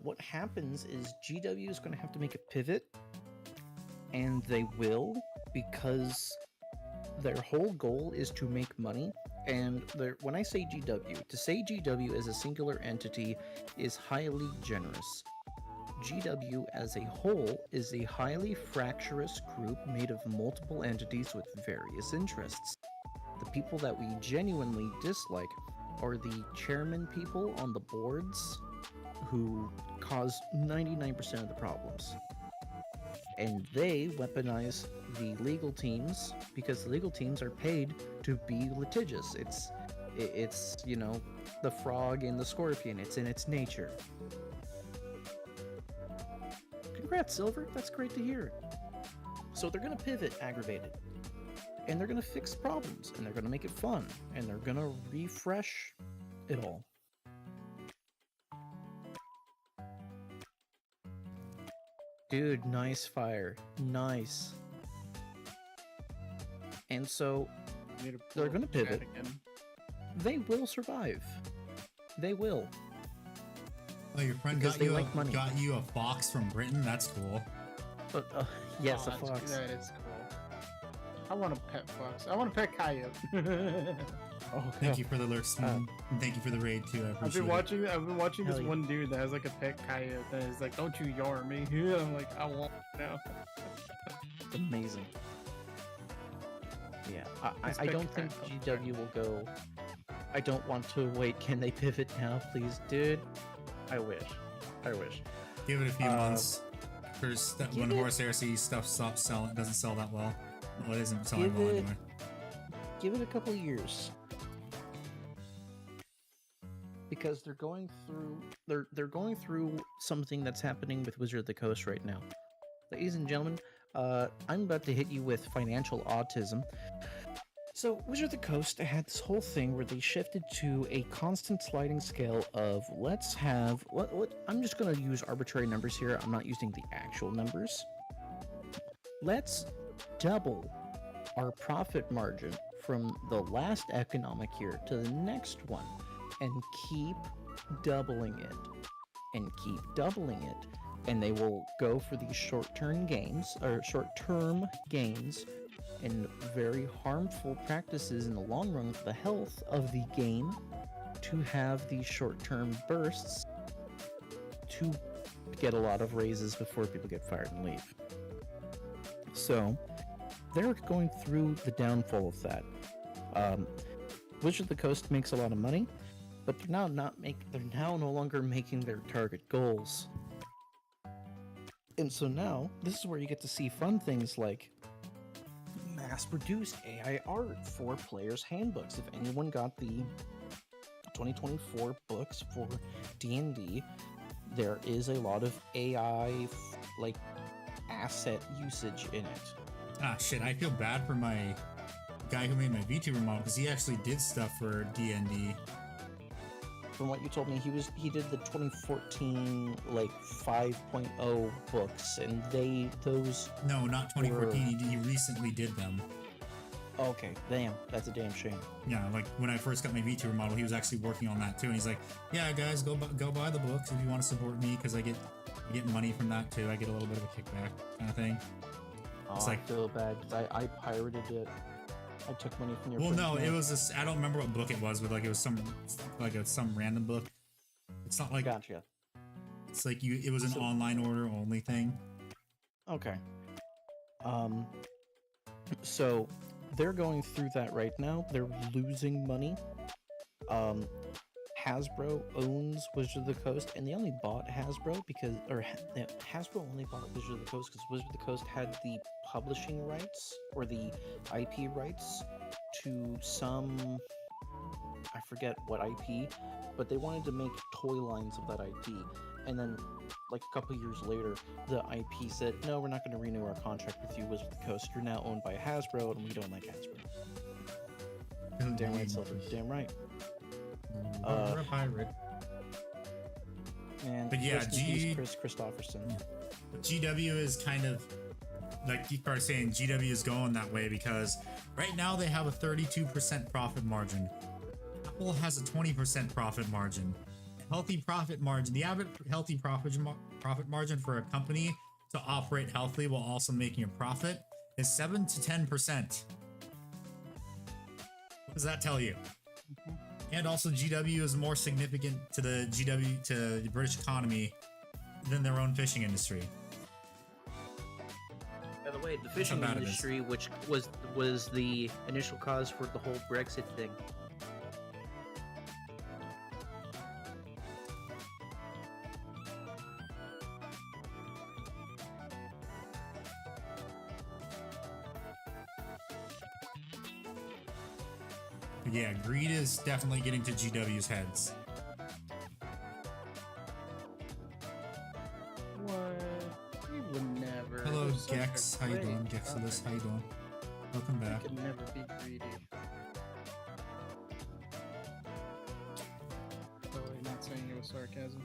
what happens is GW is going to have to make a pivot, and they will, because their whole goal is to make money. And when I say GW, to say GW as a singular entity is highly generous. GW as a whole is a highly fractious group made of multiple entities with various interests. The people that we genuinely dislike are the chairman people on the boards who cause 99% of the problems. And they weaponize the legal teams because the legal teams are paid to be litigious. It's you know, the frog and the scorpion. It's in its nature. Congrats, Silver. That's great to hear. So they're gonna pivot aggravated. And they're gonna fix problems, and they're gonna make it fun, and they're gonna refresh it all. Dude, nice fire. Nice. And so Need to they're pull gonna up the chat pivot. again. they will survive. They will. Oh, your friend Because got they you, like money. got you a fox from Britain? That's cool. But yes, Oh, a fox. That is cool. I want a pet fox. I want a pet coyote. Oh, Thank you for the lurk, Spoon. And thank you for the raid, too. I I've appreciate been watching this Hell yeah. one dude that has like a pet coyote that is like, "Don't you yar me." I'm like, I want it now. It's amazing. Yeah, Let's I pick don't think crap. GW will go. I don't want to wait. Can they pivot now, please, dude? I wish. I wish. Give it a few months. When give it- Horse Heresy stuff stops selling, doesn't sell that well. Well, it isn't selling Give well it- anyway. Give it a couple years. Because they're going through they're going through something that's happening with Wizard of the Coast right now. Ladies and gentlemen, I'm about to hit you with financial autism. So Wizard of the Coast had this whole thing where they shifted to a constant sliding scale of let's have what I'm just gonna use arbitrary numbers here. I'm not using the actual numbers. Let's double our profit margin from the last economic year to the next one and keep doubling it and keep doubling it, and they will go for these short-term gains and very harmful practices in the long run for the health of the game to have these short-term bursts to get a lot of raises before people get fired and leave. So they're going through the downfall of that. Wizard of the Coast makes a lot of money, but they're now no longer making their target goals. And so now this is where you get to see fun things like mass-produced AI art for players' handbooks. If anyone got the 2024 books for D&D, there is a lot of AI like asset usage in it. Ah, shit, I feel bad for my guy who made my VTuber model because he actually did stuff for D&D. From what you told me, he did the 2014 like 5.0 books, and those. No, not 2014. He recently did them. Okay, damn, that's a damn shame. Yeah, like when I first got my VTuber model, he was actually working on that too, and he's like, "Yeah, guys, go buy the books if you want to support me because I get money from that too. I get a little bit of a kickback kind of thing." It's I like- feel bad because I pirated it. I took money from your. Well, friend's no, it mail. was I don't remember what book it was, but like it was some random book. It's not like Gotcha. it's like it was an So- online order only thing. Okay. So they're going through that right now. They're losing money. Hasbro owns Wizard of the Coast, and they only bought Hasbro because, Hasbro only bought Wizard of the Coast because Wizard of the Coast had the publishing rights or the IP rights to some, I forget what IP, but they wanted to make toy lines of that IP, and then like a couple years later, the IP said, no, we're not going to renew our contract with you, Wizard of the Coast. You're now owned by Hasbro, and we don't like Hasbro. Damn right, Silver. Damn right. We're a pirate. And But yeah, rest in peace, Chris Christopherson. GW is kind of like you started saying. GW is going that way because right now they have a 32% profit margin. Apple has a 20% profit margin. Healthy profit margin. The average healthy profit margin for a company to operate healthily while also making a profit is 7 to 10%. What does that tell you? And also, GW is more significant to the British economy than their own fishing industry. By the way, the how fishing bad it is. industry, which was the initial cause for the whole Brexit thing. But yeah, greed is definitely getting to GW's heads. What? We would never. Hello, They're such a Gex. how you Wait, doing? Gexilus, okay. how you doing? Welcome I back. could never be greedy. Totally not saying it was sarcasm.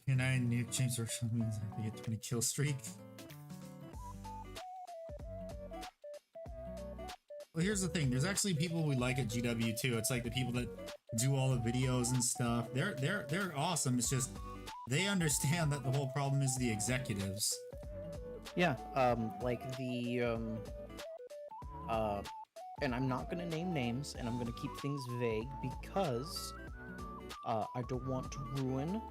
And I knew James Workshop means I have to get 20 kill streak. Well, here's the thing. There's actually people we like at GW too. It's like the people that do all the videos and stuff. They're awesome. It's just they understand that the whole problem is the executives. Yeah, like the and I'm not gonna name names, and I'm gonna keep things vague because I don't want to ruin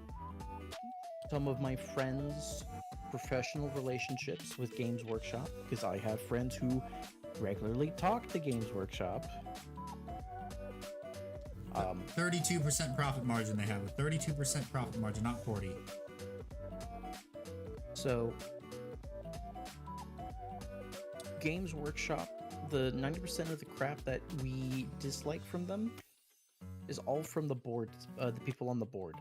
some of my friends' professional relationships with Games Workshop, because I have friends who regularly talk to Games Workshop. 32% profit margin they have. A 32% profit margin, not 40. So, Games Workshop, the 90% of the crap that we dislike from them is all from the board, the people on the board.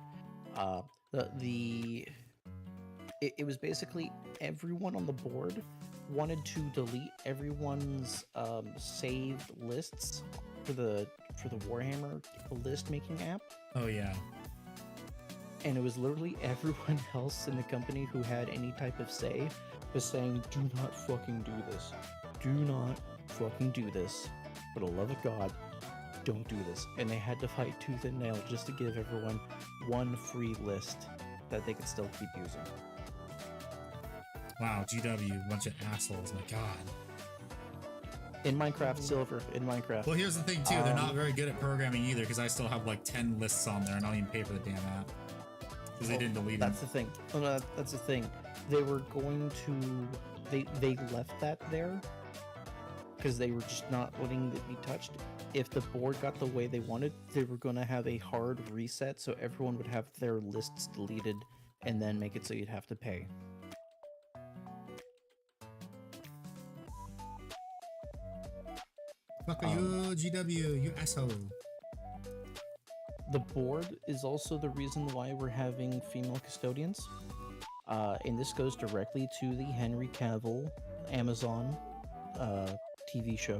It was basically everyone on the board wanted to delete everyone's saved lists for the Warhammer list making app, Oh yeah. and it was literally everyone else in the company who had any type of say was saying, "Do not fucking do this. Do not fucking do this. For the love of God, don't do this." And they had to fight tooth and nail just to give everyone one free list that they could still keep using. Wow, GW, bunch of assholes. My God. In Minecraft Silver, in Minecraft. Well, here's the thing too. They're not very good at programming either, because I still have like 10 lists on there, and I don't even pay for the damn app because they didn't delete them. That's the thing. Oh, no, that's the thing. They were going to. They left that there because they were just not letting it be touched. If the board got the way they wanted, they were going to have a hard reset, so everyone would have their lists deleted, and then make it so you'd have to pay. Fuck you, GW, you asshole. The board is also the reason why we're having female custodians. And this goes directly to the Henry Cavill Amazon TV show.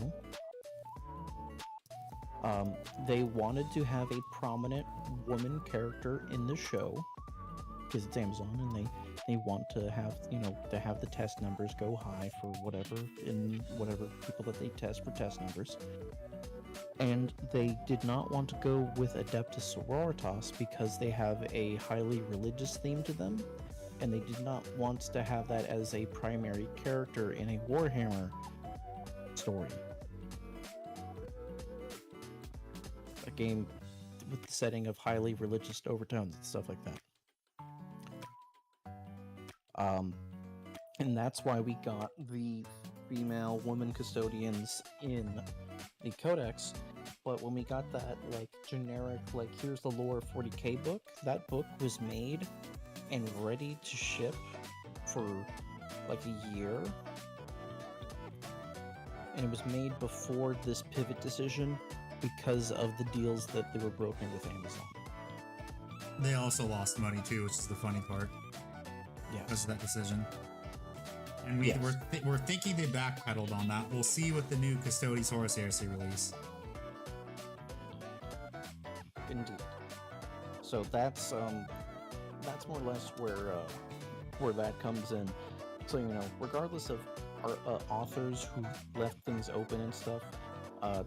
They wanted to have a prominent woman character in the show because it's Amazon, and they want to have, to have the test numbers go high for whatever people that they test for test numbers. And they did not want to go with Adeptus Sororitas because they have a highly religious theme to them, and they did not want to have that as a primary character in a Warhammer story. A game with the setting of highly religious overtones and stuff like that. And that's why we got the female woman custodians in the Codex. But when we got that, generic, here's the lore 40k book, that book was made and ready to ship for, a year. And it was made before this pivot decision because of the deals that they were broken with Amazon. They also lost money too, which is the funny part. Yeah. Because of that decision. And Yes. we're thinking they backpedaled on that. We'll see with the new Custodes Horus Heresy release. Indeed. So that's more or less where that comes in. So regardless of our authors who left things open and stuff,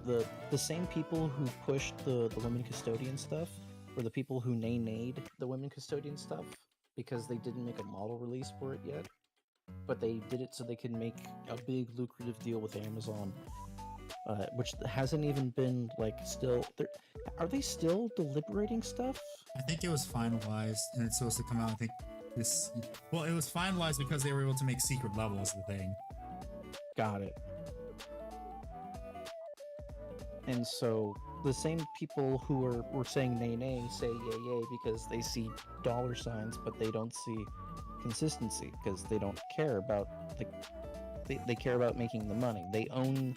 the same people who pushed the women custodian stuff were the people who nay-nayed the women custodian stuff because they didn't make a model release for it yet, but they did it so they could make a big lucrative deal with Amazon, which hasn't even been are they still deliberating stuff? I think it was finalized, and it's supposed to come out, I think, it was finalized because they were able to make secret levels, the thing. Got it. And so the same people who were saying nay nay say yay yay because they see dollar signs, but they don't see consistency because they don't care about they care about making the money. They own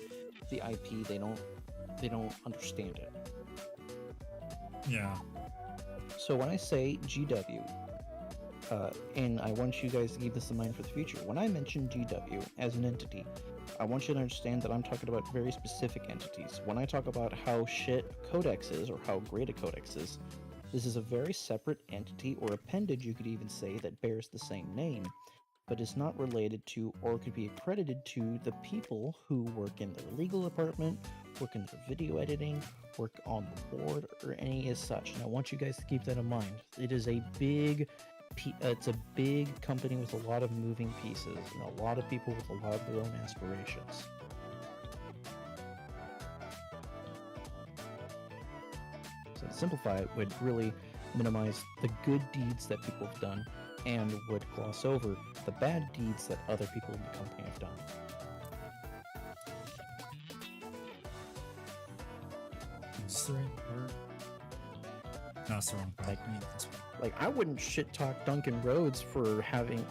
the IP. They don't understand it. Yeah. So when I say GW, And I want you guys to keep this in mind for the future. When I mention GW as an entity, I want you to understand that I'm talking about very specific entities. When I talk about how shit a codex is, or how great a codex is, this is a very separate entity or appendage, you could even say, that bears the same name, but is not related to or could be accredited to the people who work in their legal department, work in their video editing, work on the board, or any as such. And I want you guys to keep that in mind. It is a big it's a big company with a lot of moving pieces and a lot of people with a lot of their own aspirations. So to simplify it would really minimize the good deeds that people have done and would gloss over the bad deeds that other people in the company have done. Is the right word? No, it's the wrong word. Like- I need this one. Like, I wouldn't shit talk Duncan Rhodes for having,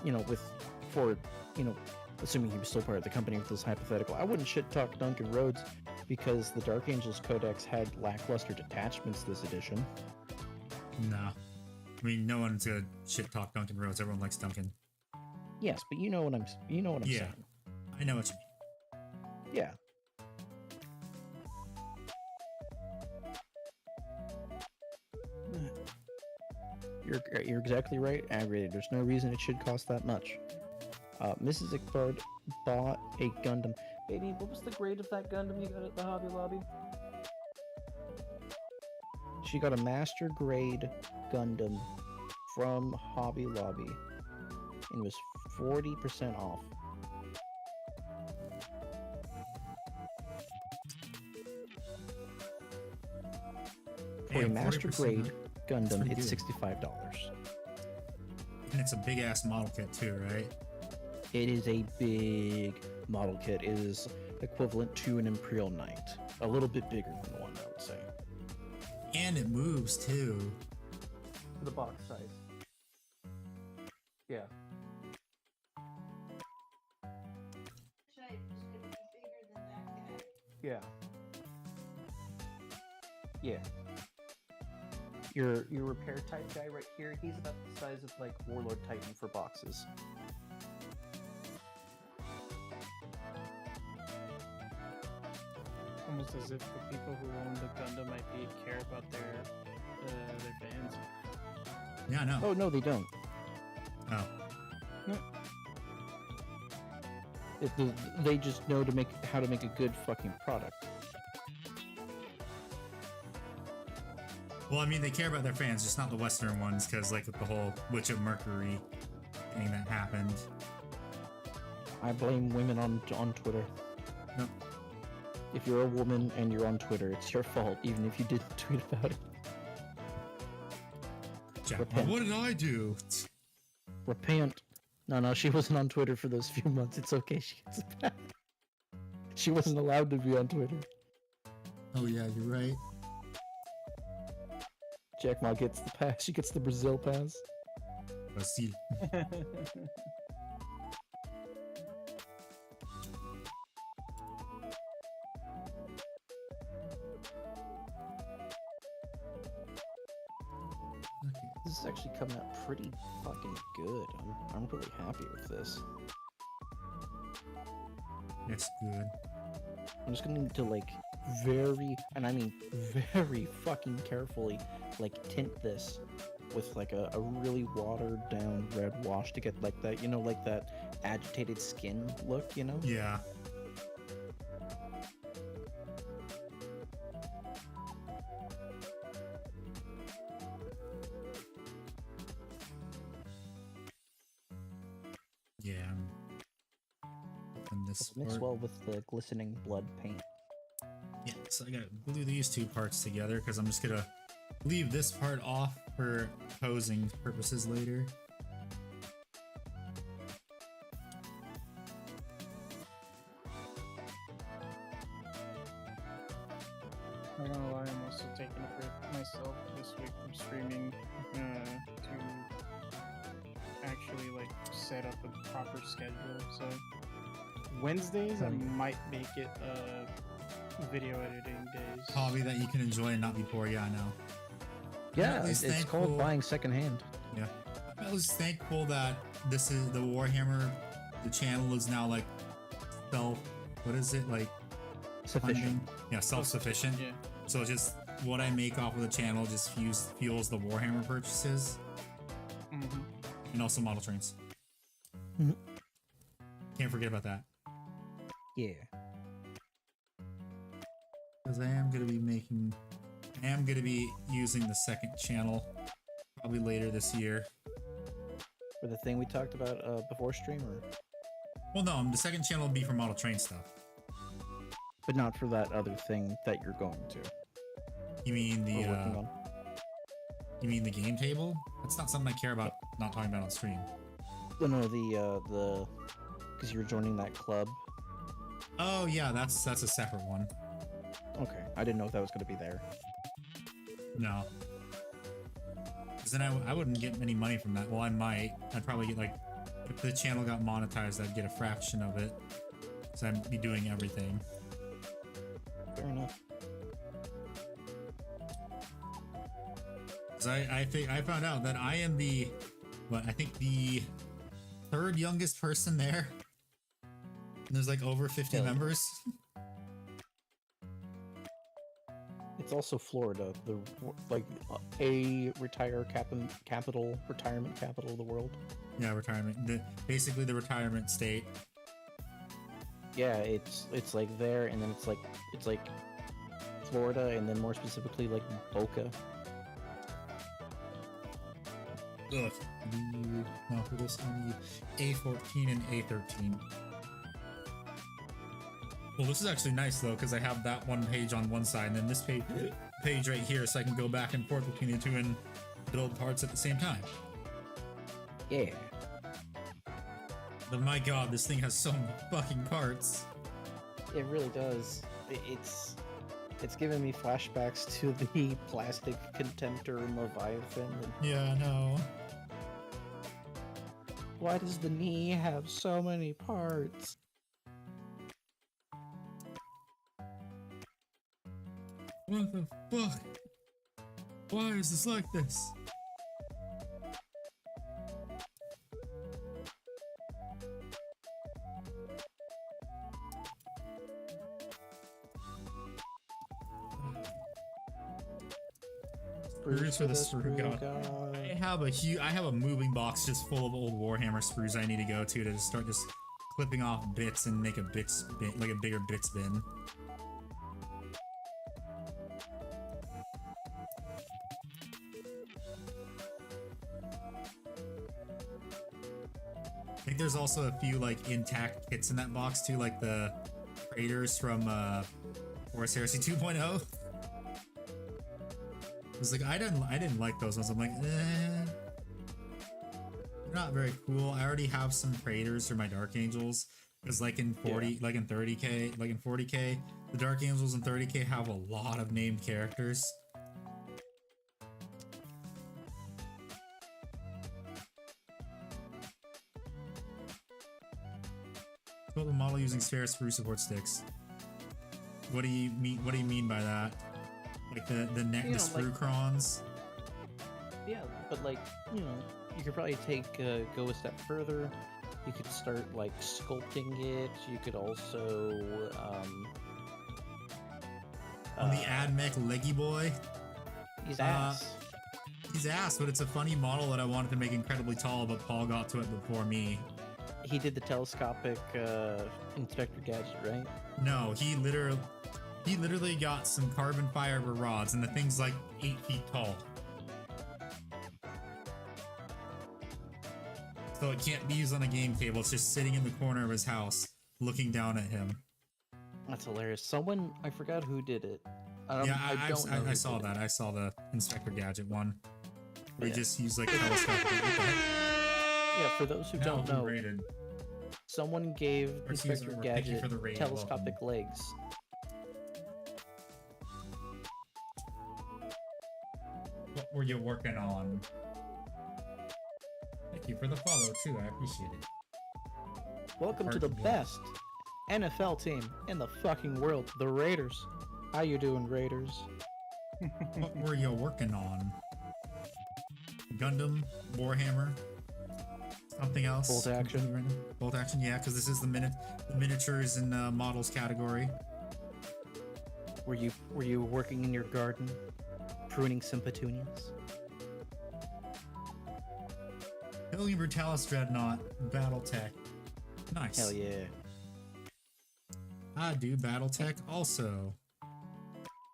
assuming he was still part of the company with this hypothetical, I wouldn't shit talk Duncan Rhodes because the Dark Angels Codex had lackluster detachments this edition. No. I mean, no one's gonna shit talk Duncan Rhodes. Everyone likes Duncan. Yes, but you know what I'm Yeah. saying. I know what you mean. Yeah. You're exactly right, Aggravated. There's no reason it should cost that much. Mrs. Ickbard bought a Gundam. Baby, what was the grade of that Gundam you got at the Hobby Lobby? She got a master grade Gundam from Hobby Lobby and was 40% off. For a Damn, master 40% grade off. Gundam, pretty it's good. $65. And it's a big ass model kit too, right? It is a big model kit. It is equivalent to an Imperial Knight. A little bit bigger than the one, I would say. And it moves too. The box size. Yeah. Shape is gonna be bigger than that guy. Yeah. Yeah. Your repair type guy right here, he's about the size of like Warlord Titan for boxes. Almost as if the people who own the Gundam IP care about their fans. Yeah, no. Oh no, they don't. Oh. They just know how to make a good fucking product. Well, I mean, they care about their fans, just not the Western ones, because like with the whole Witch of Mercury thing that happened. I blame women on Twitter. No. If you're a woman and you're on Twitter, it's your fault, even if you didn't tweet about it. Jack, Repent. what did I do? Repent. No, she wasn't on Twitter for those few months. It's okay, she gets it back. She wasn't allowed to be on Twitter. Oh yeah, you're right. Jack Ma gets the pass. She gets the Brazil pass. Brazil. Okay. This is actually coming out pretty fucking good. I'm really happy with this. That's good. I'm just gonna need to like very, and I mean very fucking carefully, like tint this with like a really watered down red wash to get like that, like that agitated skin look, Yeah. Yeah. And this Mix part. well with the glistening blood paint. Yeah, so I gotta glue these two parts together because I'm just gonna leave this part off for posing purposes later. I'm not gonna lie, I'm also taking a break myself this week from streaming to actually like set up a proper schedule. So Wednesdays I might make it video editing days. Hobby that you can enjoy and not be poor. Yeah, I know. Yeah, At least it's called thankful- buying secondhand. Yeah, I was thankful that this is the Warhammer. The channel is now like what is it like? Sufficient. Funding? Yeah, self-sufficient. Yeah. So just what I make off of the channel just fuels the Warhammer purchases Mm-hmm. and also model trains. Mhm. Can't forget about that. Yeah. Because I am going to be using the second channel probably later this year. For the thing we talked about before stream, or Well, no, the second channel will be for model train stuff. but not for that other thing that you're going to. You mean Or working the on. you mean the game table? That's not something I care about not talking about on stream. No, the because you're joining that club. Oh yeah, that's a separate one. Okay, I didn't know if that was going to be there. No. Because then I wouldn't get any money from that. Well, I might. I'd probably get like, if the channel got monetized, I'd get a fraction of it. So I'd be doing everything. Fair enough. Because I found out that I am the third youngest person there. And there's like over 50 Hell yeah. members. It's also Florida, a retirement capital of the world. Yeah, retirement. Basically the retirement state. Yeah, it's like there, and then it's like Florida, and then more specifically like Boca. Ugh. No, for this I need A14 and A13. Well, this is actually nice though, because I have that one page on one side, and then this page right here, so I can go back and forth between the two and build parts at the same time. Yeah. But my god, this thing has so many fucking parts. It really does. It's giving me flashbacks to the plastic contemptor in Leviathan. And Yeah, no. why does the knee have so many parts? What the fuck? Why is this like this? Sprues for the sprue god. I have a moving box just full of old Warhammer sprues I need to go to just start just clipping off bits and make a bits bin, like a bigger bits bin. I think there's also a few like intact kits in that box too, like the Raiders from Horus Heresy 2.0. I was like, I didn't like those ones. I'm like, they're not very cool. I already have some Praetors for my Dark Angels. Because like in 30k, like in 40k, the Dark Angels in 30k have a lot of named characters. Build a model using spare sprue support sticks. What do you mean? What do you mean by that? Like the sprue crons? Yeah, but like, you know, you could probably go a step further. You could start like sculpting it. You could also On the Admech Leggy Boy. he's ass. He's ass, but it's a funny model that I wanted to make incredibly tall, but Paul got to it before me. He did the telescopic Inspector Gadget, right? No, he literally got some carbon fiber rods, and the thing's like 8 feet tall. So it can't be used on a game table. It's just sitting in the corner of his house, looking down at him. That's hilarious. Someone, I forgot who did it. Yeah, I don't know. I saw that. I saw the Inspector Gadget one. Where Yeah. he just used like a telescope. What the heck? Yeah, for those who don't Who know, rated? someone gave Or Inspector thank you Gadget for the raid, telescopic legs. What were you working on? Thank you for the follow too. I appreciate it. Welcome to the Pardon me. best NFL team in the fucking world, the Raiders. How you doing, Raiders? What were you working on? Gundam, Warhammer, Something else? Bolt action. Right now? Bolt action, yeah, because this is the miniatures and models category. Were you working in your garden, pruning some petunias? Alien Brutalis Dreadnought, Battletech. Nice. Hell yeah. I do Battletech also.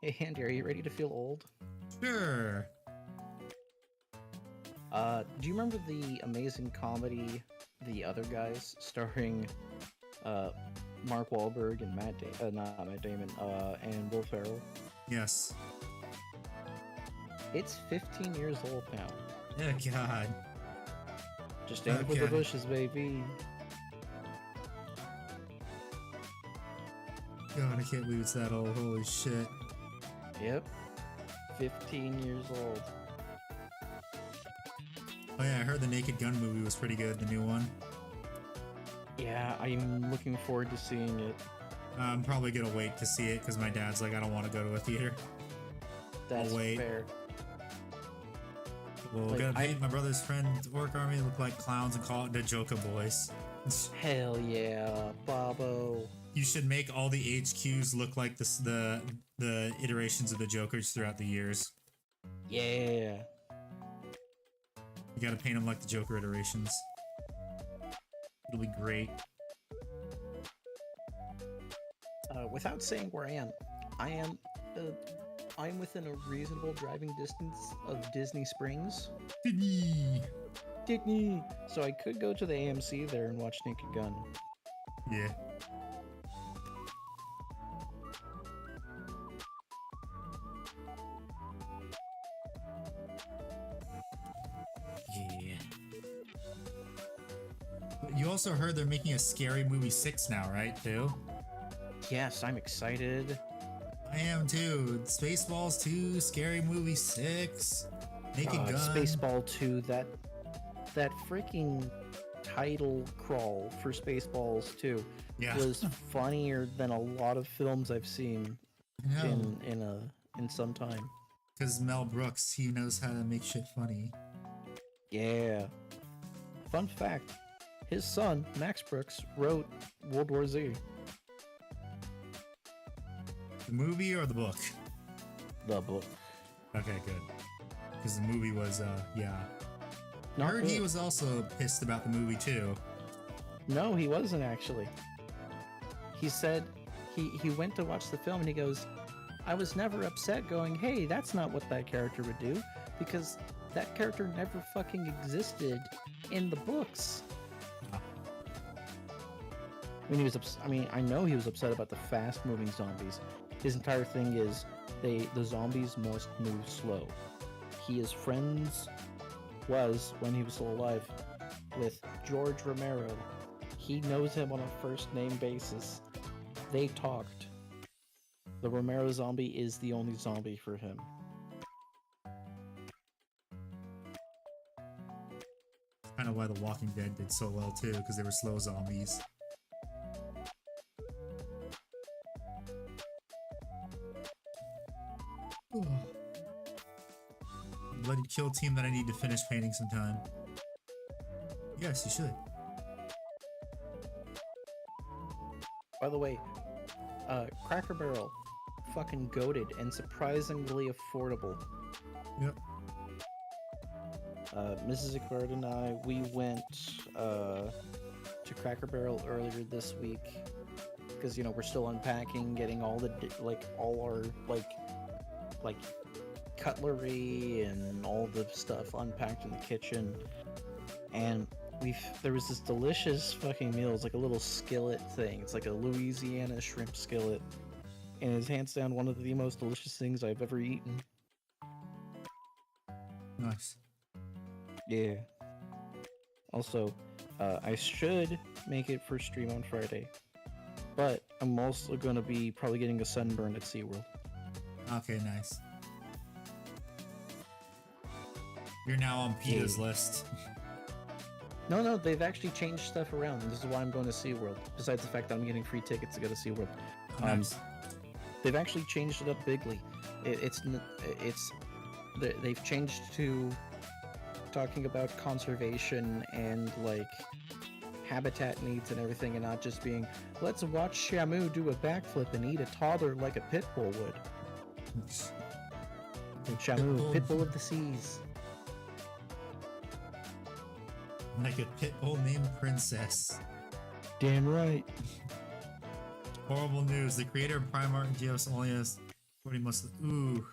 Hey Andy, are you ready to feel old? Sure. Do you remember the amazing comedy The Other Guys, starring Mark Wahlberg and not Matt Damon, and Will Ferrell? Yes. It's 15 years old now. Oh god. Just aim for the Okay. bushes, baby. God, I can't believe it's that old. Holy shit. Yep. 15 years old. Oh yeah, I heard the Naked Gun movie was pretty good, the new one. Yeah, I'm looking forward to seeing it. I'm probably gonna wait to see it because my dad's like, I don't want to go to a theater. That's wait. fair. Well, we're Like, gonna paint my brother's friend's orc army look like clowns and call it the Joker Boys. Hell yeah, Bobo. You should make all the HQs look like the iterations of the Jokers throughout the years. Yeah. You gotta paint them like the Joker iterations. It'll be great. Without saying where I am within a reasonable driving distance of Disney Springs. Disney. So I could go to the AMC there and watch Naked Gun. Yeah. Yeah. You also heard they're making a Scary Movie 6 now, right, too? Yes, I'm excited. I am too. Spaceballs 2, Scary Movie 6, Naked Gun. Spaceball 2, that freaking title crawl for Spaceballs 2 Yeah. was funnier than a lot of films I've seen I know. in some time. Because Mel Brooks, he knows how to make shit funny. Yeah. Fun fact, his son, Max Brooks, wrote World War Z. The movie or the book? The book. Okay, good. Because the movie was, yeah. I Not heard he good. was also pissed about the movie too. No, he wasn't actually. He said he went to watch the film and he goes, I was never upset going, hey, that's not what that character would do, because that character never fucking existed in the books. Ah. I know he was upset about the fast moving zombies. His entire thing is the zombies must move slow. He is friends, when he was still alive, with George Romero. He knows him on a first name basis. They talked. The Romero zombie is the only zombie for him. Kind of why The Walking Dead did so well too, because they were slow zombies. Bloody kill team that I need to finish painting sometime. Yes, you should. By the way, Cracker Barrel, fucking goated and surprisingly affordable. Yep. Mrs. Icard and I, we went to Cracker Barrel earlier this week because we're still unpacking, getting all our cutlery and all the stuff unpacked in the kitchen, and there was this delicious fucking meal. It's like a little skillet thing. It's like a Louisiana shrimp skillet, and it's hands down one of the most delicious things I've ever eaten. Nice. Yeah. Also, I should make it for stream on Friday, but I'm also going to be probably getting a sunburn at SeaWorld. Okay, nice. You're now on PETA's list. No, they've actually changed stuff around. This is why I'm going to SeaWorld, besides the fact that I'm getting free tickets to go to SeaWorld. Nice. They've actually changed it up bigly. They've changed to talking about conservation and like habitat needs and everything, and not just being, let's watch Shamu do a backflip and eat a toddler like a pit bull would. Shamu, pit bull of the seas. Like a pit bull named Princess. Damn right. Horrible news. The creator of Prime Art and Geos only has 40 months. Ooh.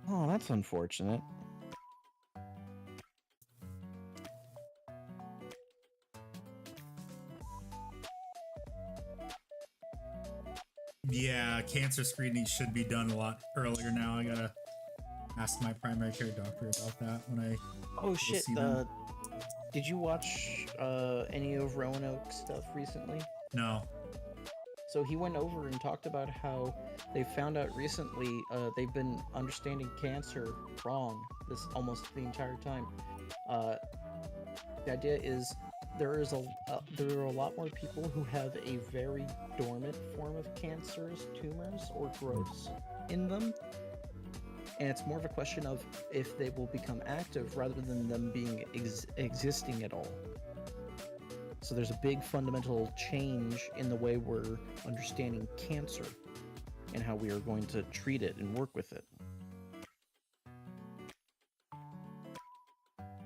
Oh, that's unfortunate. Yeah, cancer screening should be done a lot earlier now. I gotta ask my primary care doctor about that when I Oh shit, see them. did you watch any of Roanoke stuff recently? No. So he went over and talked about how they found out recently they've been understanding cancer wrong this almost the entire time. The idea is there are a lot more people who have a very dormant form of cancers, tumors, or growths in them. And it's more of a question of if they will become active rather than them being existing at all. So there's a big fundamental change in the way we're understanding cancer and how we are going to treat it and work with it.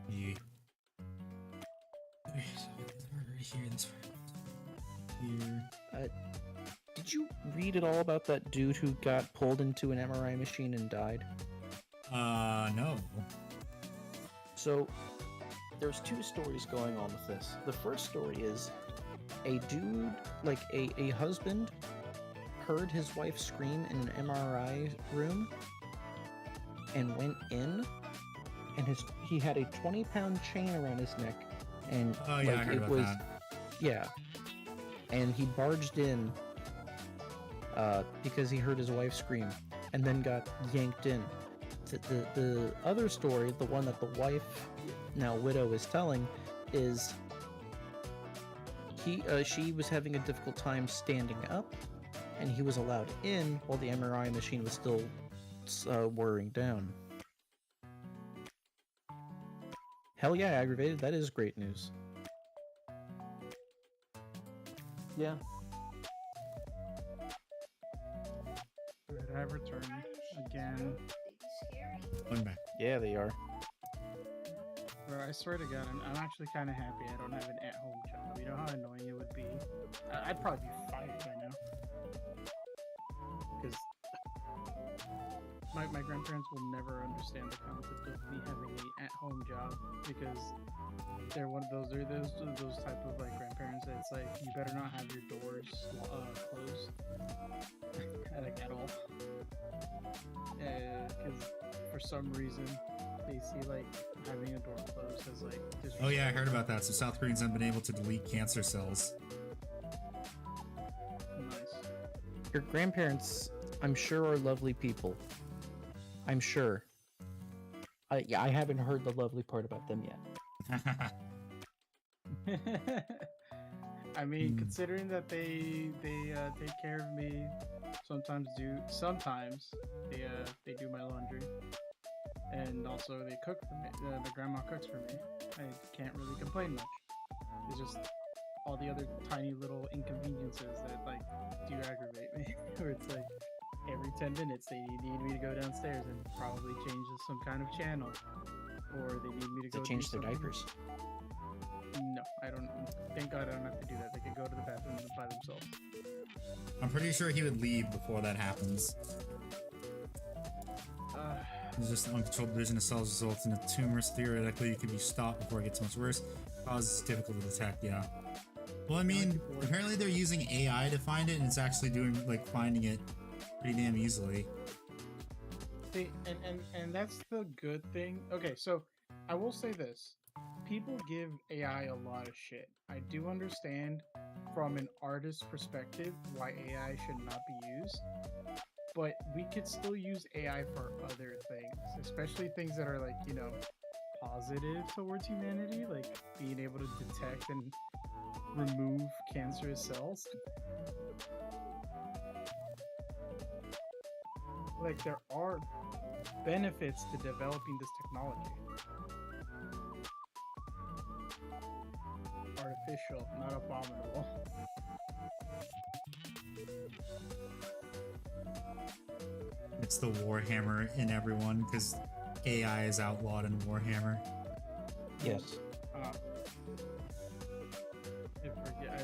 Yeah. Okay, so here, this here. Did you read at all about that dude who got pulled into an MRI machine and died? No. So there's two stories going on with this. The first story is a dude, like a husband, heard his wife scream in an MRI room and went in, and he had a 20-pound chain around his neck, and Oh yeah, I heard about that. yeah, and he barged in because he heard his wife scream, and then got yanked in. The other story, the one that the wife, now widow, is telling, is she was having a difficult time standing up, and he was allowed in while the MRI machine was still whirring down. Hell yeah, aggravated. That is great news. Yeah. Good, I've returned again. Going back. Yeah, they are. Bro, I swear to God, I'm actually kind of happy I don't have an at-home job. You know how annoying it would be? I'd probably be fired by now. Because my grandparents will never understand the concept of me having an at-home job, because they're one of those type of like grandparents that it's like, you better not have your doors closed like at all, because for some reason they see like having a door closed as like Oh yeah, I heard about that. So South Koreans have been able to delete cancer cells. Nice. Your grandparents, I'm sure, are lovely people. I'm sure. I haven't heard the lovely part about them yet. I mean, considering that they take care of me, sometimes they do my laundry, and also they cook for me. The grandma cooks for me. I can't really complain much. It's just all the other tiny little inconveniences that like do aggravate me. Where it's like every 10 minutes they need me to go downstairs and probably change some kind of channel, or they need me to go change do their something. diapers. No, I don't. Thank God I don't have to do that. They can go to the bathroom by themselves. I'm pretty sure he would leave before that happens. It's just uncontrolled division of cells results in a tumor. Theoretically, it can be stopped before it gets much worse. Causes difficult to detect. Yeah. Well, I mean, apparently they're using AI to find it, and it's actually doing like finding it pretty damn easily. See, and that's the good thing. Okay, so I will say this. People give AI a lot of shit. I do understand from an artist's perspective why AI should not be used, but we could still use AI for other things, especially things that are like, you know, positive towards humanity, like being able to detect and remove cancerous cells. Like, there are benefits to developing this technology. beneficial, not abominable. It's the Warhammer in everyone because AI is outlawed in Warhammer. Yes.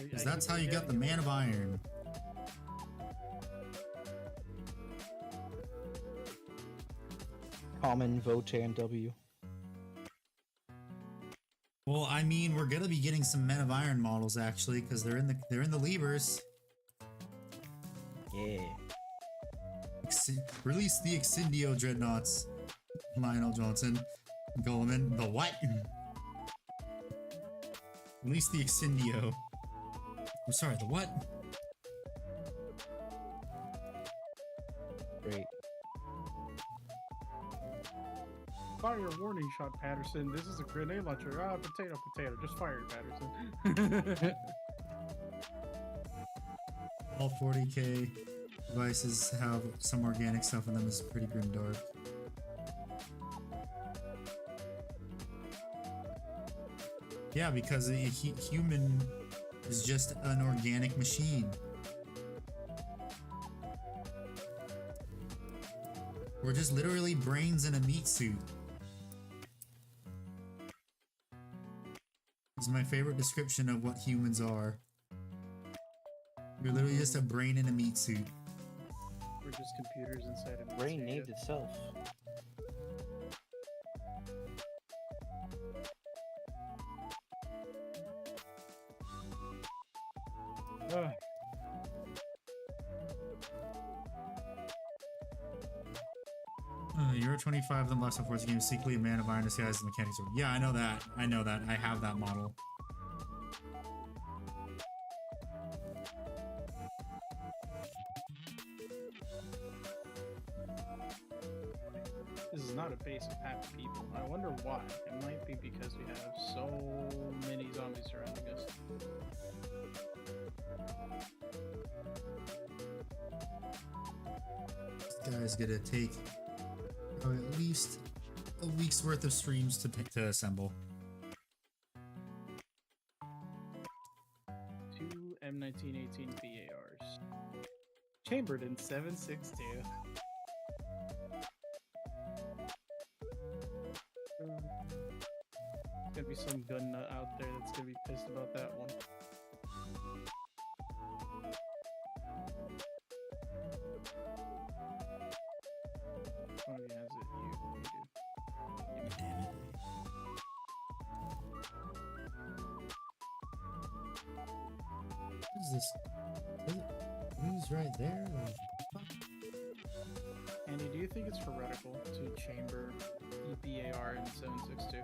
Because that's how you got the Man of Iron. Common Votan W. Well, I mean, we're gonna be getting some Men of Iron models actually, because they're in the levers. Yeah. Release the Exindio Dreadnoughts. Lionel Johnson. Goleman. The what? Release the Exindio. I'm sorry, the what? Great. Fire warning shot, Patterson. This is a grenade launcher. Ah, potato, potato. Just fire it, Patterson. All 40k devices have some organic stuff in them. It's pretty grimdark. Yeah, because a human is just an organic machine. We're just literally brains in a meat suit. This is my favorite description of what humans are. You're literally just a brain in a meat suit. We're just computers inside a Brain named itself. Euro 25 of them left before this game. Secretly a Man of Iron disguised as mechanics. Yeah, I know that. I know that. I have that model. This is not a base of happy people. I wonder why. It might be because we have so many zombies surrounding us. This guy's gonna take probably at least a week's worth of streams to assemble. 2 M1918 BARs. Chambered in 7.62. There's gonna be some gun nut out there that's gonna be pissed about that one. Oh, he has it. You do. Damn it. What is this? Is it who's right there? Or... Andy, do you think it's heretical to chamber EBAR in 7.62?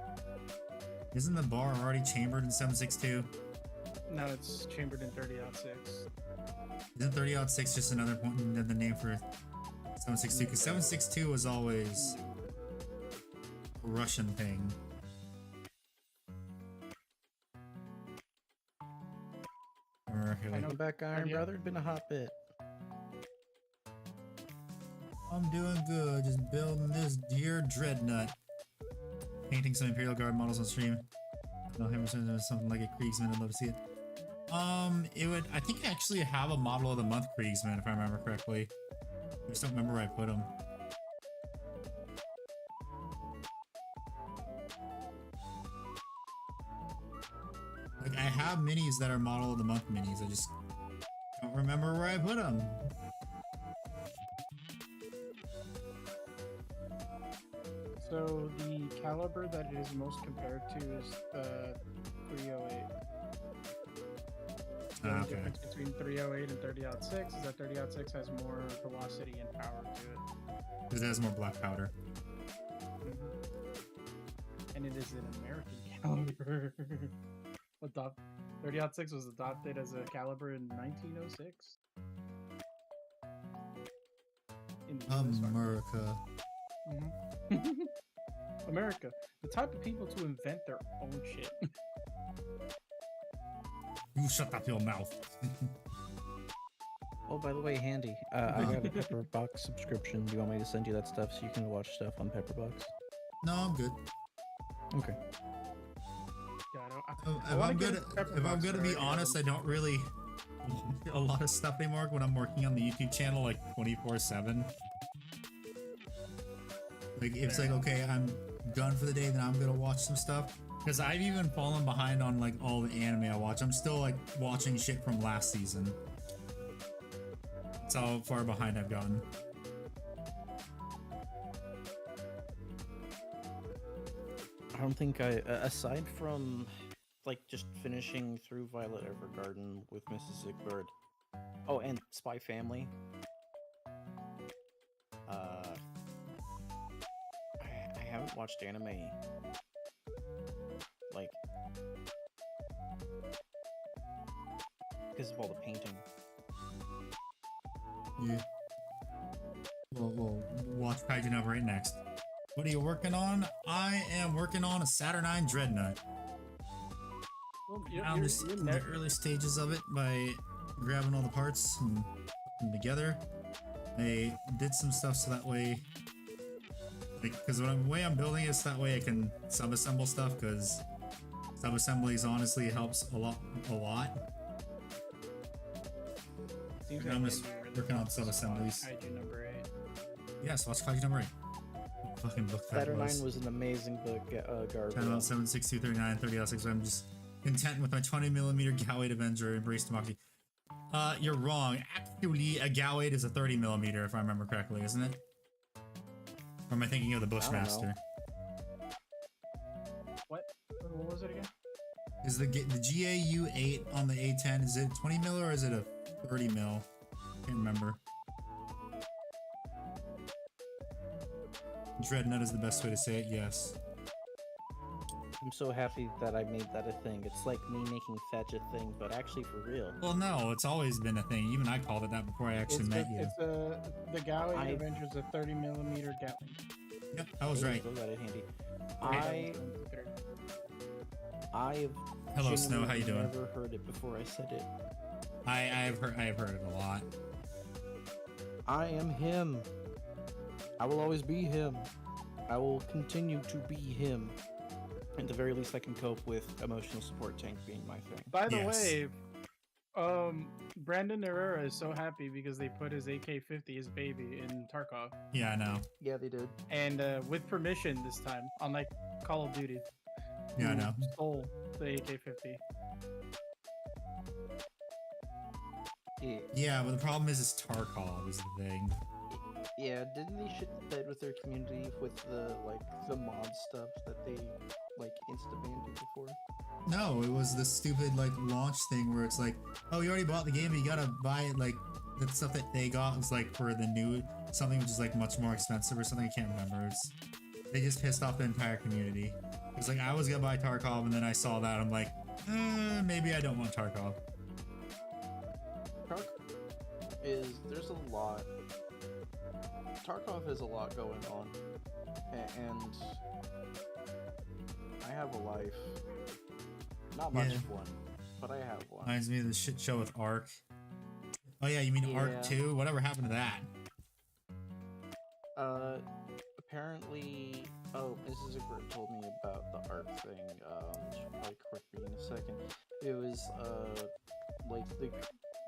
Isn't the bar already chambered in 7.62? No, it's chambered in 30.6. Isn't 30.6 just another point in the name for 7.62? Because 7.62 was always a Russian thing. Welcome back, Iron Brother. Been a hot bit. I'm doing good, just building this dear Dreadnut. Painting some Imperial Guard models on stream. I don't know him something like a Kriegsman. I'd love to see it. It would. I think I actually have a model of the month Kriegsman, if I remember correctly. I just don't remember where I put him. Like I have minis that are model of the month minis. I just don't remember where I put them. So the caliber that it is most compared to is the 308. The only Okay. difference between 308 and 30.6 is that 30.6 has more velocity and power to it. Because it has more black powder. And it is an American caliber. 30.6 was adopted as a caliber in 1906. In the US Army. America. America, the type of people to invent their own shit. You shut up your mouth. Oh, by the way, Handy, I got a Pepperbox subscription. Do you want me to send you that stuff so you can watch stuff on Pepperbox? No, I'm good. Okay. Yeah, If I'm gonna be honest, I don't really watch a lot of stuff anymore when I'm working on the YouTube channel like 24/7. Like it's like, okay, I'm done for the day, then I'm gonna watch some stuff. Because I've even fallen behind on like all the anime I watch. I'm still like watching shit from last season. That's how far behind I've gotten. I don't think aside from like just finishing through Violet Evergarden with Mrs. Zigbird. Oh, and Spy Family. I haven't watched anime like because of all the painting. Yeah. We'll watch Kaiju number 8 next. What are you working on? I am working on a Saturnine Dreadnut. Well, I'm just in the early stages of it by grabbing all the parts and putting them together. I did some stuff so that way, because the way I'm building is that way I can sub-assemble stuff, because sub-assemblies honestly helps a lot. Seems And like I'm just maybe you're working on the sub-assemblies. Kaiju number 8. Yes, watch Kaiju number 8. Fucking book that Saturnine was an amazing book, Garbo. 10 out 7, 6, 2, 39, 30 out 6. I'm just content with my 20mm Gallade Avenger, Embrace Democracy. You're wrong. Actually, a Gallade is a 30mm, if I remember correctly, isn't it? Or am I thinking of the Bushmaster? What was it again? Is the GAU-8 on the A10, is it 20mm or is it a 30mm? Can't remember. Dreadnut is the best way to say it, yes. I'm so happy that I made that a thing. It's like me making fetch a thing, but actually for real. Well, no, it's always been a thing. Even I called it that before I actually met you. It's the Gallade Avengers, a 30mm Gatling. Yep, I was right. Still got it handy. I've Hello, Snow. How you doing? Never heard it before I said it. I have heard it a lot. I am him. I will always be him. I will continue to be him. At the very least, I can cope with emotional support tank being my thing. By the Yes. way, Brandon Herrera is so happy because they put his AK-50, his baby, in Tarkov, Yeah, I know. Yeah, they did. and with permission this time, unlike Call of Duty. Yeah, I who know. Stole the AK-50. Yeah, but the problem is Tarkov is the thing. Yeah, didn't they shit the bed with their community with the the mod stuff that they insta-banned people for? No, it was the stupid launch thing where it's like, oh, you already bought the game, but you gotta buy it the stuff that they got was for the new something which is much more expensive or something. I can't remember. They just pissed off the entire community. It's like I was gonna buy Tarkov and then I saw that I'm like, maybe I don't want Tarkov. There's a lot. Tarkov has a lot going on, and I have a life. Not much Yeah. of one, but I have one. Reminds me of the shit show with Ark. Oh yeah, you mean Yeah. Ark 2? Whatever happened to that? Apparently, Mrs. Zigbert told me about the Ark thing. She'll probably correct me in a second. It was,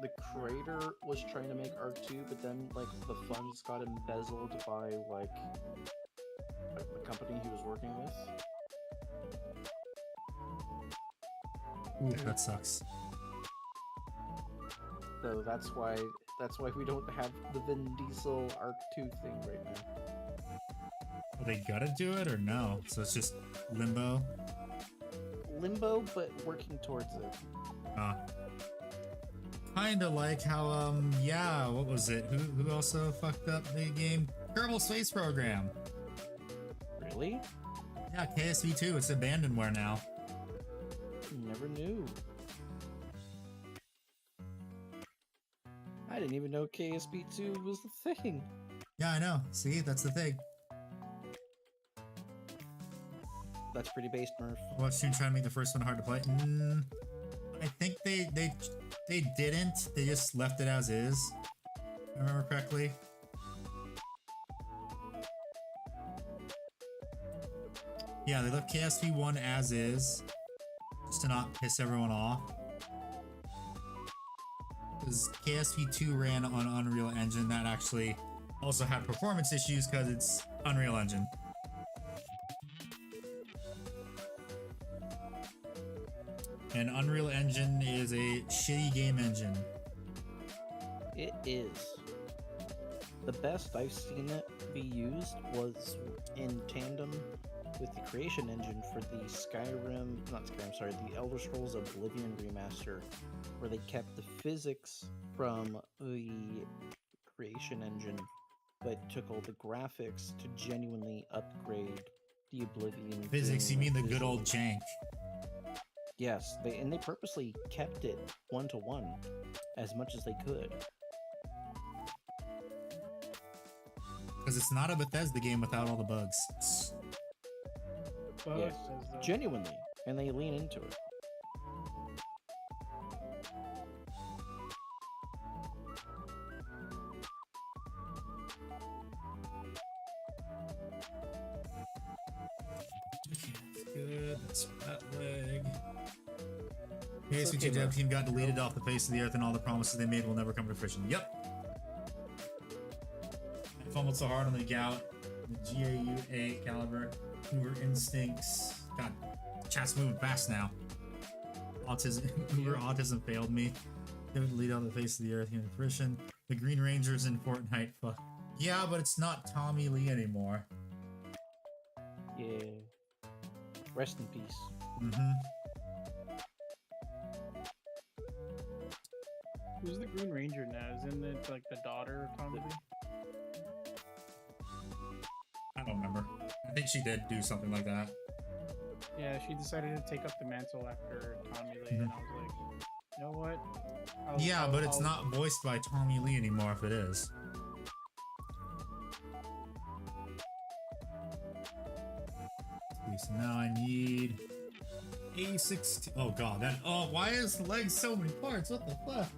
the creator was trying to make Ark 2, but then, the funds got embezzled by, the company he was working with. Ooh, that sucks. So that's why we don't have the Vin Diesel Arc 2 thing right now. Are they gonna do it or no? So it's just limbo? Limbo, but working towards it. Kinda like how, yeah, what was it? Who also fucked up the game? Kerbal Space Program! Really? Yeah, KSV2, it's abandonware now. Never knew. I didn't even know KSB2 was the thing. Yeah, I know. See, that's the thing. That's pretty based, Murph. Watch you trying to make the first one hard to play. I think they didn't. They just left it as is. If I remember correctly. Yeah, they left KSV1 as is. just to not piss everyone off. Because KSP2 ran on Unreal Engine, that actually also had performance issues because it's Unreal Engine. And Unreal Engine is a shitty game engine. It is. The best I've seen it be used was in tandem with the creation engine for the the Elder Scrolls Oblivion remaster, where they kept the physics from the creation engine, but took all the graphics to genuinely upgrade the Oblivion. Physics, you mean the good old jank. Yes, they purposely kept it 1-to-1 as much as they could. Because it's not a Bethesda game without all the bugs. Yeah, genuinely, and they lean into it. Good, that's that leg. KSP2 dev team got deleted off the face of the earth, and all the promises they made will never come to fruition. Yep. I fumbled so hard on the gout, the GAU8 caliber, Uber instincts. God, chat's moving fast now. Autism, Uber autism failed me. They would lead on the face of the earth, human fruition. The Green Rangers in Fortnite. Fuck. Yeah, but it's not Tommy Lee anymore. Yeah. Rest in peace. Mm-hmm. Who's the Green Ranger now? Isn't it like the daughter of Tommy Lee? I don't remember. I think she did do something like that. Yeah, she decided to take up the mantle after Tommy Lee, and I was like, you know what? But it's not voiced by Tommy Lee anymore if it is. Okay, so now I need A16. Oh god, that. Oh, why is the leg so many parts? What the fuck?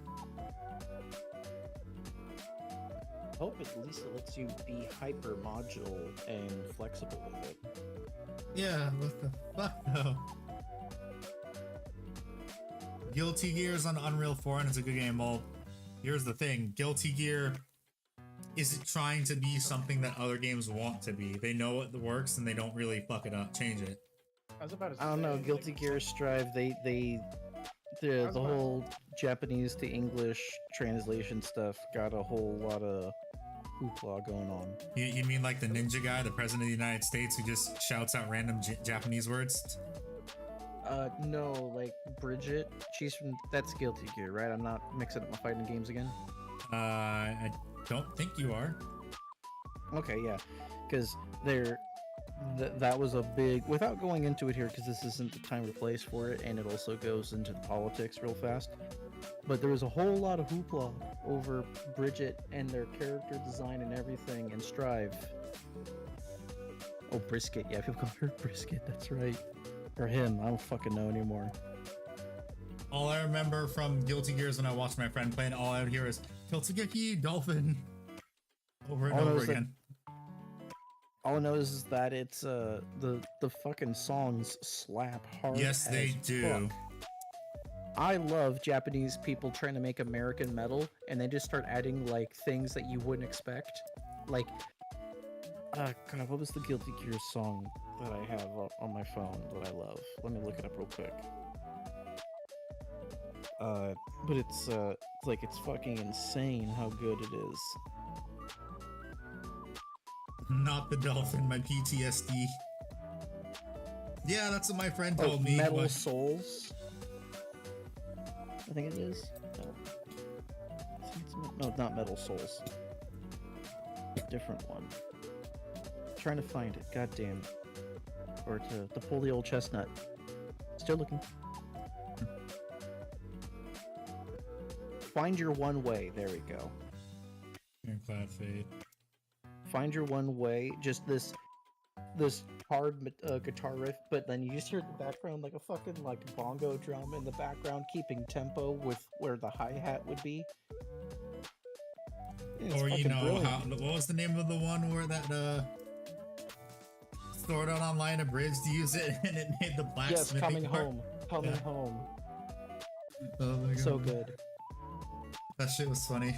Hope at least it lets you be hyper modular and flexible with it. Yeah, what the fuck though? Guilty Gear is on Unreal 4 and it's a good game. Well, here's the thing. Guilty Gear isn't trying to be something that other games want to be. They know what works and they don't really fuck it up, change it. I was about to I don't know, Guilty Gear Strive, the whole Japanese to English translation stuff got a whole lot of hoopla going on. You mean like the ninja guy, the president of the United States, who just shouts out random Japanese words? No, like Bridget, that's Guilty Gear, right? I'm not mixing up my fighting games again? I don't think you are. Okay, yeah, because that was a big, without going into it here, because this isn't the time or place for it, and it also goes into the politics real fast, but there was a whole lot of hoopla over Bridget and their character design and everything, and Strive. Oh, Brisket, yeah, people call her Brisket, that's right. Or him, I don't fucking know anymore. All I remember from Guilty Gear is when I watched my friend play, and all I would hear is Kiltsugeki Dolphin over and over again. All I know is that it's the fucking songs slap hard. Yes, they do. Fuck. I love Japanese people trying to make American metal, and they just start adding like things that you wouldn't expect. Like, God, what was the Guilty Gear song that I have on my phone that I love? Let me look it up real quick. But it's like it's fucking insane how good it is. Not the dolphin, my PTSD. Yeah, that's what my friend told me. Metal Souls. I think it is. No, not Metal Souls. Different one. Trying to find it. God damn it. Or to pull the old chestnut. Still looking. Find your one way. There we go. Ironclad Fate. Find your one way. Just this hard guitar riff, but then you just hear the background like a fucking like bongo drum in the background, keeping tempo with where the hi-hat would be. Yeah, or you know how, what was the name of the one where that Sword Art Online abridged to use it and it made the blacksmithing Yes, Coming part? Home. Coming Yeah. home. Oh my god. So good. That shit was funny.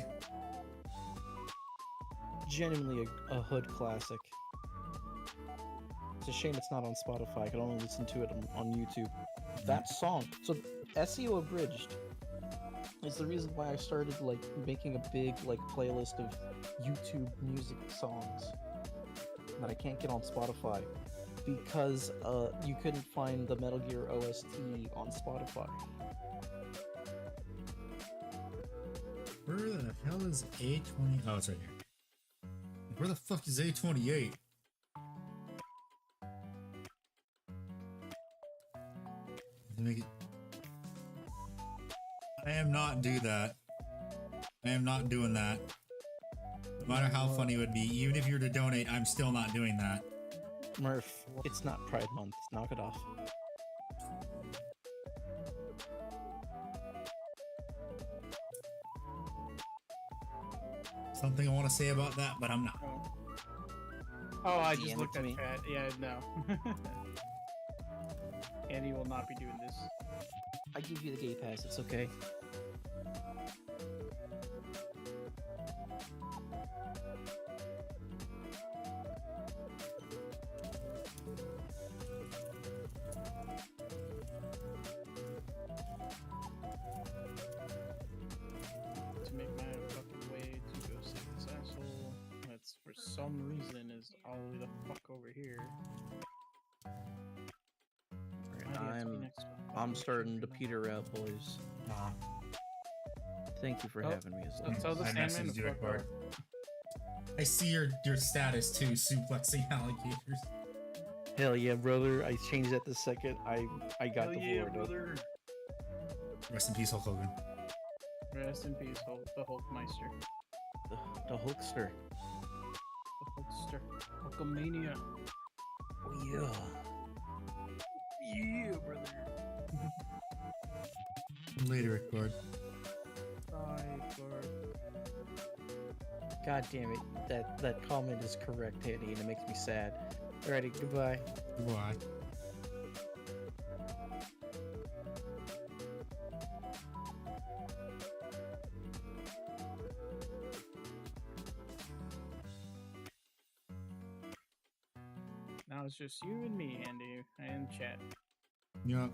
Genuinely a hood classic. It's a shame it's not on Spotify. I could only listen to it on YouTube. That song. So SEO abridged is the reason why I started like making a big like playlist of YouTube music songs that I can't get on Spotify because you couldn't find the Metal Gear OST on Spotify. Where the hell is A20? Oh, it's right here. Where the fuck is A28? Make it. I am not do that. I am not doing that. No matter how funny it would be, even if you were to donate, I'm still not doing that. Murph, it's not Pride Month. Knock it off. Something I want to say about that, but I'm not. Oh, I DM just it looked to at me. chat. Yeah, no. Andy will not be doing this. I give you the gay pass. It's okay. To make my fucking way to go save this asshole. That's for some reason is all the way the fuck over here. Why do you have to be next to a I'm fucking starting to tree? peter out, boys. Thank you for Oh, having me as So well. tell the I Sandman messaged to you, fuck Edward. off. I see your status too, suplexing alligators. Hell yeah, brother! I changed that the second I got Hell the yeah, board. brother. Rest in peace, Hulk Hogan. Rest in peace, the Hulkmeister. The Hulkster. The Hulkster. Hulkamania. Oh yeah. Yeah, brother. Later, record. Bye, Lord. God damn it! That comment is correct, Andy, and it makes me sad. Alrighty, goodbye. Why? Now it's just you and me, Andy, and chat. Yup.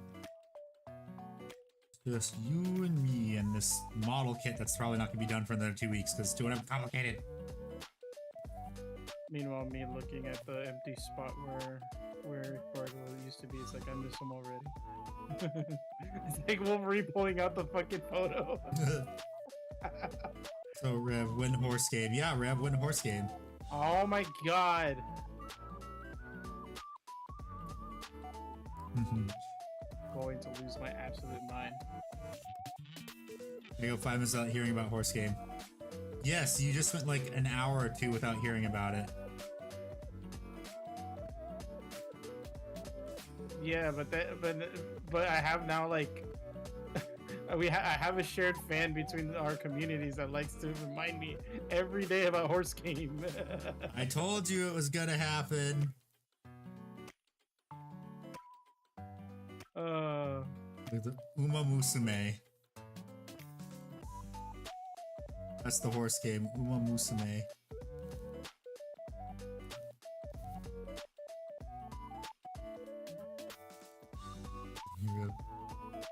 Just you and me and this model kit that's probably not gonna be done for another 2 weeks because it's too complicated. Meanwhile, me looking at the empty spot where Bargo used to be, it's like I miss him already. It's like Wolverine pulling out the fucking photo. So Rev, win horse game. Yeah, Rev, win horse game. Oh my god. Going to lose my absolute mind. I go 5 minutes without hearing about horse game. Yes, you just went like an hour or 2 without hearing about it. Yeah, but I have now like I have a shared fan between our communities that likes to remind me every day about horse game. I told you it was gonna happen. With the Uma Musume. That's the horse game, Uma Musume.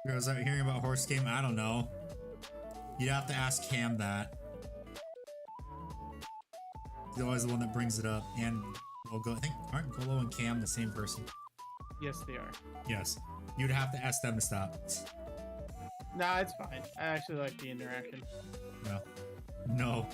Girls out hearing about horse game? I don't know. You'd have to ask Cam that. He's always the one that brings it up. And I think aren't Golo and Cam the same person? Yes, they are. Yes. You'd have to ask them to stop. Nah, it's fine. I actually like the interaction. No. No.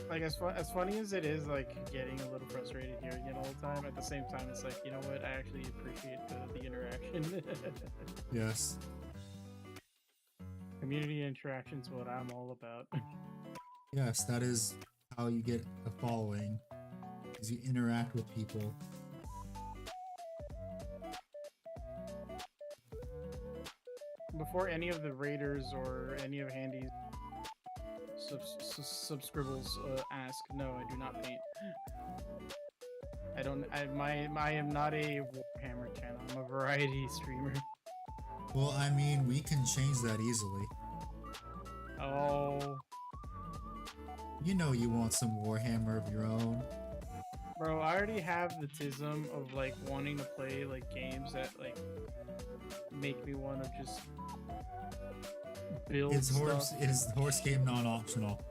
Like as funny as it is, like getting a little frustrated hearing it all the time. At the same time, it's like, you know what? I actually appreciate the interaction. Yes. Community interaction's what I'm all about. Yes, that is how you get a following. Is you interact with people. Before any of the raiders or any of Handy's subscribbles ask. No, I do not paint. I don't. I am not a Warhammer channel. I'm a variety streamer. Well, I mean, we can change that easily. Oh, You know you want some Warhammer of your own. bro, I already have the tism of like wanting to play like games that like make me want to just build Is stuff. horse game non-optional?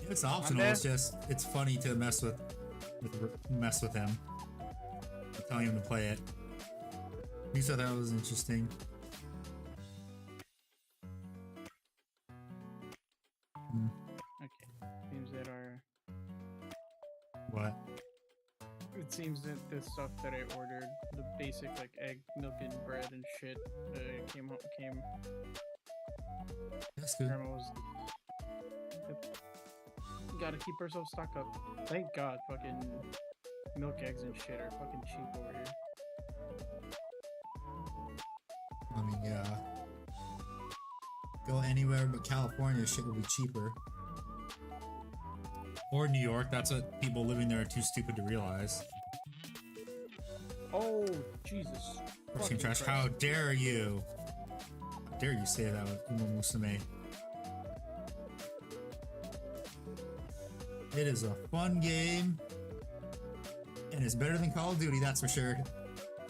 It's optional. there. It's just it's funny to mess with him. Telling him to play it. You thought that was interesting. Okay, games that are. What? It seems that the stuff that I ordered, the basic like egg, milk, and bread and shit, came. That's good. Grandma was. Yep. Gotta keep ourselves stocked up. Thank God, fucking milk, eggs, and shit are fucking cheap over here. I mean, yeah. Go anywhere but California, shit will be cheaper. Or New York. That's what people living there are too stupid to realize. Oh, Jesus. Horse game Fucking trash. Christ. How dare you? How dare you say that with Uma Musume? It is a fun game, and it's better than Call of Duty, that's for sure.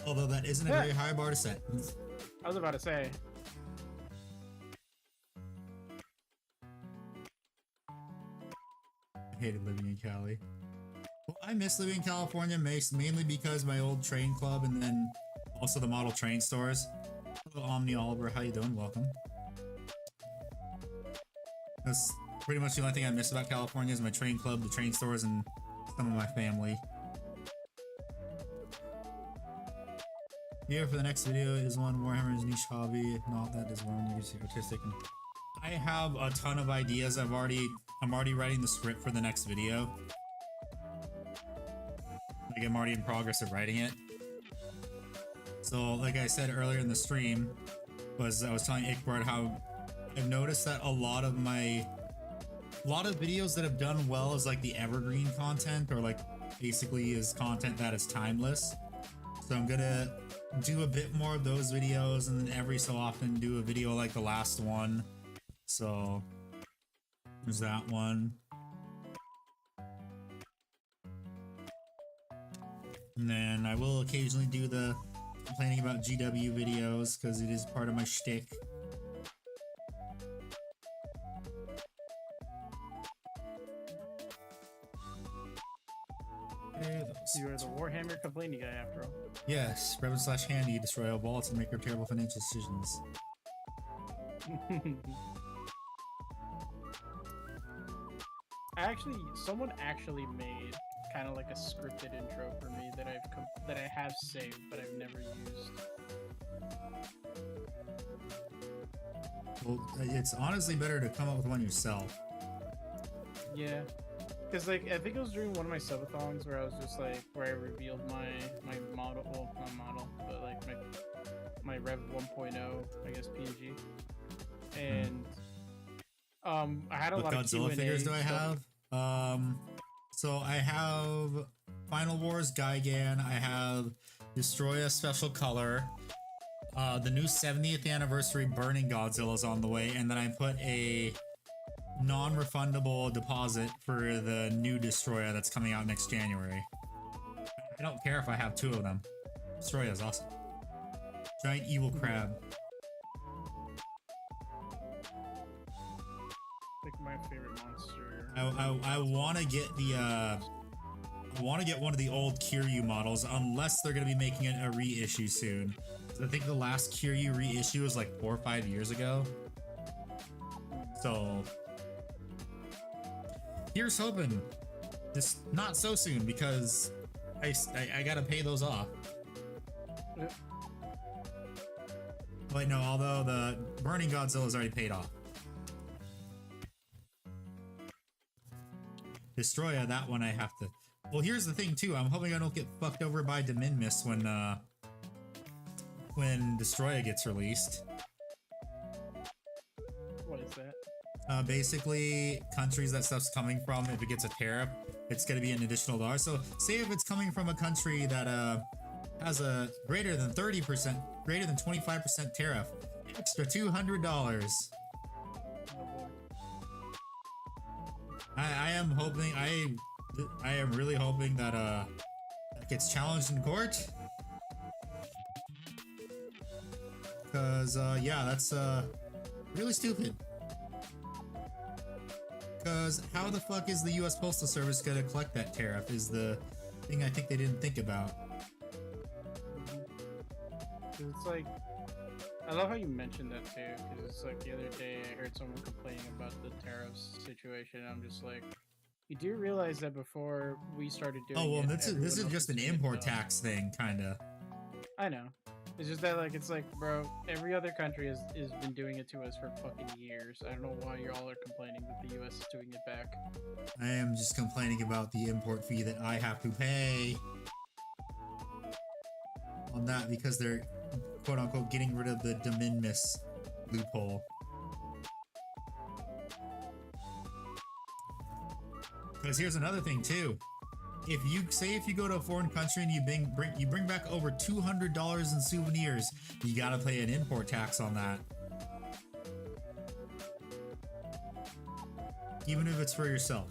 Although that isn't a very high bar to set. I was about to say. I hated living in Cali. Well, I miss living in California mainly because my old train club and then also the model train stores. Hello, Omni Oliver, how you doing? Welcome. That's pretty much the only thing I miss about California is my train club, the train stores, and some of my family. Here for the next video is one Warhammer's niche hobby. If not, that is one you see artistic. And I have a ton of ideas. I'm already writing the script for the next video. Like I'm already in progress of writing it. So like I said earlier in the stream, I was telling Ickbard how I've noticed that a lot of videos that have done well is like the evergreen content, or like basically is content that is timeless. So I'm gonna do a bit more of those videos, and then every so often do a video like the last one. So there's that one. And then I will occasionally do the complaining about GW videos because it is part of my shtick. Okay, You are the Warhammer complaining guy after all. yes, Revan/Handy, destroy all wallets and make our terrible financial decisions. Someone actually made kind of like a scripted intro for me that that I have saved but I've never used. Well, it's honestly better to come up with one yourself. Yeah, because like I think it was during one of my subathons where I was just like where I revealed my model, well not model, but like my Rev 1.0, I guess PNG, and I had a What lot of Godzilla Q&A figures do I stuff. have? So I have Final Wars Gigan, I have Destroya Special Color, the new 70th anniversary Burning Godzilla is on the way, and then I put a non-refundable deposit for the new Destroya that's coming out next January. I don't care if I have two of them. Destroya is awesome. Giant evil crab. Like my favorite monster. I want to get the I want to get one of the old Kiryu models, unless they're going to be making a reissue soon. I think the last Kiryu reissue was like 4 or 5 years ago. So here's hoping. Just not so soon, because I gotta pay those off. Yeah. Wait, no, although the Burning Godzilla is already paid off. Destroya, that one I have to... Well, here's the thing, too. I'm hoping I don't get fucked over by de minimis when Destroya gets released. What is that? Basically, countries that stuff's coming from, if it gets a tariff, it's going to be an additional dollar. So say if it's coming from a country that has a greater than 30%, greater than 25% tariff, extra $200. I am hoping, I am really hoping that that gets challenged in court. Cause yeah, that's really stupid. Cause how the fuck is the US Postal Service gonna collect that tariff is the thing I think they didn't think about. It's like, I love how you mentioned that too, because it's like the other day I heard someone complaining about the tariffs situation, and I'm just like, you do realize that before we started doing Oh well, it, this is else just an doing it import though. tax thing, kinda. I know. It's just that, like, it's like, bro, every other country has been doing it to us for fucking years. I don't know why y'all are complaining that the US is doing it back. I am just complaining about the import fee that I have to pay on that because they're quote unquote getting rid of the de minimis loophole. Because here's another thing too. If you go to a foreign country and you bring back over $200 in souvenirs, you gotta pay an import tax on that. Even if it's for yourself.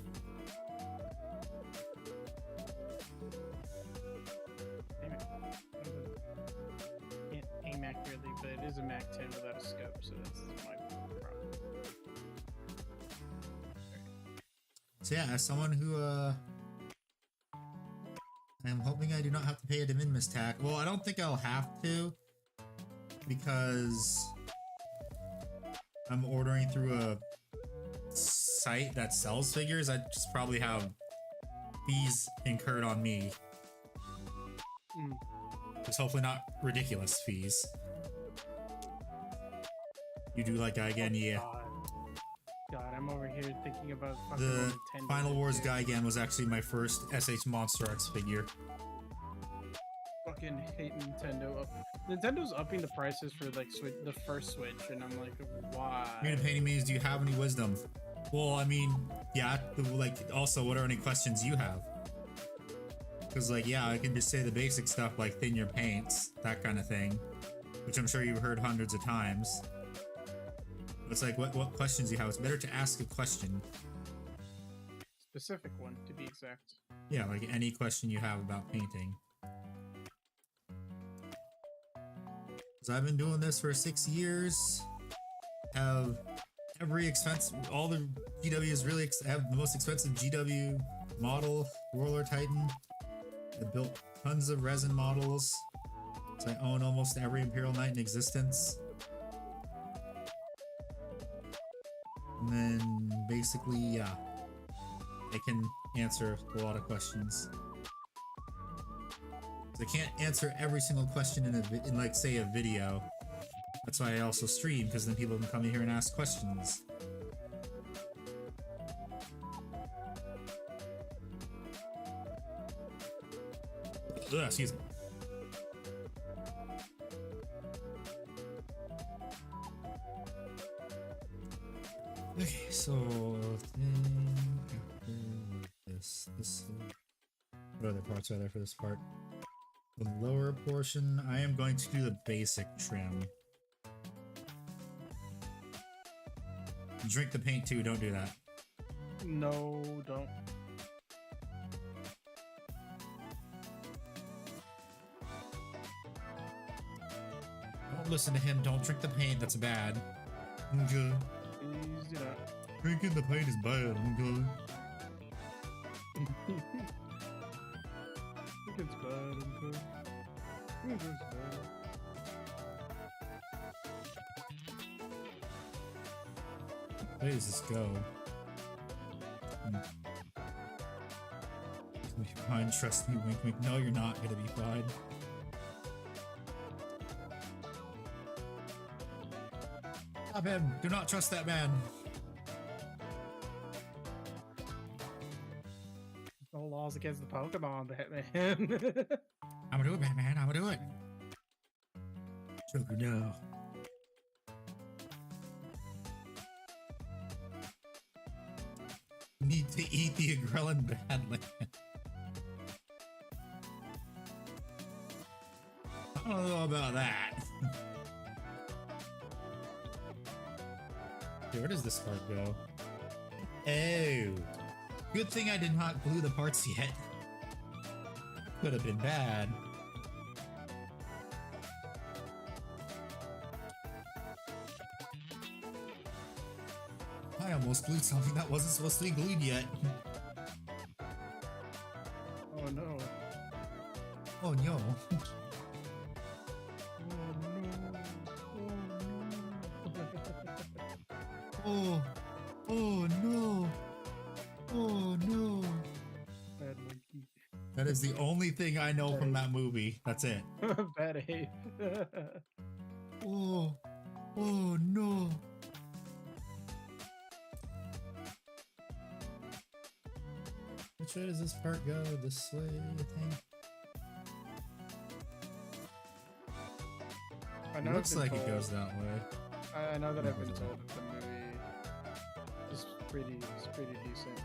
Can't aim accurately, but it is a Mac 10 without a scope, so that's my problem. So yeah, as someone who I'm hoping I do not have to pay a de minimis tax. Well, I don't think I'll have to because I'm ordering through a site that sells figures. I just probably have fees incurred on me. It's hopefully not ridiculous fees. You do like Gigan, yeah. God, I'm over here thinking about fucking The Nintendo Final Wars too. Gigan was actually my first SH Monster X figure. Fucking hate Nintendo. Nintendo upping the prices for like the first Switch, and I'm like, why? You're painting me is, do you have any wisdom? Well, I mean, yeah, like, also, what are any questions you have? Because, like, yeah, I can just say the basic stuff like thin your paints, that kind of thing, which I'm sure you've heard hundreds of times. It's like, what questions you have? It's better to ask a question. Specific one, to be exact. Yeah, like any question you have about painting. Because I've been doing this for 6 years. Have every expense, all the GWs really have the most expensive GW model, Warlord Titan. I built tons of resin models. So I own almost every Imperial Knight in existence. And then basically, yeah, I can answer a lot of questions. I can't answer every single question in like, say, a video. That's why I also stream, because then people can come in here and ask questions. Ugh, excuse me. Okay, so then after this, what other parts are there for this part? The lower portion, I am going to do the basic trim. Drink the paint too, don't do that. No, don't. Don't listen to him, don't drink the paint, that's bad. Okay. Please do not. Drinking the paint is bad, okay? I think it's bad, okay? I think it's bad. Where does this go? You'll be fine, trust me, wink wink. No, you're not gonna be fine. Stop him! Do not trust that man! No laws against the Pokemon, Batman. I'm gonna do it, Batman, I'm gonna do it! Joker, no. need to eat the Agrellan badly. I don't know about that. Okay, where does this part go? Oh. Good thing I did not glue the parts yet. Could have been bad. I almost glued something that wasn't supposed to be glued yet. Oh no. Oh no. Oh, oh no. Oh no. Bad monkey. That is the only thing I know from that movie. That's it. Bad ape. Oh, oh no. Which way does this part go? This way, I think. I It know looks I've been like it told- goes that way. I know that I've been Never told that the movie is pretty decent.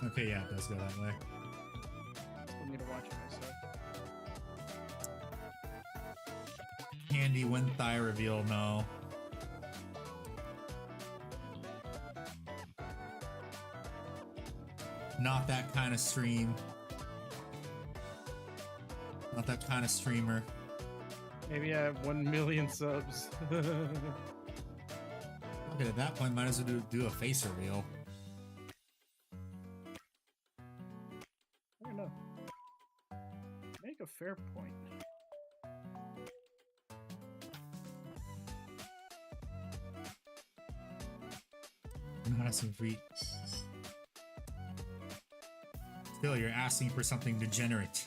Okay, yeah, it does go that way. Still need to watch it myself. Handy when thigh reveal, no. Not that kind of stream. Not that kind of streamer. Maybe I have 1 million subs. Okay, at that point, might as well do a face reveal. I don't know. Make a fair point. I'm not asking for Still, you're asking for something degenerate.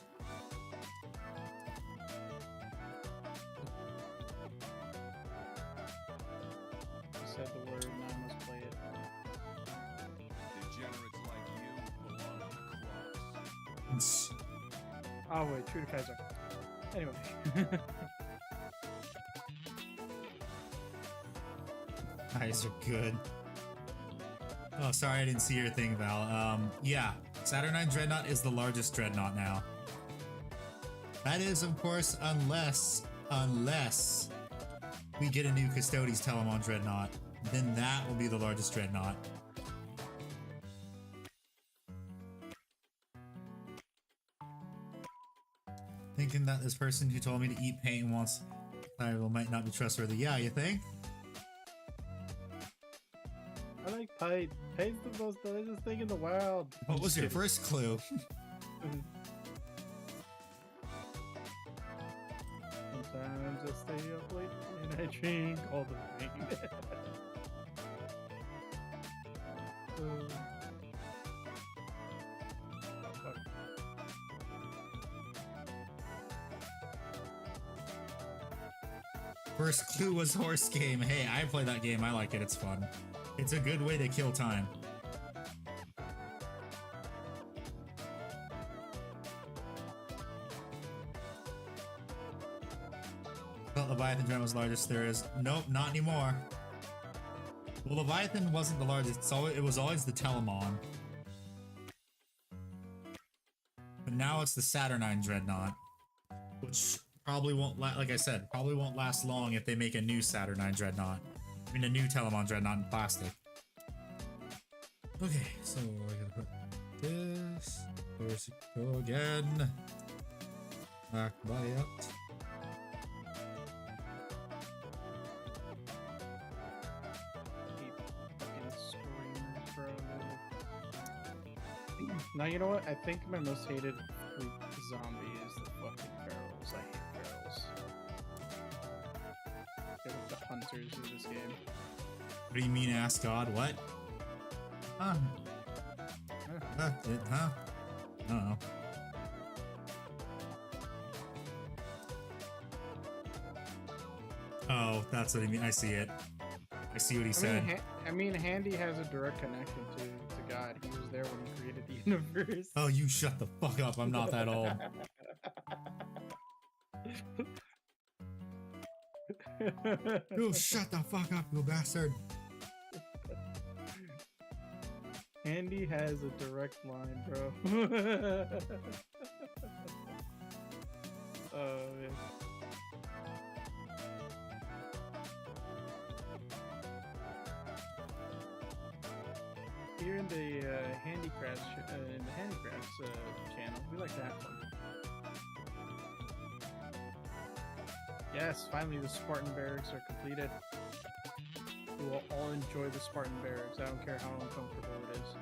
You said the word, now I must play it. Degenerates like you belong on the cross. Oh wait, true to Kaiser. Anyway. Eyes are good. Oh, sorry, I didn't see your thing, Val. Yeah, Saturnine Dreadnought is the largest Dreadnought now. That is, of course, unless we get a new Custodes Telemon Dreadnought. Then that will be the largest Dreadnought. Thinking that this person who told me to eat paint and wants Tyrell might not be trustworthy. Yeah, you think? I like paint. Paint's the most delicious thing in the world. What was your first clue? Sometimes I stay up late and I drink all the pain. Fuck. First clue was horse game. Hey, I play that game. I like it. It's fun. It's a good way to kill time. Thought Leviathan Dread was largest. There is nope, not anymore. Well, Leviathan wasn't the largest. So it was always the Telemon. But now it's the Saturnine Dreadnought, which probably won't, like I said, probably won't last long if they make a new Saturnine Dreadnought. I mean, a new Telemon Dreadnought in plastic. Okay, so we're gonna put this. Where's it go again? Back body up. Keep fucking screamers, bro. Now you know what? I think my most hated group zombie is the fucking ferals. I hate ferals. They're like the hunters of this game. What do you mean, ask God? What? Huh? Huh? Huh? I don't know. Oh, that's what I mean. I see it. I see what he said. I mean, Handy has a direct connection to God. He was there when he created the universe. Oh, you shut the fuck up. I'm not that old. You shut the fuck up, you bastard. Handy has a direct line, bro. Oh man. Here in the handicrafts channel, we like to have fun. Yes, finally the Spartan barracks are completed. We will all enjoy the Spartan barracks. I don't care how uncomfortable it is.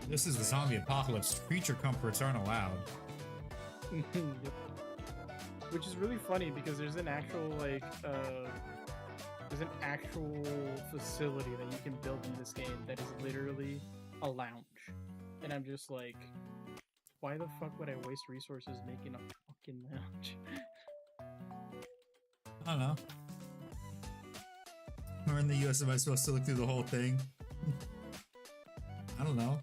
This is the zombie apocalypse. Creature comforts aren't allowed. Yep. Which is really funny because there's an actual facility that you can build in this game that is literally a lounge, and I'm just like, why the fuck would I waste resources making a fucking lounge? I don't know. Or in the US, am I supposed to look through the whole thing? I don't know.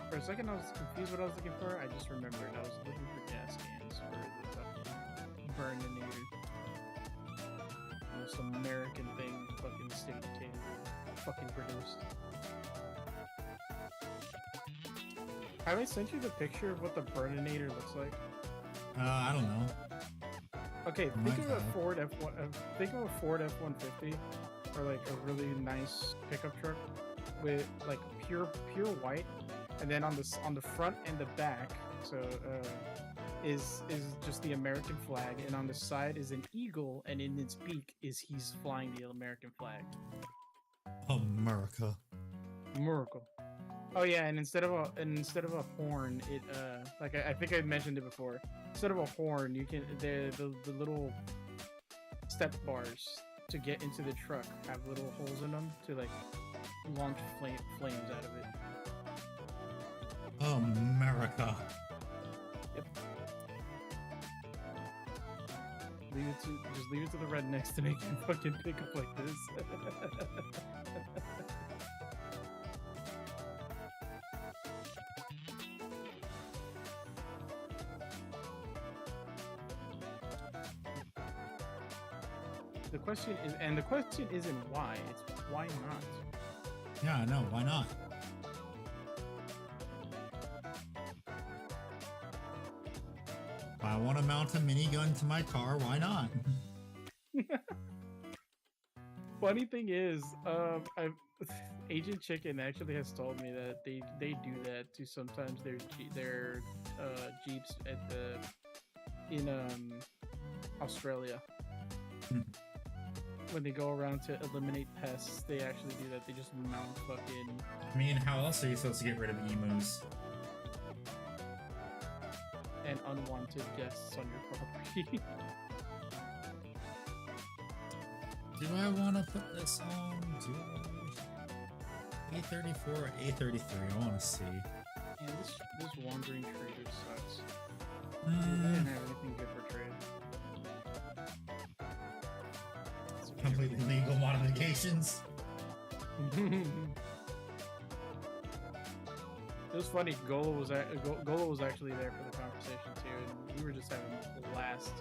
For a second, I was confused what I was looking for. I just remembered I was looking for gas cans for the fucking burninator. Most American thing fucking state of Decay fucking produced. Have I sent you the picture of what the burninator looks like? I don't know. Okay, Might think of a have. Ford Ford F-150, or like a really nice pickup truck with like pure white, and then on the front and the back, so is just the American flag, and on the side is an eagle, and in its beak he's flying the American flag. America. Miracle. Oh yeah, and instead of a horn, it like I think I mentioned it before. Instead of a horn, you can the little step bars to get into the truck have little holes in them to like launch flames out of it. America. Yep. Just leave it to the rednecks to make you fucking pick up like this. The question isn't why, it's why not? Yeah, I know. Why not? If I want to mount a minigun to my car, why not? Funny thing is, Agent Chicken actually has told me that they do that to sometimes their Jeeps in Australia. When they go around to eliminate pests, they actually do that. They just mount fucking. I mean, how else are you supposed to get rid of emus? And unwanted guests on your property. Do I want to put this on? Do I? A34 or A33? I want to see. Man, this wandering trader sucks. Dude, I didn't have anything good for trade. Completely legal modifications. It was funny. Gola was actually there for the conversation too, and we were just having a blast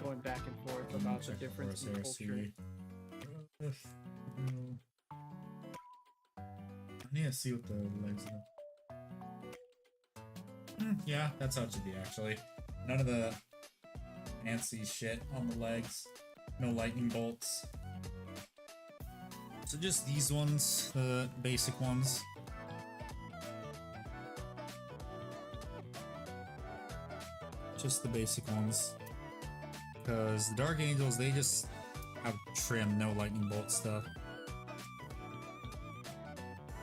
going back and forth about the difference in culture. I need to see what the legs are. Yeah, that's how it should be actually. None of the fancy shit on the legs. No lightning bolts. So just these ones, the basic ones. Just the basic ones. Because the Dark Angels, they just have trim, no lightning bolt stuff.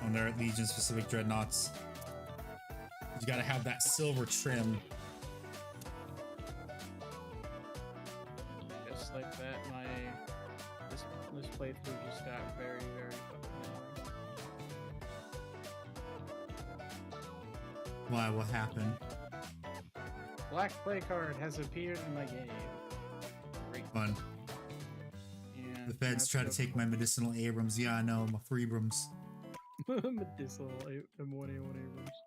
On their Legion specific Dreadnoughts. You gotta have that silver trim. Just like that, this playthrough just got very, very fucking annoying. Why? What happened? Black play card has appeared in my game. Great. Fun. Yeah, The feds try to take my medicinal Abrams. Yeah, I know, my Freebrams. medicinal M1A1 Abrams.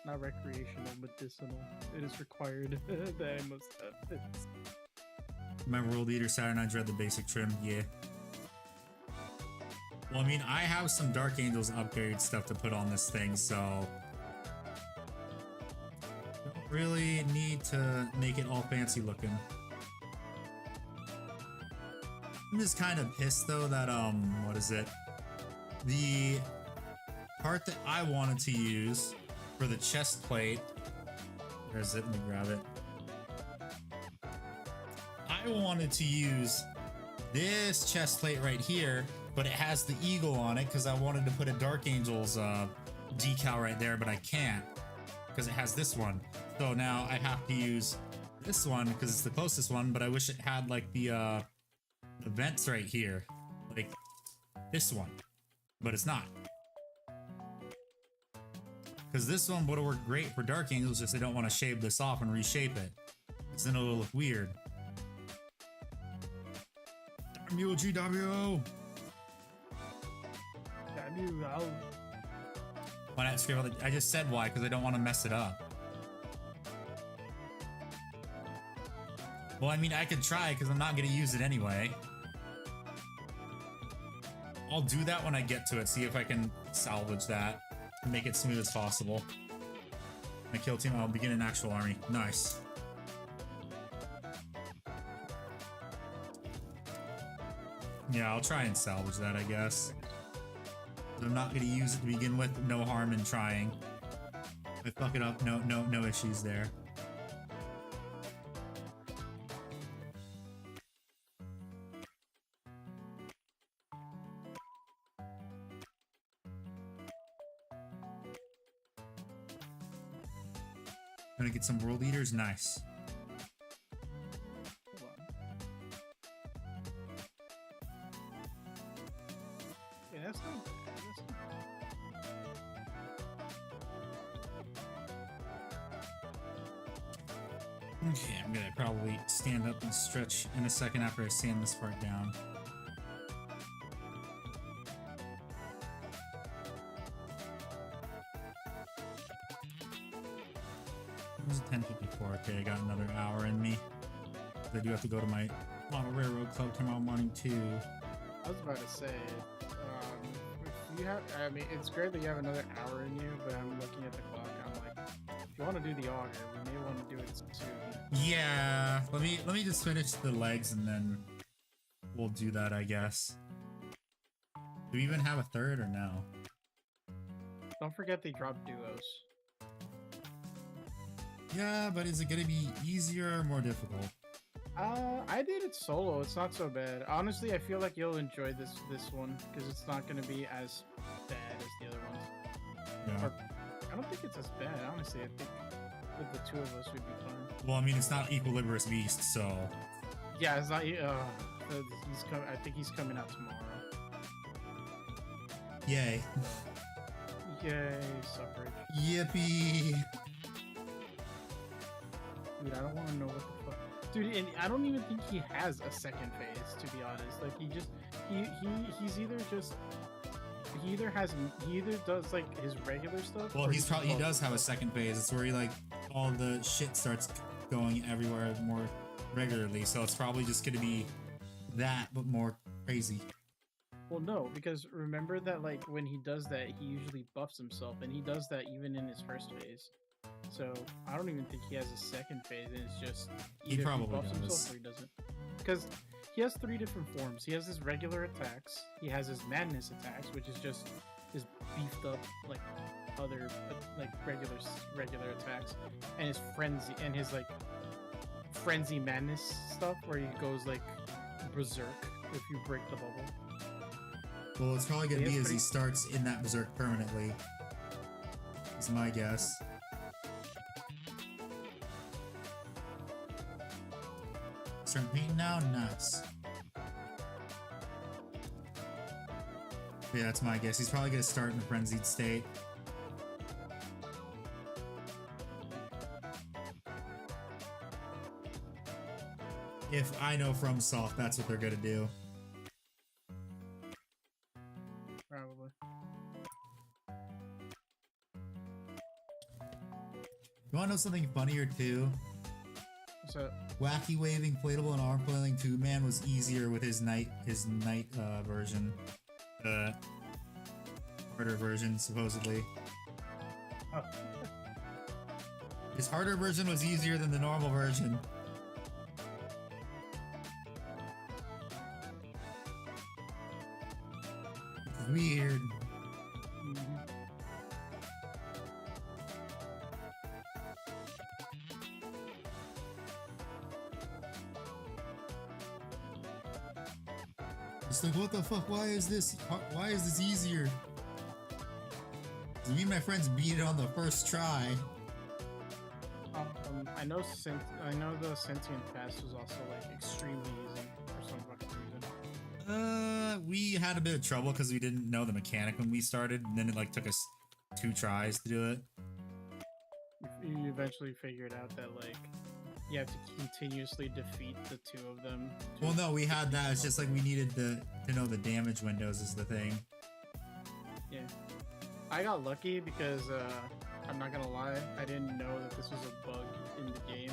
not recreational, medicinal. It is required that I must have this. My World Eater Saturnine Dread the basic trim, yeah. Well, I mean, I have some Dark Angels upgrade stuff to put on this thing, so don't really need to make it all fancy looking. I'm just kind of pissed though that what is it? The part that I wanted to use for the chest plate. Where is it? Let me grab it. I wanted to use this chest plate right here, but it has the eagle on it because I wanted to put a Dark Angels decal right there, but I can't because it has this one. So now I have to use this one because it's the closest one, but I wish it had like the vents right here, like this one, but it's not. Because this one would have worked great for Dark Angels, just they don't want to shave this off and reshape it, because then it'll look weird. Damn you, GWO! Damn you, Why not scream out I just said why, because I don't want to mess it up. Well, I mean, I could try, because I'm not going to use it anyway. I'll do that when I get to it, see if I can salvage that and make it smooth as possible. My kill team, I'll begin an actual army. Nice. Yeah, I'll try and salvage that, I guess. I'm not going to use it to begin with, no harm in trying. If I fuck it up, no issues there. Gonna get some World Eaters, nice. hold on. Yeah, that's not bad. That's not bad. Okay, I'm gonna probably stand up and stretch in a second after I sand this part down. It was 10:54. Okay, I got another hour in me. I do have to go to my Model Railroad Club tomorrow morning too. I was about to say, if you have, I mean, it's great that you have another hour in you, but I'm looking at the clock. I'm like, if you want to do the auger, we may want to do it soon. Yeah, let me just finish the legs and then we'll do that, I guess. Do we even have a third or no? Don't forget they drop duos. Yeah, but is it gonna be easier or more difficult? I did it solo. It's not so bad. Honestly, I feel like you'll enjoy this one because it's not going to be as bad as the other ones. Yeah. Or, I don't think it's as bad. Honestly, I think with the two of us we'd be fine. Well, I mean, it's not Equilibrious Beast, so... Yeah, it's not. He's I think he's coming out tomorrow. Yay. Yay, suffrage. Yippee! Dude, I don't want to know what the fuck. Dude, and I don't even think he has a second phase, to be honest. Like, he's either just... He either does, like, his regular stuff... Well, or he does have a stuff. second phase. It's where he, like, all the shit starts going everywhere more regularly, so it's probably just gonna be that, but more crazy. Well, no, because remember that, like, when he does that, he usually buffs himself, and he does that even in his first phase. So, I don't even think he has a second phase, and it's just either probably buffs does. himself or he doesn't. Because he has 3 different forms. He has his regular attacks, he has his madness attacks, which is just his beefed up, like, other, like, regular attacks, and his frenzy, and his, like, frenzy madness stuff, where he goes, like, berserk if you break the bubble. Well, it's probably gonna He be has as he pretty- starts in that Berserk permanently. Is my guess. Start painting now? Nice. Yeah, that's my guess. He's probably gonna start in a frenzied state. If I know from Soft, that's what they're gonna do. Probably. want to know something funnier too? So Wacky waving, inflatable, and arm flailing 2-man was easier with his night version. Harder version, supposedly. oh, His harder version was easier than the normal version. Weird. mhm. It's like, what the fuck? Why is this easier? Me and my friends beat it on the first try. I know the sentient pass was also like extremely easy for some fucking reason. We had a bit of trouble because we didn't know the mechanic when we started, and then it like took us 2 tries to do it. You eventually figured out that like you have to continuously defeat the 2 of them. Well, no, we had that. It's just like we needed to know the damage windows is the thing. Yeah. I got lucky because I'm not gonna lie, I didn't know that this was a bug in the game.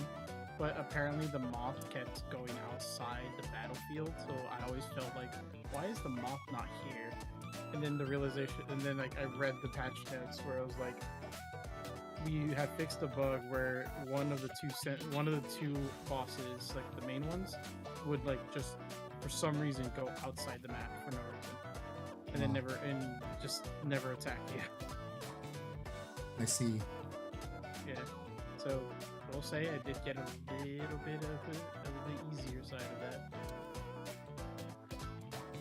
But apparently the moth kept going outside the battlefield, so I always felt like, why is the moth not here? And then the realization, and then like I read the patch notes where it was like, we have fixed a bug where one of the two bosses, like the main ones, would like just for some reason go outside the map for no reason, and then just never attack you. I see. Yeah. So we'll say I did get a little bit of the easier side of that.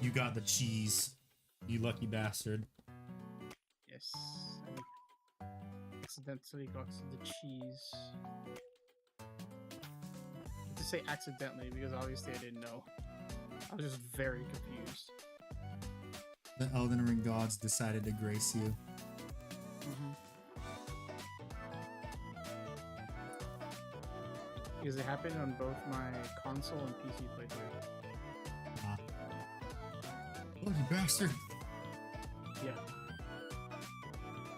You got the cheese, you lucky bastard. Yes. I accidentally got the cheese. To say accidentally because obviously I didn't know. I was just very confused. The Elden Ring gods decided to grace you. Because it happened on both my console and PC playthrough. Lucky bastard. Yeah.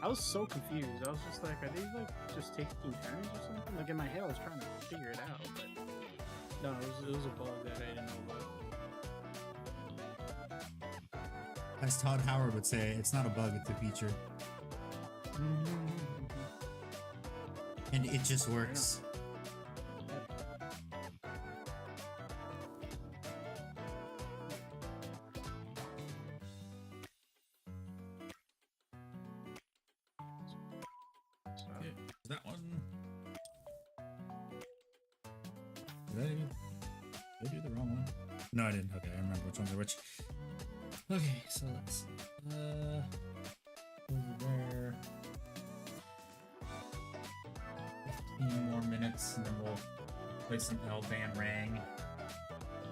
I was so confused. I was just like, are they like just taking turns or something? Like in my head I was trying to figure it out, but no, it was a bug that I didn't know about. As Todd Howard would say, it's not a bug, it's a feature. And it just works. That one. Did I do the wrong one? No, I didn't. Okay, I remember which ones are which. Okay, so let's over there. 15 more minutes, and then we'll play some L-Van Rang.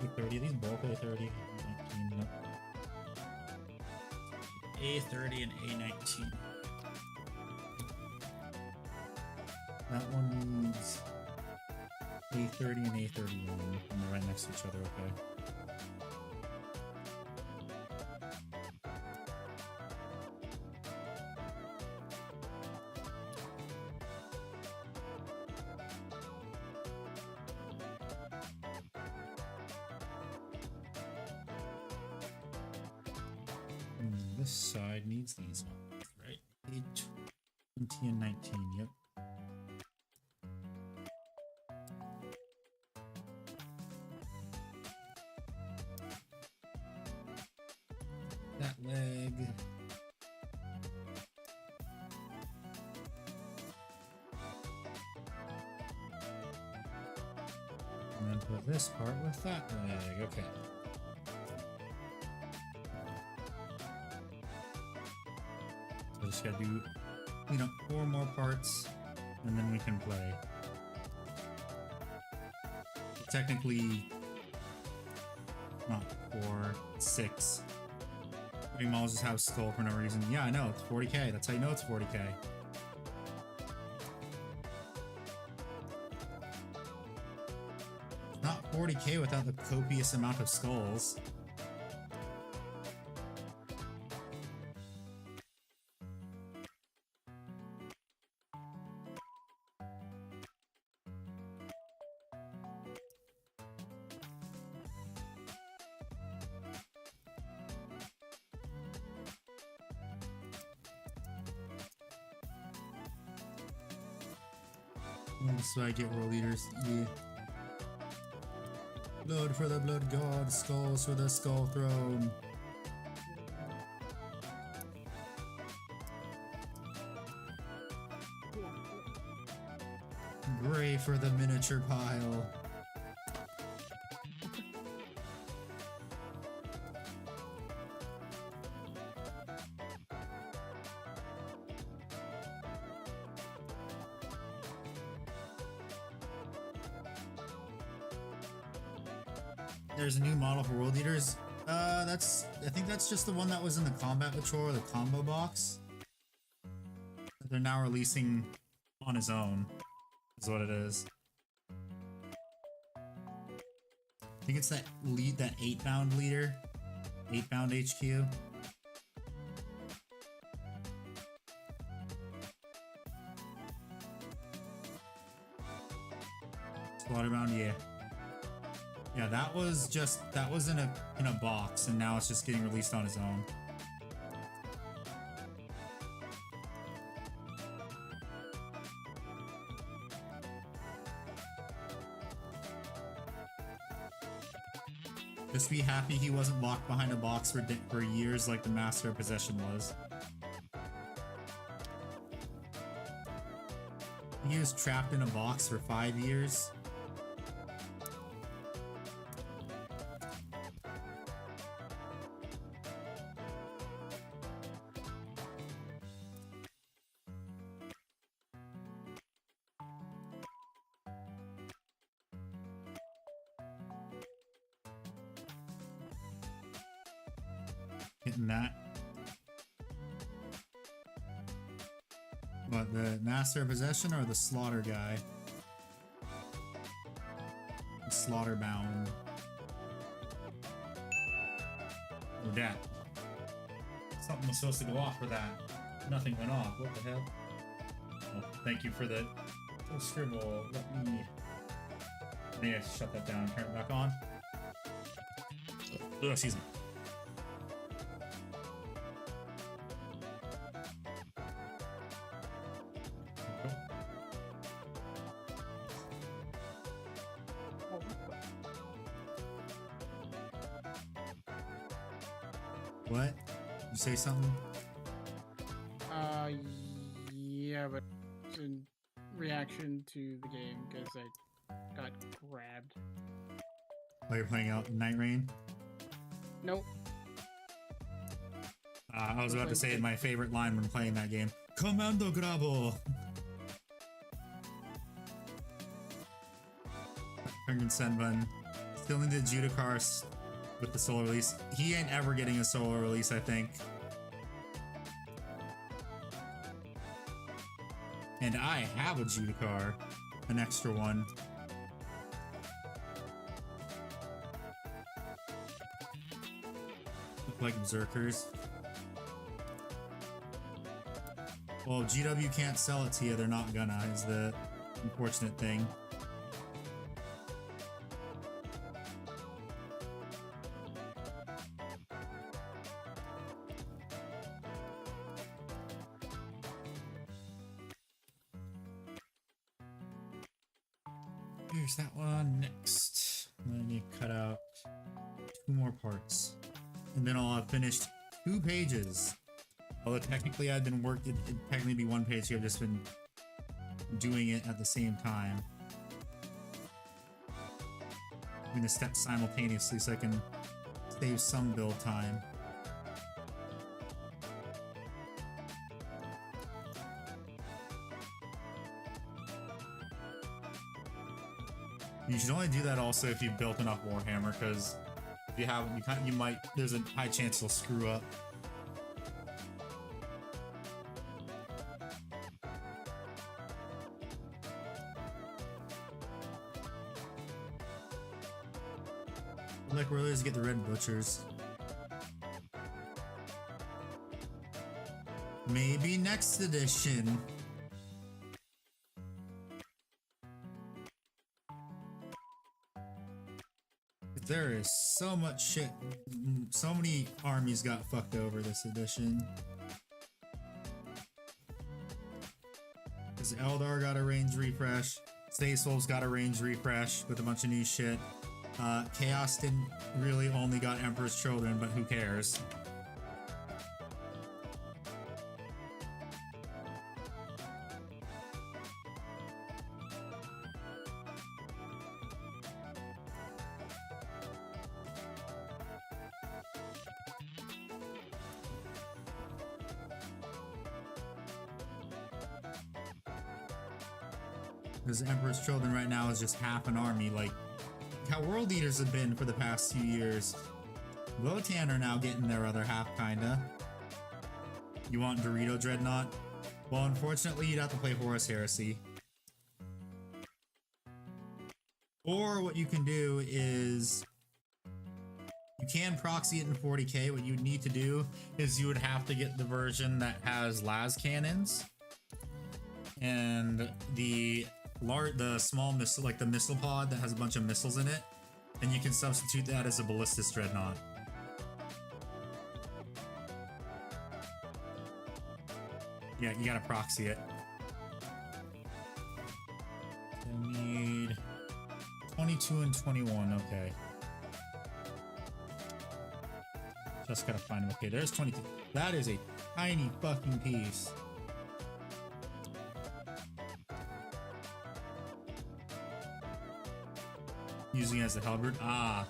A30. These both A30. A19. Nope. A30 and A19. That one needs A30 and A31, and they're right next to each other, okay. This side needs these ones, right? 20 and 19, yep. That leg. And then put this part with that leg, okay. So I just gotta do, 4 more parts, and then we can play. Technically, not 4, 6. Malls just have skull for no reason. Yeah, I know, it's 40k. That's how you know it's 40k. Not 40k without the copious amount of skulls. That's why I get world leaders. Yeah. Blood for the blood god, skulls for the skull throne. Gray for the miniature pile. There's a new model for world leaders. I think that's just the one that was in the combat patrol or the combo box. They're now releasing on his own, is what it is. I think it's that 8-bound leader, 8-bound HQ. Slaughterbound, yeah. Yeah, that was in a box, and now it's just getting released on its own. Just be happy he wasn't locked behind a box for years like the Master of Possession was. He was trapped in a box for 5 years. Hitting that. What, the Master of Possession or the Slaughter guy? The Slaughterbound. Oh, that. Something was supposed to go off for that. Nothing went off. What the hell? Oh, thank you for the little scribble. Let me... I think I shut that down and turn it back on. Oh, excuse me. What? You say something? Yeah, but it's in reaction to the game because I got grabbed. While you're playing out Night Rain? Nope. I was about to say my favorite line when playing that game. Commando Grabo! Finger and send button. Still need the Judicar with the solo release. He ain't ever getting a solo release, I think. And I have a Judicar. An extra one. Look like berserkers. Well, if GW can't sell it to you, they're not gonna, is the unfortunate thing. Here's that one next. Let me cut out 2 more parts. And then I'll have finished 2 pages. Although technically I've been it'd technically be 1 page here. I've just been doing it at the same time. I'm gonna step simultaneously so I can save some build time. You should only do that also if you've built enough Warhammer, because if you haven't, there's a high chance you'll screw up. Like we're to get the red butchers. Maybe next edition. There is so much shit. So many armies got fucked over this edition. Because Eldar got a range refresh. Stay Souls got a range refresh with a bunch of new shit. Chaos didn't really only got Emperor's Children, but who cares? Because Emperor's Children right now is just half an army, like how World Eaters have been for the past few years. Wotan are now getting their other half, kinda. You want Dorito Dreadnought? Well, unfortunately, you'd have to play Horus Heresy. Or what you can do is you can proxy it in 40k. What you need to do is you would have to get the version that has las cannons and the small missile, like the missile pod that has a bunch of missiles in it, and you can substitute that as a ballistic dreadnought. Yeah, you gotta proxy it. I need 22 and 21, okay. Just gotta find them. Okay, there's 22. That is a tiny fucking piece. Using it as a halberd. Ah.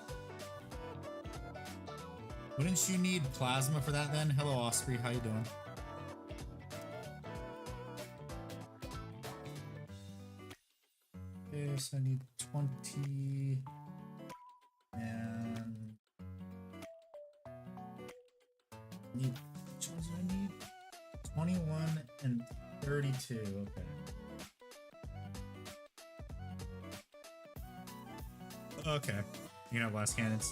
Wouldn't you need plasma for that then? Hello, Osprey. How you doing? Okay, so I need 20 and need, which ones do I need? 21 and 32. Okay. Okay, you can have blast cannons.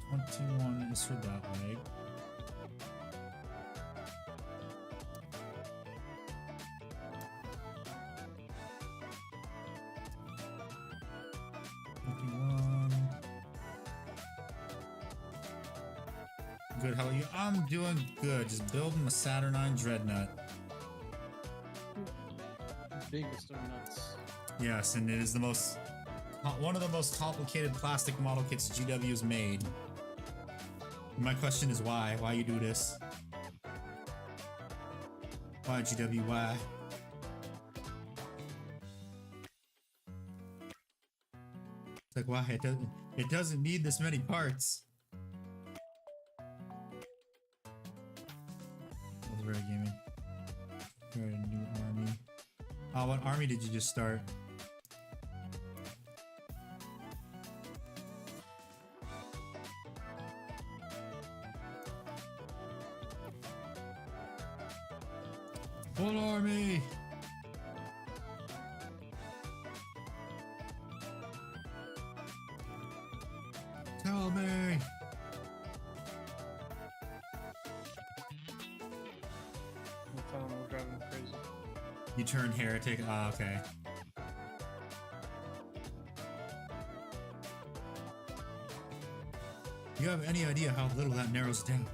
21 is for that leg. Good, how are you? I'm doing good, just building a Saturnine Dreadnut. Biggest of nuts. Yes, and it is the most, one of the most complicated plastic model kits GW's made. My question is why? Why you do this? Why GW? Why? It's like why it doesn't need this many parts. That was very gaming. Very new army. Oh, what army did you just start? What army? Tell me. I'm telling them we're driving me crazy. You turned heretic? Ah, okay. You have any idea how little that narrows down?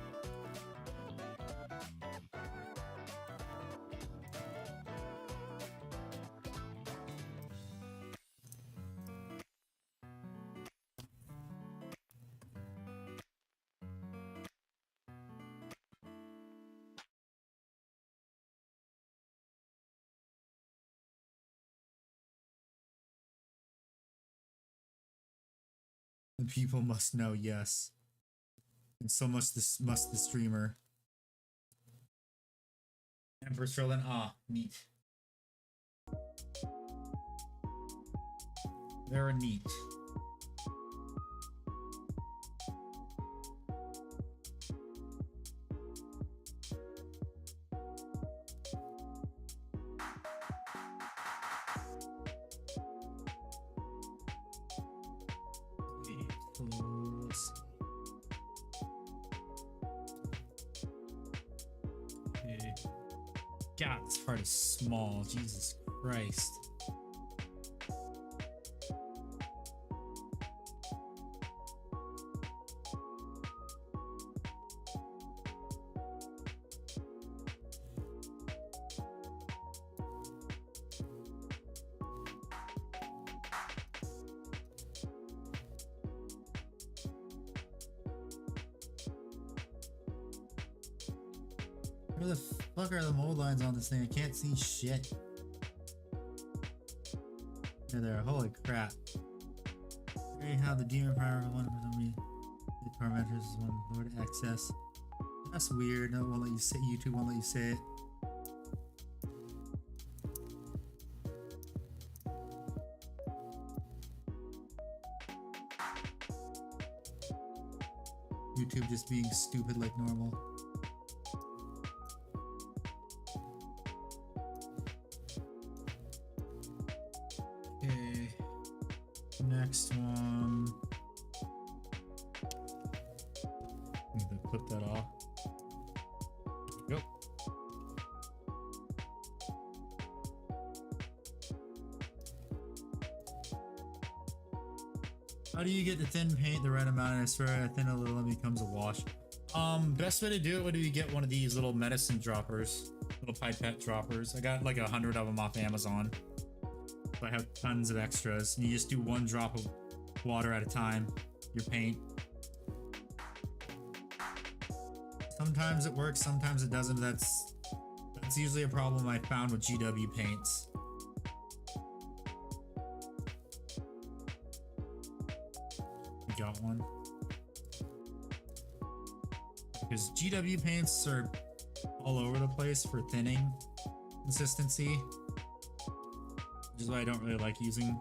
The people must know, yes. And so must the streamer. Emperor's Children, ah, neat. Very neat. God, this part is small. Jesus Christ. Where the fuck are the mold lines on this thing? I can't see shit. There, there. Holy crap. There you have the demon primer for 1%. The parameters is one lower to access. That's weird. No, it won't let you say. YouTube won't let you say it. YouTube just being stupid like normal. Okay. Next one. I'm gonna clip that off. Yep. How do you get the thin paint the right amount? And I swear I thin a little and it becomes a wash. Best way to do it would be get one of these little medicine droppers, little pipette droppers. I got like 100 of them off Amazon. So I have tons of extras, and you just do one drop of water at a time. Your paint. Sometimes it works, sometimes it doesn't. That's usually a problem I found with GW paints. You got one. Because GW paints are all over the place for thinning consistency. Which is why I don't really like using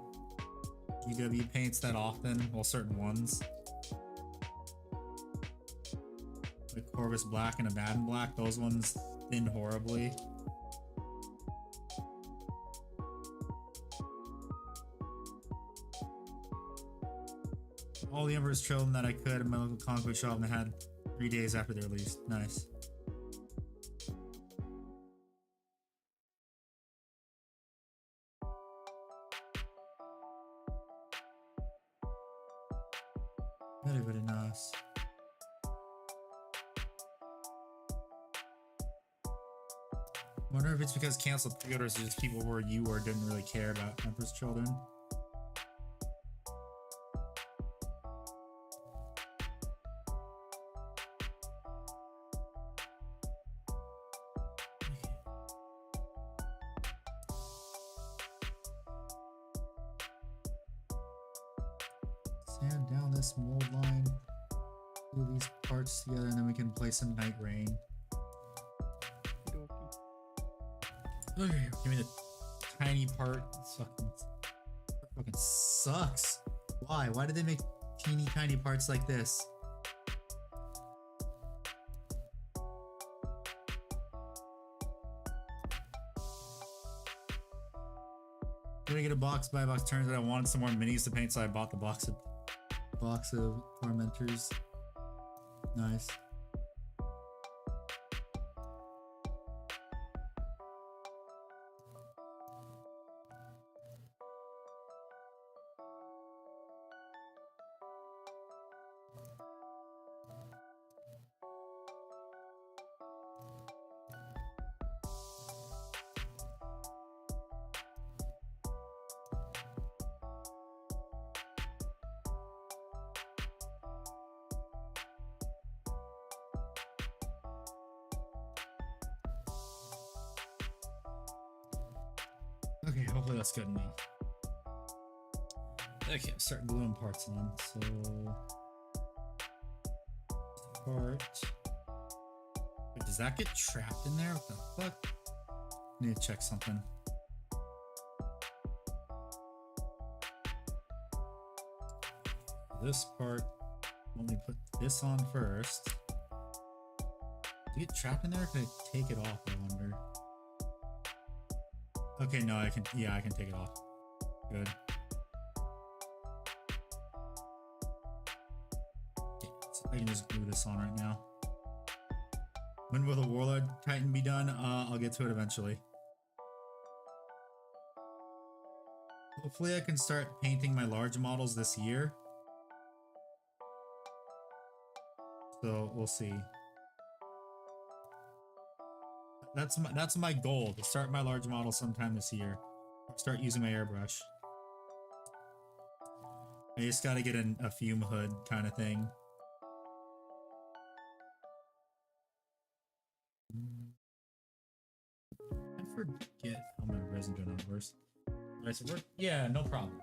GW paints that often. Well, certain ones. Like Corvus Black and Abaddon Black, those ones thin horribly. All the Emperor's Children that I could in my local comic book shop, and I had 3 days after their release. Nice. Very, very nice. Wonder if it's because canceled pre-orders are just people where you or didn't really care about Emperor's Children. Sand down this mold line, glue these parts together, and then we can place some Night Rain. Okay, give me the tiny part. It fucking sucks. Why? Why did they make teeny tiny parts like this? Gonna get a box, buy a box. Turns out I wanted some more minis to paint, so I bought the box of tormentors. Nice. Okay, hopefully that's good enough. Okay, I'm starting gluing parts on. So, part. Wait, does that get trapped in there? What the fuck? I need to check something. This part, let me put this on first. Do you get trapped in there? Or can I take it off? I wonder. Okay, no, I can. Yeah, I can take it off. Good. Okay, so I can just glue this on right now. When will the Warlord Titan be done? I'll get to it eventually. Hopefully, I can start painting my large models this year. So we'll see. That's my goal, to start my large model sometime this year. Start using my airbrush. I just gotta get a fume hood kind of thing. I forget how my resin donut works. Right, so yeah, no problem.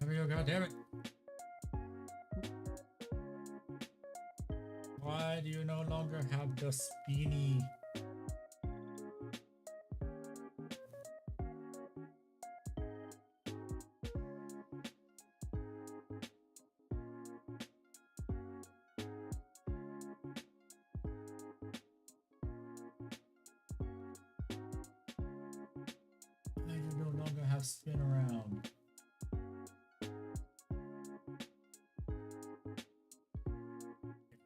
There we go, goddammit. Why do you no longer have the spinny? Why do you no longer have spin around?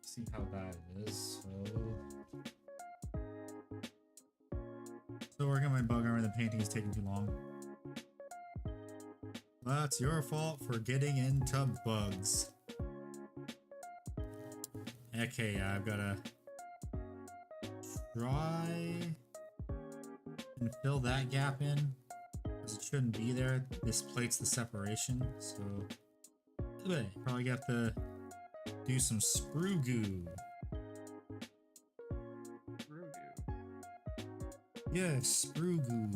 See how that is. So working on my bug armor, the painting is taking too long. That's your fault for getting into bugs. Okay, I've gotta try and fill that gap in, because it shouldn't be there. This plate's the separation, so probably got to do some sprue goo. Yes, sprue goo.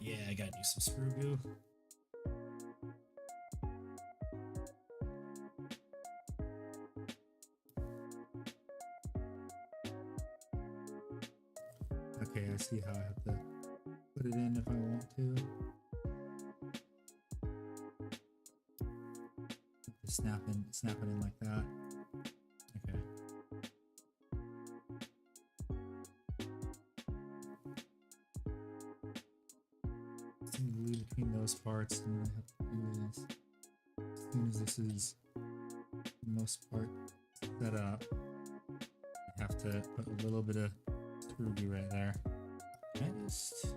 Yeah, I gotta do some sprue goo. Okay, I see how I have to put it in if I want to. Just snap it in like that. Okay. Some glue between those parts, and then I have to do this. As soon as this is the most part set up, I have to put a little bit of screw right there. Can I just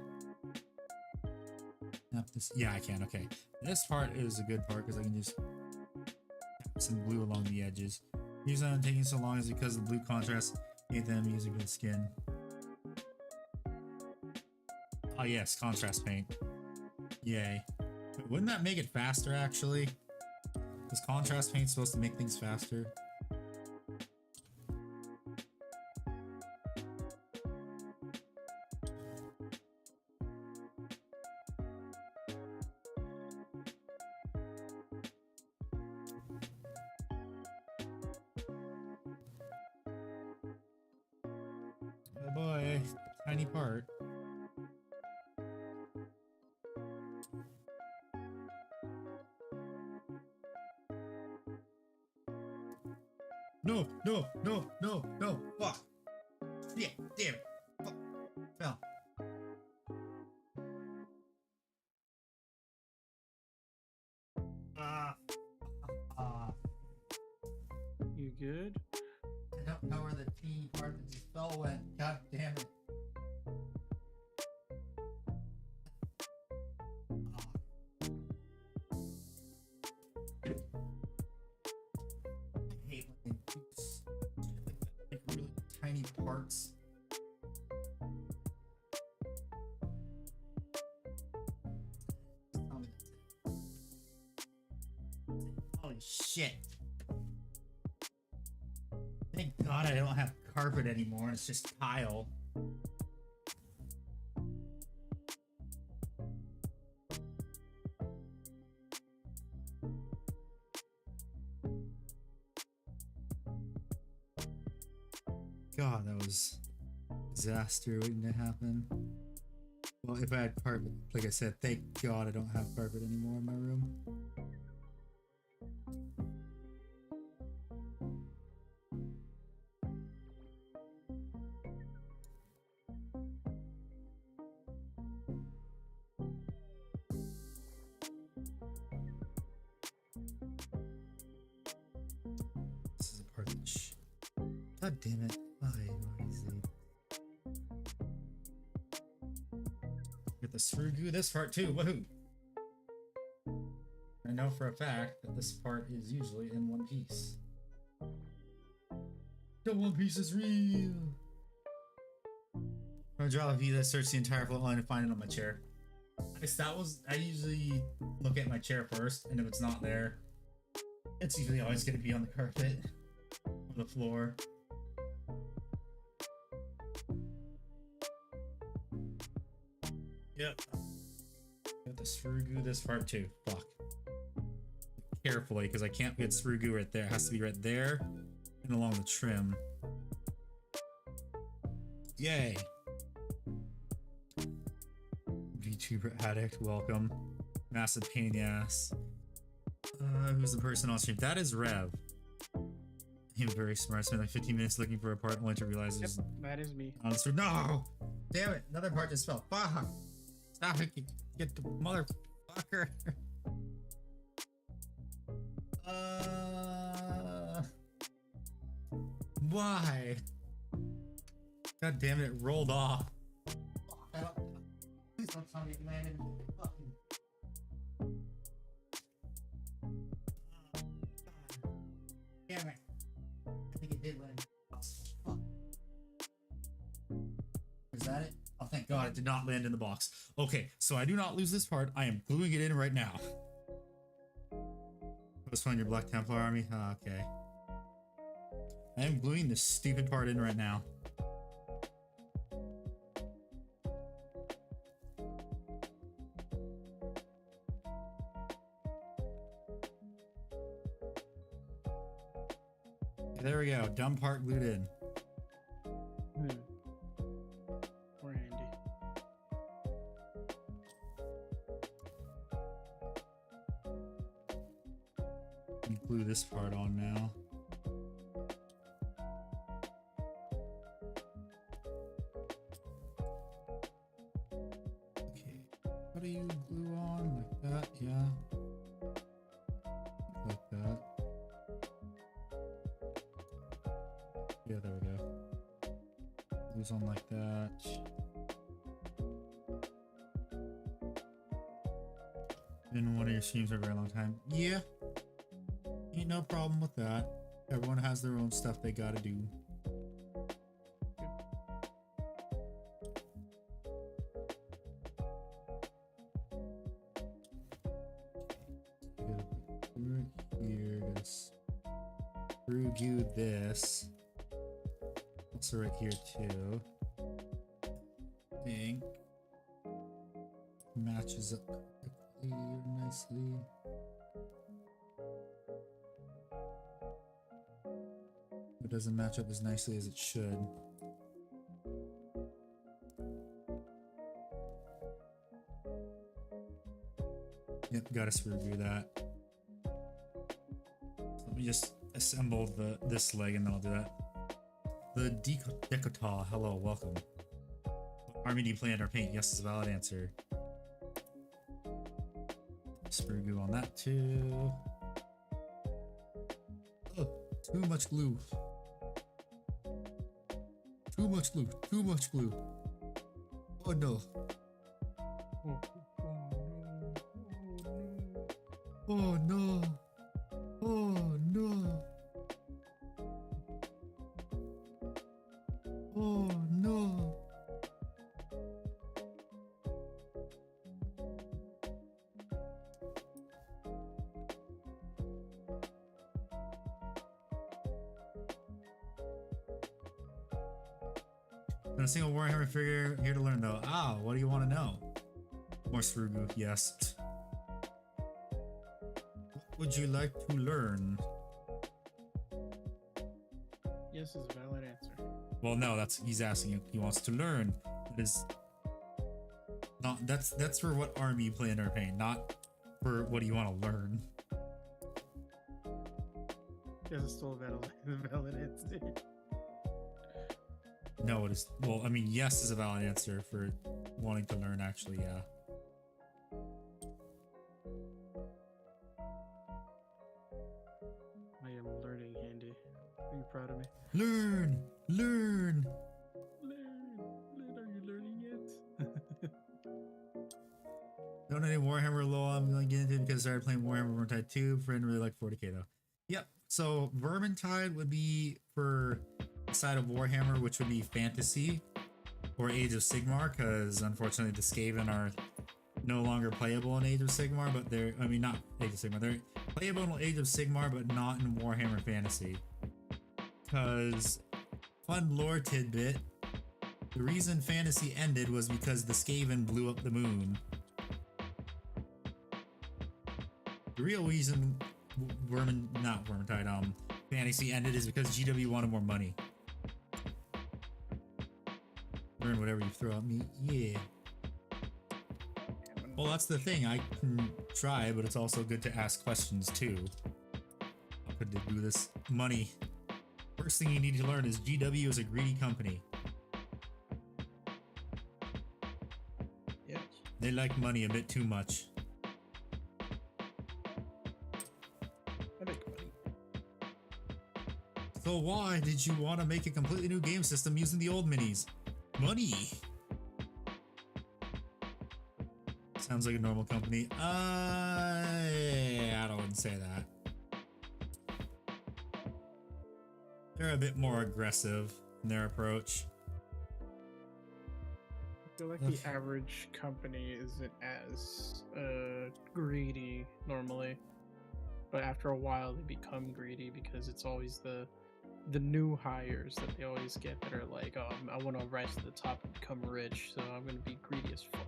snap this? Yeah, I can. Okay, this part is a good part because I can just tap some glue along the edges. The reason I'm taking so long is because the blue contrast made them easier with the skin. Oh yes, contrast paint. Yay. But wouldn't that make it faster actually? Is contrast paint supposed to make things faster? Oh boy, tiny part. No, no, no, no, no, fuck. Yeah, damn it. Fuck. Fell. You good? I don't know where the teeny part that just fell went. God damn it. I hate when they do like really tiny parts. Tell me that's it. Holy shit. Thank God I don't have carpet anymore. It's just tile. God, that was a disaster waiting to happen. Well, if I had carpet, like I said, thank God I don't have carpet anymore in my room. God damn it. Why is it? Get the screw goo this part too. Woohoo! I know for a fact that this part is usually in one piece. The One Piece is real! I draw a view that search the entire float line and find it on my chair. I usually look at my chair first, and if it's not there, it's usually always going to be on the carpet or the floor. Yep. Got the screw goo this part too. Fuck. Carefully, because I can't get screw goo right there. It has to be right there and along the trim. Yay! VTuber addict, welcome. Massive pain in the ass. Who's the person on stream? That is Rev. He was very smart. Spent like 15 minutes looking for a part only to realize Yep, there's that is me. on the stream. No! Damn it! Another part just fell. Fuck! Stop it! Get the motherfucker! Why? God damn it! It rolled off. Please don't tell me it landed. Fucking. Damn it! I think it did land. Fuck. Is that it? Oh, thank God it did not land in the box. Okay, so I do not lose this part. I am gluing it in right now. Let's find your Black Templar army. Ah, okay. I am gluing this stupid part in right now. There we go. Dumb part glued in. Poor Andy. Glue this part on now. Okay, how do you glue on like that? Yeah, like that. Yeah, there we go. Glues on like that. Been one of your streams for a very long time. Yeah. Ain't no problem with that. Everyone has their own stuff they gotta do. Right here, screw goo this. Also right here too. I think matches up quickly or nicely. It doesn't match up as nicely as it should. Yep, gotta screw through that. So let me just assemble this leg and then I'll do that. The Decota, hello, welcome. What army do you plan or paint? Yes is a valid answer. Screw glue on that too. Oh, too much glue. Too much glue. Too much glue. Oh no. Oh no. Oh no. Oh no. Not a single Warhammer figure here to learn though. Ah, what do you want to know? More Srugu, yes. What would you like to learn? Yes is a valid answer. Well, no, he's asking you. He wants to learn. That is not. That's for what army you plan or paint, not for what do you want to learn. Yes is still a valid answer. No, it is. Well, I mean, yes is a valid answer for wanting to learn. Actually, yeah. I am learning, Andy. Are you proud of me? Learn! Learn! Are you learning it? Don't need Warhammer low. I'm going to get into it because I started playing Warhammer Vermintide 2. Friend really like 40k though. Yep. So Vermintide would be for the side of Warhammer, which would be fantasy or Age of Sigmar, because unfortunately the Skaven are no longer playable in Age of Sigmar, but they're, I mean, not Age of Sigmar, they're playable in Age of Sigmar, but not in Warhammer Fantasy. Because, fun lore tidbit, the reason Fantasy ended was because the Skaven blew up the moon. The real reason Fantasy ended is because GW wanted more money. Learn whatever you throw at me, yeah. Well, that's the thing. I can try, but it's also good to ask questions too. How could they do this? Money. First thing you need to learn is GW is a greedy company. Yes. They like money a bit too much. I make money. So why did you want to make a completely new game system using the old minis? Money. Sounds like a normal company. I wouldn't say that. They're a bit more aggressive in their approach. I feel like the average company isn't as greedy normally, but after a while they become greedy because it's always the new hires that they always get that are like, oh, I want to rise to the top and become rich, so I'm going to be greedy as fuck.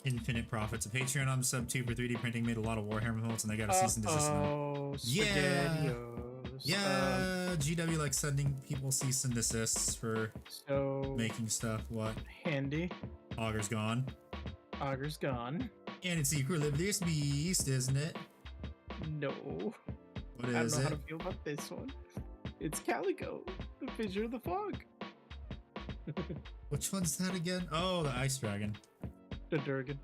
Infinite profits. A Patreon on sub 2 for 3D printing made a lot of Warhammer modes and they got a cease and desist. Oh, Yeah. Yeah, GW likes sending people cease and desists for so making stuff. What? handy. Augur's gone. Augur's gone. And it's Equilibrious Beast, isn't it? No. What I don't is know how it? to feel about this one. It's Calico, the Fissure of the Fog. Which one's that again? Oh, the Ice Dragon. The Durgan.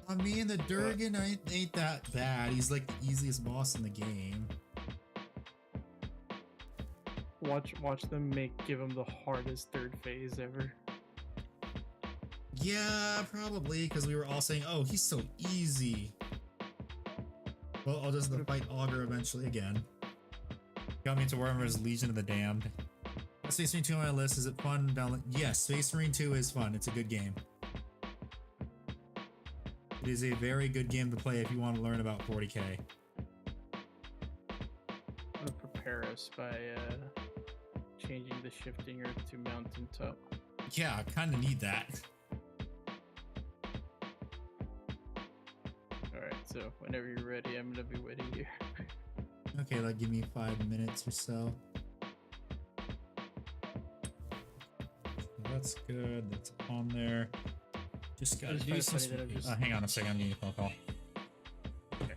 I mean, the Durgan ain't that bad. He's like the easiest boss in the game. Watch them give him the hardest third phase ever. Yeah, probably, because we were all saying, oh, he's so easy. Well, I'll just fight Augur eventually again. Got me into Warhammer's Legion of the Damned. Space Marine 2 on my list. Is it fun? Download? Yes, Space Marine 2 is fun. It's a good game. It is a very good game to play if you want to learn about 40k. I'm gonna prepare us by changing the shifting earth to mountaintop. Yeah, I kind of need that. Alright, so whenever you're ready, I'm gonna be waiting here. Okay, like give me 5 minutes or so. That's good. That's on there. Just gotta It's do kinda some. funny that I've just- Hang on a second. I'm getting a phone call. Okay.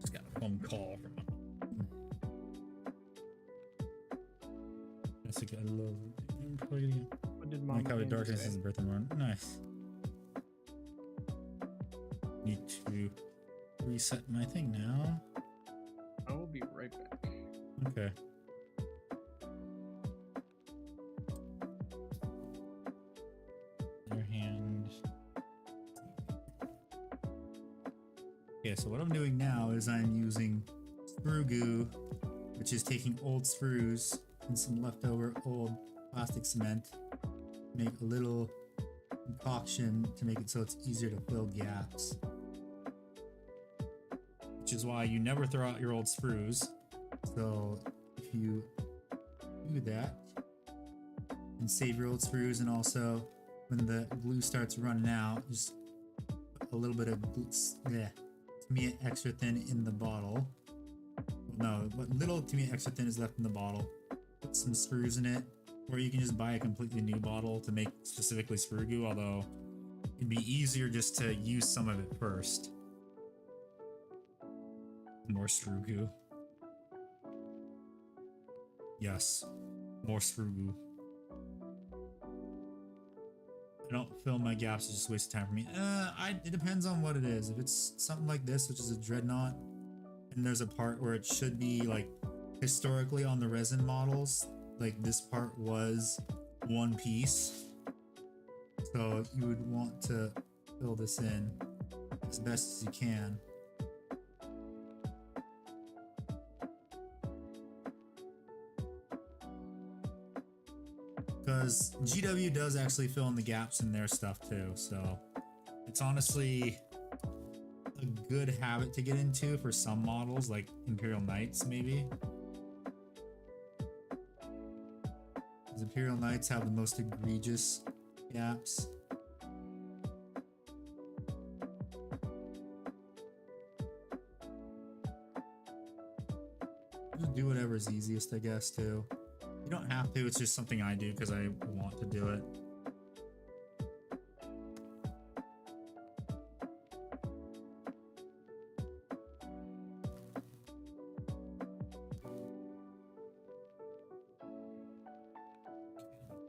Just got a phone call from. That's a good. I love. What did My Mama copy of Candy Darkness say? is birthday month. Nice. Need to reset my thing now. I will be right back. Okay. Other hand. Okay, so what I'm doing now is I'm using sprue goo, which is taking old sprues and some leftover old plastic cement, make a little concoction to make it so it's easier to fill gaps. Which is why you never throw out your old sprues. So if you do that and save your old sprues, and also when the glue starts running out, just put a little bit of glue, Tamiya extra thin in the bottle. No, what little Tamiya extra thin is left in the bottle. Put some sprues in it, or you can just buy a completely new bottle to make specifically sprue goo, although it'd be easier just to use some of it first. More sprue goo. Yes, more sprue goo. I don't fill my gaps, it's just a waste of time for me. It depends on what it is. If it's something like this, which is a Dreadnought, and there's a part where it should be like historically on the resin models, like this part was one piece. So you would want to fill this in as best as you can. Because GW does actually fill in the gaps in their stuff too, so it's honestly a good habit to get into for some models, like Imperial Knights maybe. Because Imperial Knights have the most egregious gaps. Just do whatever's easiest, I guess, too. You don't have to, it's just something I do because I want to do it.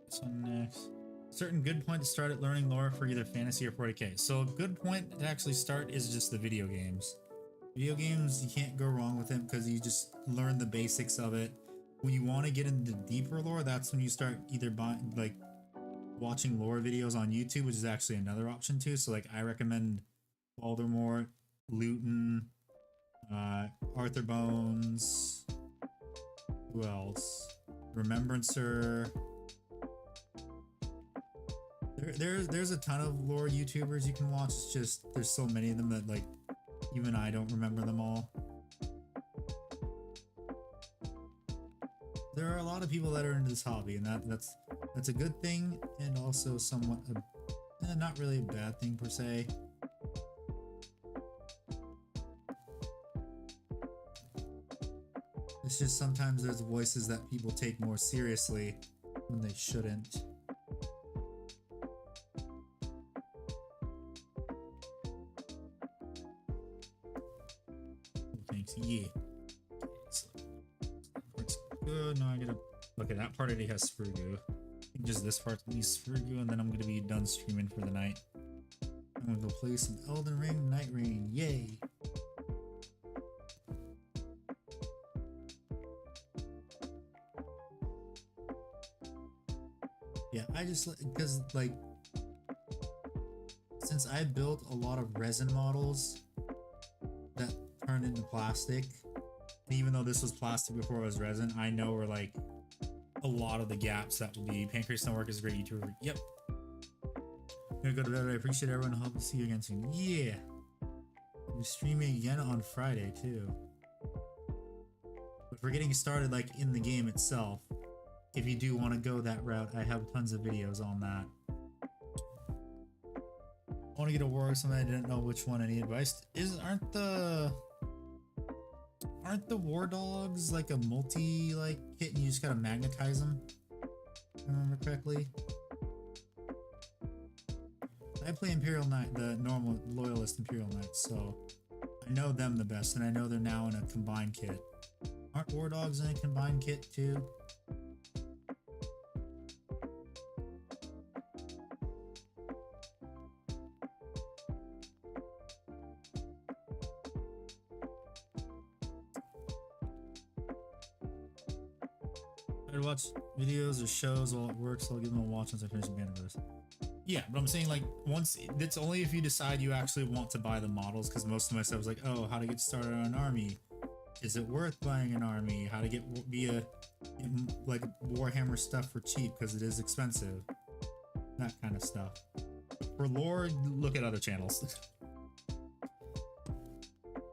This one next. Certain good point to start at learning lore for either fantasy or 40k. So a good point to actually start is just the video games. Video games, you can't go wrong with them because you just learn the basics of it. When you want to get into deeper lore, that's when you start either buying, like, watching lore videos on YouTube, which is actually another option too. So like I recommend Baldermort, Luton, Arthur Bones, who else? Remembrancer. There's a ton of lore YouTubers you can watch. It's just there's so many of them that like even I don't remember them all. There are a lot of people that are into this hobby, and that's a good thing, and also somewhat not really a bad thing per se. It's just sometimes there's voices that people take more seriously when they shouldn't. Thanks. Yeah. Good. Now I gotta look at that part. Already has sprue goo. Just this part needs sprue goo, and then I'm gonna be done streaming for the night. I'm gonna go play some Elden Ring, Night Rain. Yay! Yeah, I just because like since I built a lot of resin models that turned into plastic. Even though this was plastic before it was resin, I know where like a lot of the gaps that would be. Pancreas Network is a great YouTuber. Yep. I'm gonna go to bed. I appreciate everyone. Hope to see you again soon. Yeah. I'm streaming again on Friday too. But for getting started like in the game itself, if you do want to go that route, I have tons of videos on that. I want to get a war or something. I didn't know which one. Any advice? Aren't the war dogs like a multi like kit and you just gotta magnetize them? If I remember correctly. I play Imperial Knight, the normal loyalist Imperial Knights, so I know them the best, and I know they're now in a combined kit. Aren't war dogs in a combined kit too? I'd watch videos or shows while at work, so I'll give them a watch once I finish the Bannerverse. Yeah, but I'm saying like once it's only if you decide you actually want to buy the models, because most of my stuff is like, oh, how to get started on an army, is it worth buying an army, how to get like Warhammer stuff for cheap because it is expensive, that kind of stuff. For lore, look at other channels.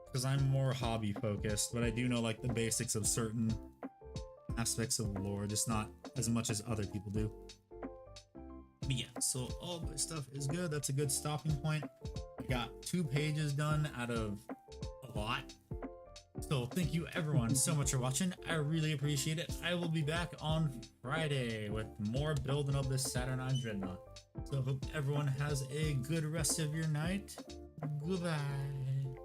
Because I'm more hobby focused, but I do know like the basics of certain aspects of lore, just not as much as other people do. But yeah, so all my stuff is good. That's a good stopping point. I got 2 pages done out of a lot. So thank you everyone so much for watching. I really appreciate it. I will be back on Friday with more building of this Saturnine Dreadnought. So hope everyone has a good rest of your night. Goodbye.